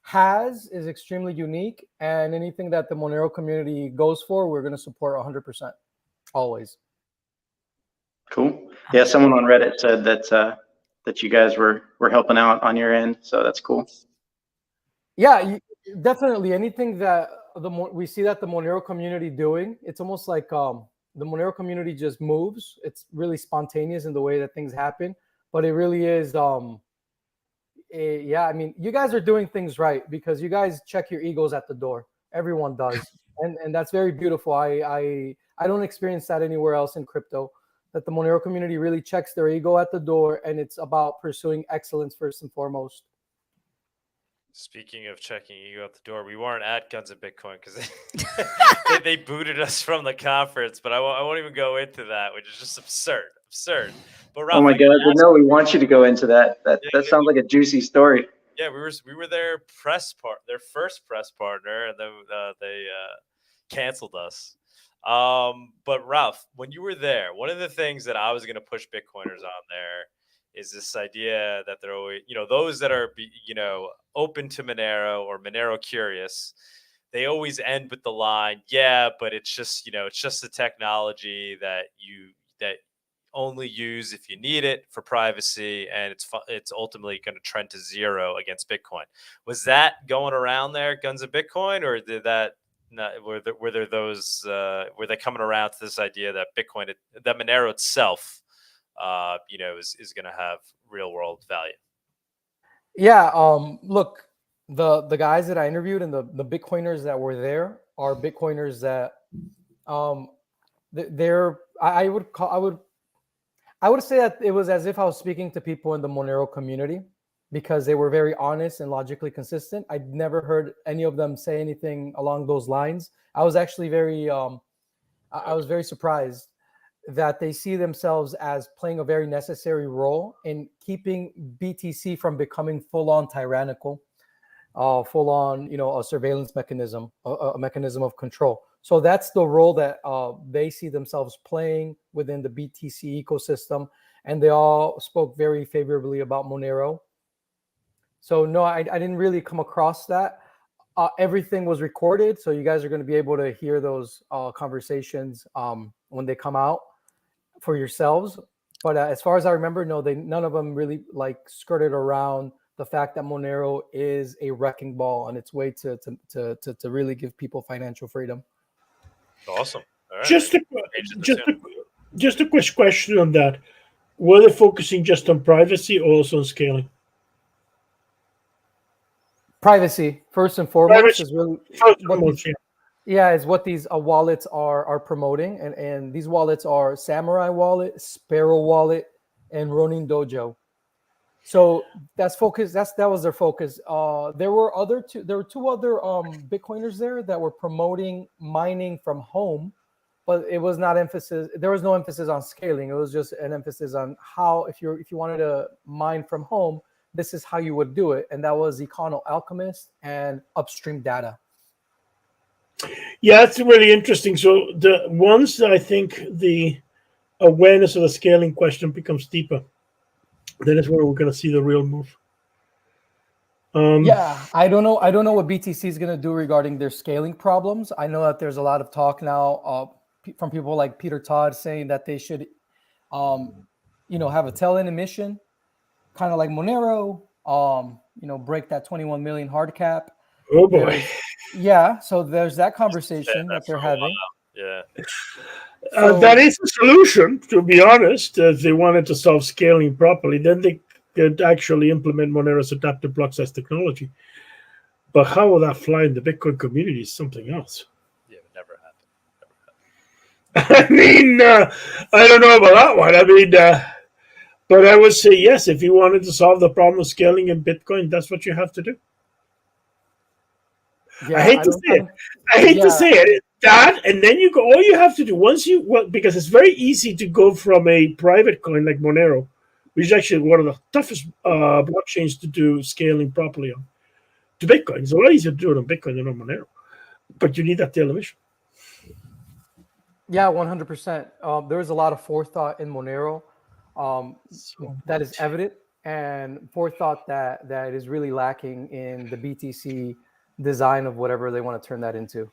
has is extremely unique, and anything that the Monero community goes for, we're going to support 100%, always. Cool. Yeah, someone on Reddit said that you guys were helping out on your end, so that's cool. Yeah, definitely. Anything that we see that the Monero community doing, it's almost like the Monero community just moves. It's really spontaneous in the way that things happen, but it really is. Yeah, I mean, you guys are doing things right because you guys check your egos at the door. Everyone does, and that's very beautiful. I don't experience that anywhere else in crypto. That the Monero community really checks their ego at the door, and it's about pursuing excellence first and foremost. Speaking of checking ego at the door, we weren't at Guns and Bitcoin because they booted us from the conference, but I won't even go into that, which is just absurd. But Ralph, oh my God, no, we want you to go into that. That sounds like a juicy story. Yeah, we were their first press partner, and then they canceled us. But Ralph, when you were there, one of the things that I was going to push Bitcoiners on there is this idea that they're always, those that are, open to Monero or Monero curious, they always end with the line, yeah, but it's just, it's just the technology that only use if you need it for privacy, and it's ultimately going to trend to zero against Bitcoin. Was that going around there, Guns of Bitcoin, or did that? Were they coming around to this idea that Bitcoin, that Monero itself, is going to have real world value? Yeah. Look, the guys that I interviewed and the Bitcoiners that were there are Bitcoiners that I would say that it was as if I was speaking to people in the Monero community because they were very honest and logically consistent. I'd never heard any of them say anything along those lines. I was actually very surprised that they see themselves as playing a very necessary role in keeping BTC from becoming full-on tyrannical, full-on, a surveillance mechanism, a mechanism of control. So that's the role that they see themselves playing within the BTC ecosystem, and they all spoke very favorably about Monero. So no, I didn't really come across that. Everything was recorded, so you guys are going to be able to hear those conversations when they come out for yourselves. But as far as I remember, no, none of them really skirted around the fact that Monero is a wrecking ball on its way to really give people financial freedom. Awesome. All right. Just a quick question on that. Were they focusing just on privacy or also on scaling? Privacy first and foremost is really is what these wallets are promoting, and these wallets are Samurai Wallet, Sparrow Wallet, and Ronin Dojo. So that's focus. That was their focus. There were two other Bitcoiners there that were promoting mining from home, but it was not emphasis. There was no emphasis on scaling. It was just an emphasis on how if you wanted to mine from home, this is how you would do it, and that was Econo Alchemist and Upstream Data. Yeah, it's really interesting. So once I think the awareness of the scaling question becomes deeper, then is where we're going to see the real move. Yeah, I don't know what BTC is going to do regarding their scaling problems. I know that there's a lot of talk now from people like Peter Todd saying that they should, have a tail-end emission, kind of like Monero, break that 21 million hard cap. Oh boy. Yeah, so there's that conversation that they're having. Yeah. That is a solution, to be honest. If they wanted to solve scaling properly, then they could actually implement Monero's adaptive block size technology. But how will that fly in the Bitcoin community is something else. Yeah, it would never happen. I mean, I don't know about that one. I mean, But I would say yes, if you wanted to solve the problem of scaling in Bitcoin, that's what you have to do. Yeah, I hate to say it. I hate to say it. That, and then you go. All you have to do because it's very easy to go from a private coin like Monero, which is actually one of the toughest blockchains to do scaling properly on, to Bitcoin. It's a lot easier to do it on Bitcoin than on Monero, but you need that television. Yeah, 100%. There is a lot of forethought in Monero that is evident, and forethought that is really lacking in the BTC design of whatever they want to turn that into.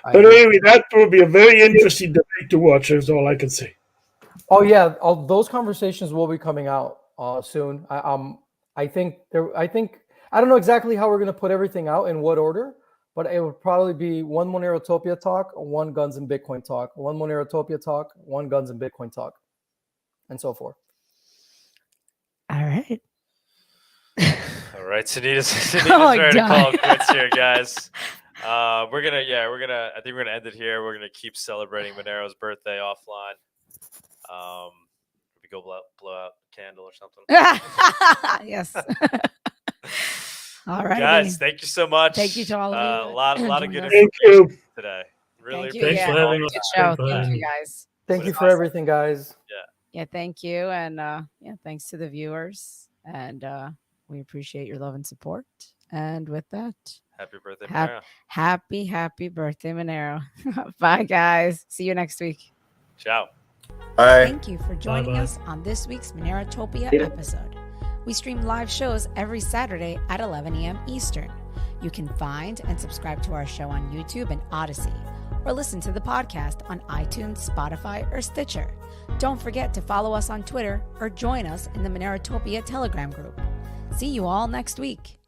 But anyway, that will be a very interesting debate to watch. Is all I can say. Oh yeah, all those conversations will be coming out soon. I think I don't know exactly how we're going to put everything out in what order, but it would probably be one Monerotopia talk, one Guns and Bitcoin talk, one Monerotopia talk, one Guns and Bitcoin talk, and so forth. All right. All right, Sunita's ready to call quits here, guys. I think we're gonna end it here. We're gonna keep celebrating Monero's birthday offline. We go blow out a candle or something. Yes. All right, guys. Thank you so much. Thank you to all of you. A lot of good Thank you today. Really, Thanks for having us. Good show. Thank you, guys. Thank you for everything, guys. Yeah, thank you, and thanks to the viewers, and we appreciate your love and support. And with that, happy birthday, Monero. Happy birthday, Monero. Bye, guys. See you next week. Ciao. Bye. Thank you for joining us on this week's Monerotopia episode. We stream live shows every Saturday at 11 a.m. Eastern. You can find and subscribe to our show on YouTube and Odyssey, or listen to the podcast on iTunes, Spotify, or Stitcher. Don't forget to follow us on Twitter or join us in the Monerotopia Telegram group. See you all next week.